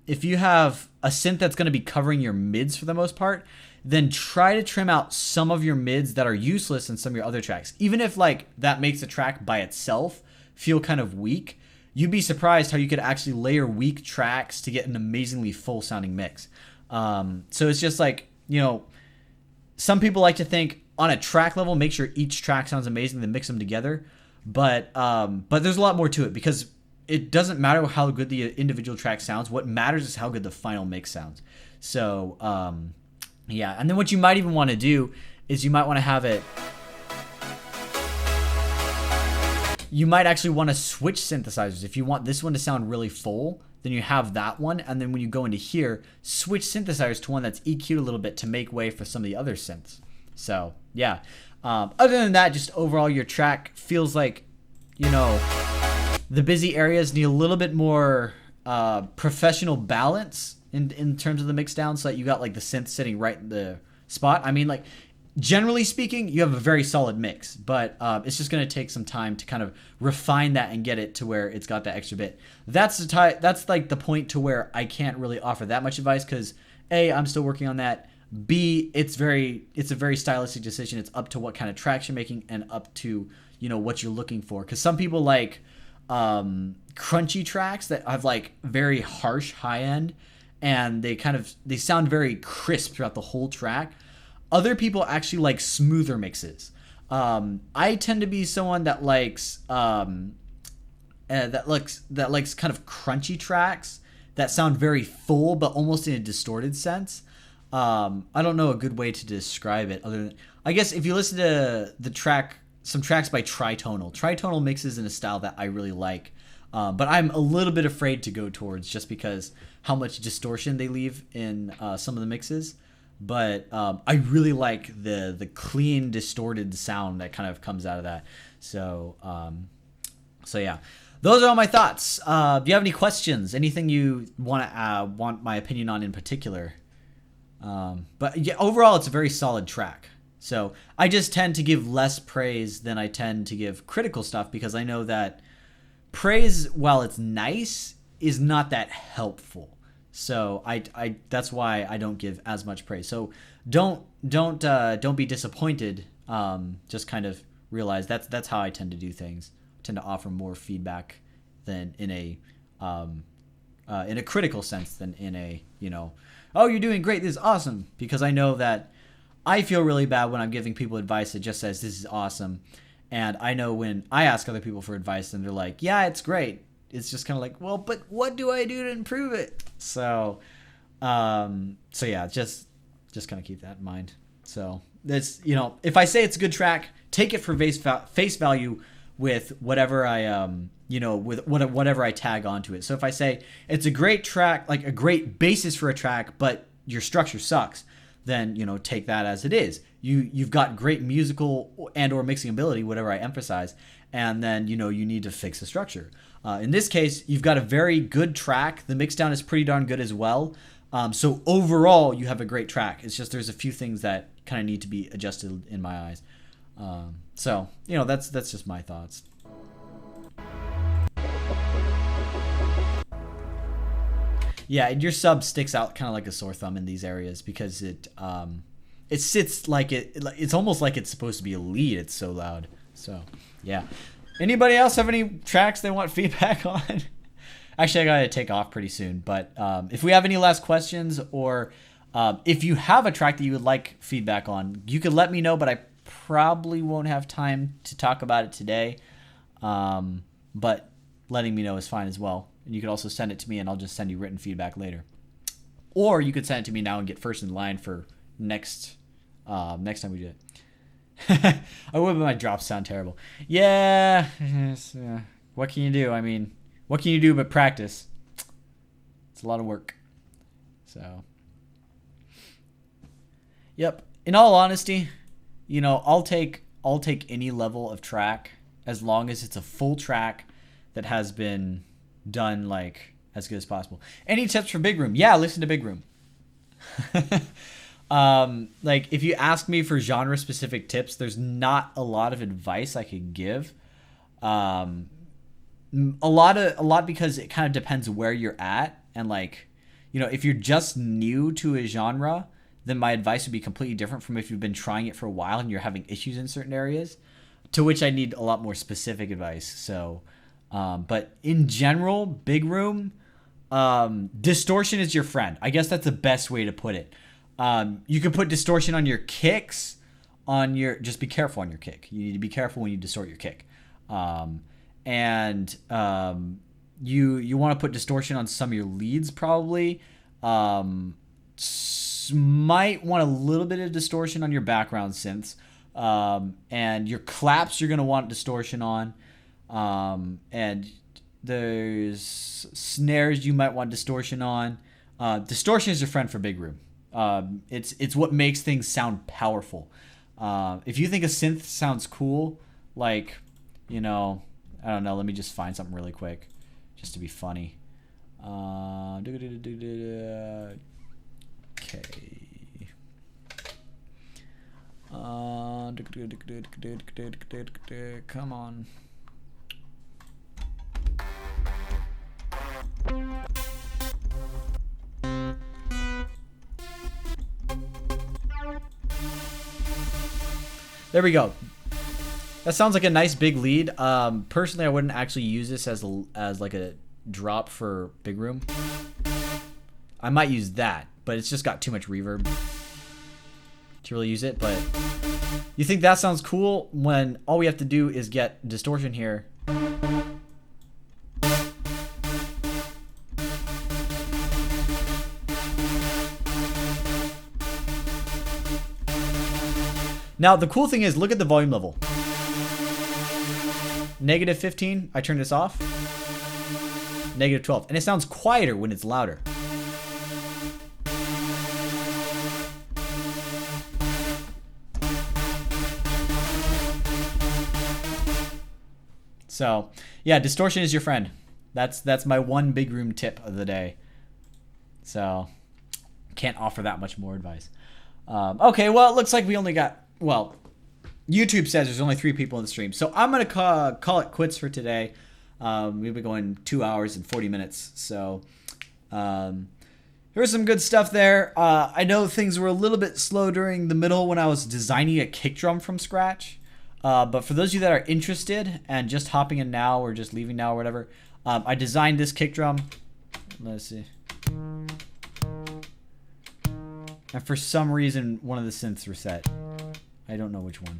Speaker 1: if you have a synth that's going to be covering your mids for the most part, then try to trim out some of your mids that are useless in some of your other tracks. Even if like that makes the track by itself feel kind of weak, you'd be surprised how you could actually layer weak tracks to get an amazingly full sounding mix. So it's just like, some people like to think on a track level, make sure each track sounds amazing, then mix them together. But there's a lot more to it because it doesn't matter how good the individual track sounds. What matters is how good the final mix sounds. So yeah, and then what you might even want to do is you might want to have it. You might actually want to switch synthesizers. If you want this one to sound really full, then you have that one, and then when you go into here, switch synthesizers to one that's EQ'd a little bit to make way for some of the other synths. So yeah. Other than that, just overall your track feels like, you know, the busy areas need a little bit more professional balance in terms of the mix down, so that you got like the synth sitting right in the spot. I mean, like, generally speaking, you have a very solid mix, but it's just going to take some time to kind of refine that and get it to where it's got that extra bit. That's like the point to where I can't really offer that much advice because A, I'm still working on that. B, it's a very stylistic decision. It's up to what kind of tracks you're making and up to, you know, what you're looking for. Because some people like crunchy tracks that have like very harsh high end, and they sound very crisp throughout the whole track. Other people actually like smoother mixes. I tend to be someone that likes kind of crunchy tracks that sound very full but almost in a distorted sense. I don't know a good way to describe it other than, I guess, if you listen to some tracks by Tritonal mixes in a style that I really like, but I'm a little bit afraid to go towards just because how much distortion they leave in some of the mixes. But I really like the clean, distorted sound that kind of comes out of that. So yeah, those are all my thoughts. Do you have any questions? Anything you want my opinion on in particular? But yeah, overall, it's a very solid track. So I just tend to give less praise than I tend to give critical stuff because I know that praise, while it's nice, is not that helpful. So I that's why I don't give as much praise. So don't be disappointed. Just kind of realize that's how I tend to do things. I tend to offer more feedback than in a critical sense than in a, you know, oh, you're doing great, this is awesome. Because I know that I feel really bad when I'm giving people advice that just says this is awesome. And I know when I ask other people for advice and they're like, yeah, it's great. It's just kind of like, well, but what do I do to improve it? So yeah, just kind of keep that in mind. So this, you know, if I say it's a good track, take it for face value with whatever I, with whatever I tag onto it. So if I say it's a great track, like a great basis for a track, but your structure sucks, then, you know, take that as it is. You've got great musical and or mixing ability, whatever I emphasize, and then, you know, you need to fix the structure. In this case, you've got a very good track. The mix down is pretty darn good as well. So overall, you have a great track. It's just there's a few things that kind of need to be adjusted in my eyes. So, you know, that's just my thoughts. Yeah, your sub sticks out kind of like a sore thumb in these areas because it sits like it's almost like it's supposed to be a lead. It's so loud. So, yeah. Anybody else have any tracks they want feedback on? Actually, I gotta take off pretty soon. But if we have any last questions, or if you have a track that you would like feedback on, you could let me know. But I probably won't have time to talk about it today. But letting me know is fine as well. And you could also send it to me, and I'll just send you written feedback later. Or you could send it to me now and get first in line for next time we do it. I would, but my drops sound terrible. Yeah. What can you do? I mean, what can you do but practice? It's a lot of work. So, yep. In all honesty, you know, I'll take any level of track as long as it's a full track that has been done like as good as possible. Any tips for Big Room? Yeah, listen to Big Room. Like if you ask me for genre specific tips, there's not a lot of advice I could give. A lot because it kind of depends where you're at, and like, you know, if you're just new to a genre, then my advice would be completely different from if you've been trying it for a while and you're having issues in certain areas, to which I need a lot more specific advice. So, but in general, Big Room, distortion is your friend. I guess that's the best way to put it. You can put distortion on your kicks, just be careful on your kick. You need to be careful when you distort your kick. And you want to put distortion on some of your leads probably. Might want a little bit of distortion on your background synths. And your claps you're going to want distortion on. And there's snares you might want distortion on. Distortion is your friend for big room. It's what makes things sound powerful. If you think a synth sounds cool, like, I don't know, let me just find something really quick just to be funny. Okay. Come on. There we go. That sounds like a nice big lead. Personally, I wouldn't actually use this as like a drop for big room. I might use that, but it's just got too much reverb to really use it. But you think that sounds cool when all we have to do is get distortion here. Now, the cool thing is, look at the volume level. Negative 15, I turn this off. Negative 12, and it sounds quieter when it's louder. So, yeah, distortion is your friend. That's my one big room tip of the day. So, can't offer that much more advice. Okay, well, it looks like we only got... Well, YouTube says there's only 3 people in the stream. So I'm going to call it quits for today. We've been going 2 hours and 40 minutes. So there's some good stuff there. I know things were a little bit slow during the middle when I was designing a kick drum from scratch. But for those of you that are interested and just hopping in now or just leaving now or whatever, I designed this kick drum. Let's see. And for some reason, one of the synths reset. I don't know which one.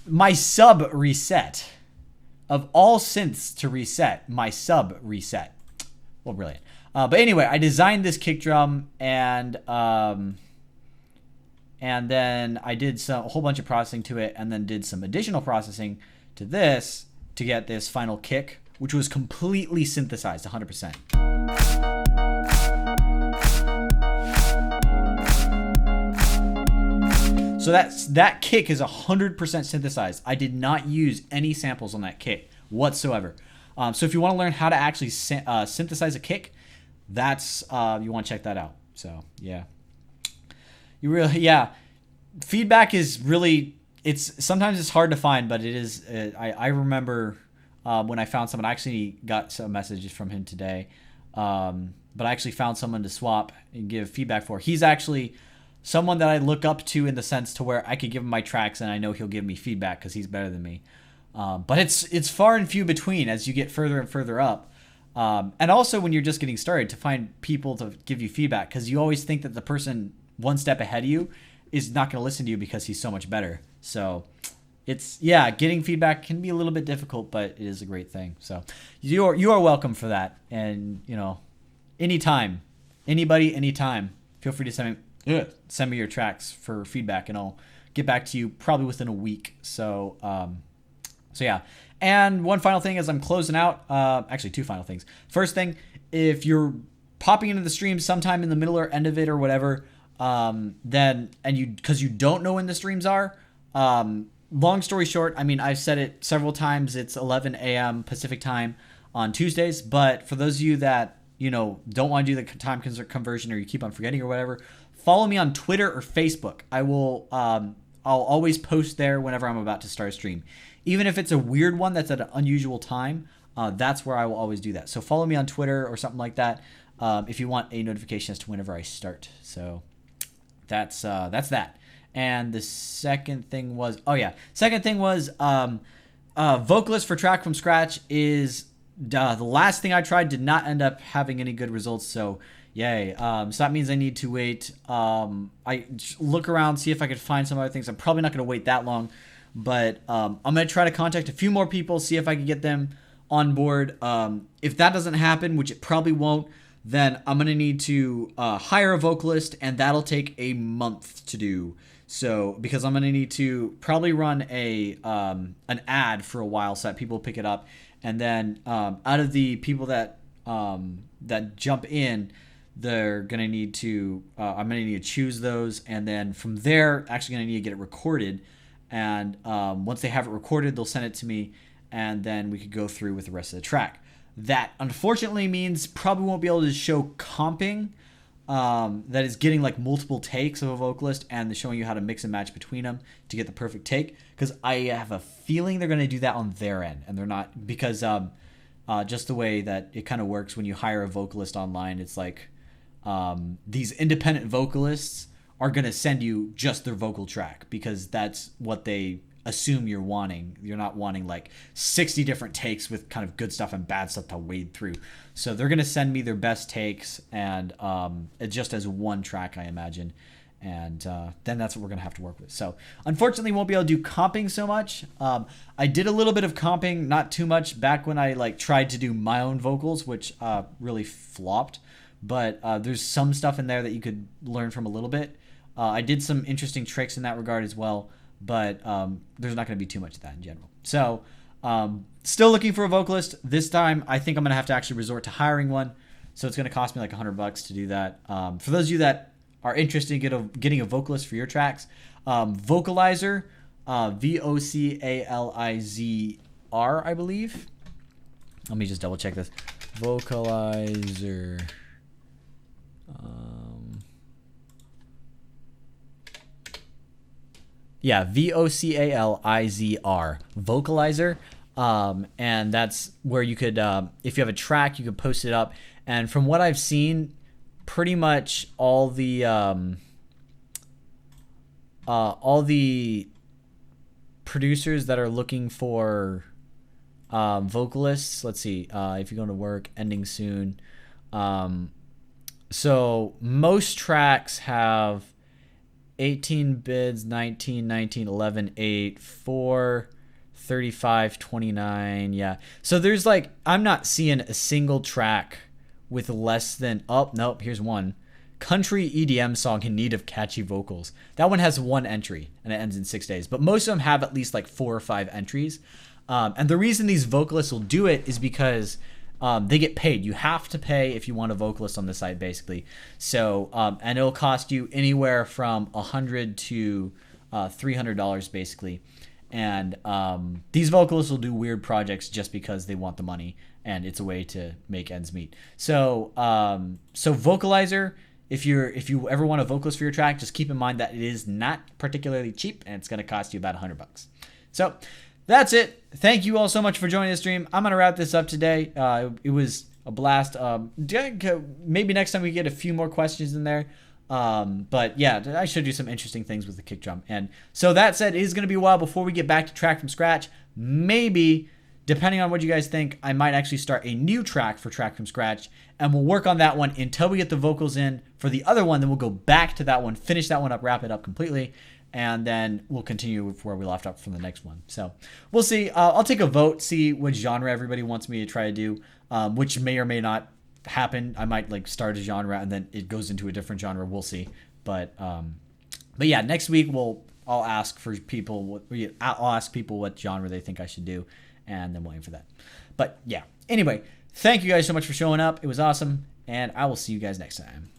Speaker 1: My sub reset. Of all synths to reset, my sub reset. Well, brilliant. But anyway, I designed this kick drum and then I did a whole bunch of processing to it and then did some additional processing to this to get this final kick, which was completely synthesized 100%. So that kick is 100% synthesized. I did not use any samples on that kick whatsoever. So if you want to learn how to actually synthesize a kick, that's you want to check that out. So yeah, feedback is really sometimes it's hard to find, but it is. I remember when I found someone. I actually got some messages from him today, but I actually found someone to swap and give feedback for. He's actually someone that I look up to in the sense to where I could give him my tracks and I know he'll give me feedback because he's better than me. But it's far and few between as you get further and further up. And also when you're just getting started to find people to give you feedback, because you always think that the person one step ahead of you is not going to listen to you because he's so much better. So getting feedback can be a little bit difficult, but it is a great thing. So you are welcome for that. And anytime, anybody, anytime, feel free to send me your tracks for feedback and I'll get back to you probably within a week. So yeah. And one final thing as I'm closing out, actually 2 final things. First thing, if you're popping into the stream sometime in the middle or end of it or whatever, because you don't know when the streams are, long story short, I mean, I've said it several times, it's 11 a.m. Pacific time on Tuesdays, but for those of you that, don't want to do the time conversion or you keep on forgetting or whatever, follow me on Twitter or Facebook. I'll always post there whenever I'm about to start a stream. Even if it's a weird one that's at an unusual time, that's where I will always do that. So follow me on Twitter or something like that if you want a notification as to whenever I start. So that's that. And the second thing was, vocalist for track from scratch is the last thing I tried did not end up having any good results. So Yay. So that means I need to wait. I look around, see if I could find some other things. I'm probably not going to wait that long, but I'm going to try to contact a few more people, see if I can get them on board. If that doesn't happen, which it probably won't, then I'm going to need to hire a vocalist, and that'll take a month to do. So, because I'm going to need to probably run an ad for a while so that people pick it up. And then out of the people that jump in, they're going to need to, I'm going to need to choose those. And then from there, actually going to need to get it recorded. And once they have it recorded, they'll send it to me. And then we could go through with the rest of the track. That unfortunately means probably won't be able to show comping. That is getting like multiple takes of a vocalist and showing you how to mix and match between them to get the perfect take. Because I have a feeling they're going to do that on their end, and they're not, because just the way that it kind of works when you hire a vocalist online, it's like these independent vocalists are going to send you just their vocal track because that's what they assume you're wanting. You're not wanting like 60 different takes with kind of good stuff and bad stuff to wade through. So they're going to send me their best takes and it just as one track, I imagine. And then that's what we're going to have to work with. So unfortunately, won't be able to do comping so much. I did a little bit of comping, not too much, back when I like tried to do my own vocals, which really flopped. But there's some stuff in there that you could learn from a little bit. I did some interesting tricks in that regard as well. But there's not going to be too much of that in general. So still looking for a vocalist. This time, I think I'm going to have to actually resort to hiring one. So it's going to cost me like $100 to do that. For those of you that are interested in getting a vocalist for your tracks, Vocalizer, Vocalizr, I believe. Let me just double check this. Vocalizer. Yeah, Vocalizr, Vocalizer. And that's where you could, if you have a track, you could post it up. And from what I've seen, pretty much all the producers that are looking for vocalists, let's see, if you're going to work, ending soon. So most tracks have 18 bids, 19, 19, 11, 8, 4, 35, 29. Yeah. So there's like, I'm not seeing a single track with less than, oh, nope, here's one. Country EDM song in need of catchy vocals. That one has one entry and it ends in 6 days. But most of them have at least like 4 or 5 entries. And the reason these vocalists will do it is because they get paid. You have to pay if you want a vocalist on the site, basically. So, and it'll cost you anywhere from $100 to $300, basically. And these vocalists will do weird projects just because they want the money, and it's a way to make ends meet. So, Vocalizer, if you ever want a vocalist for your track, just keep in mind that it is not particularly cheap, and it's going to cost you about $100. So. That's it. Thank you all so much for joining the stream. I'm going to wrap this up today. It was a blast. Maybe next time we get a few more questions in there. But yeah, I should do some interesting things with the kick drum. And so that said, it is going to be a while before we get back to track from scratch. Maybe, depending on what you guys think, I might actually start a new track for track from scratch. And we'll work on that one until we get the vocals in for the other one. Then we'll go back to that one, finish that one up, wrap it up completely. And then we'll continue with where we left up from the next one. So we'll see. I'll take a vote, see what genre everybody wants me to try to do, which may or may not happen. I might like start a genre and then it goes into a different genre. We'll see. But yeah, next week I'll ask people what genre they think I should do, and then we'll aim for that. But yeah. Anyway, thank you guys so much for showing up. It was awesome, and I will see you guys next time.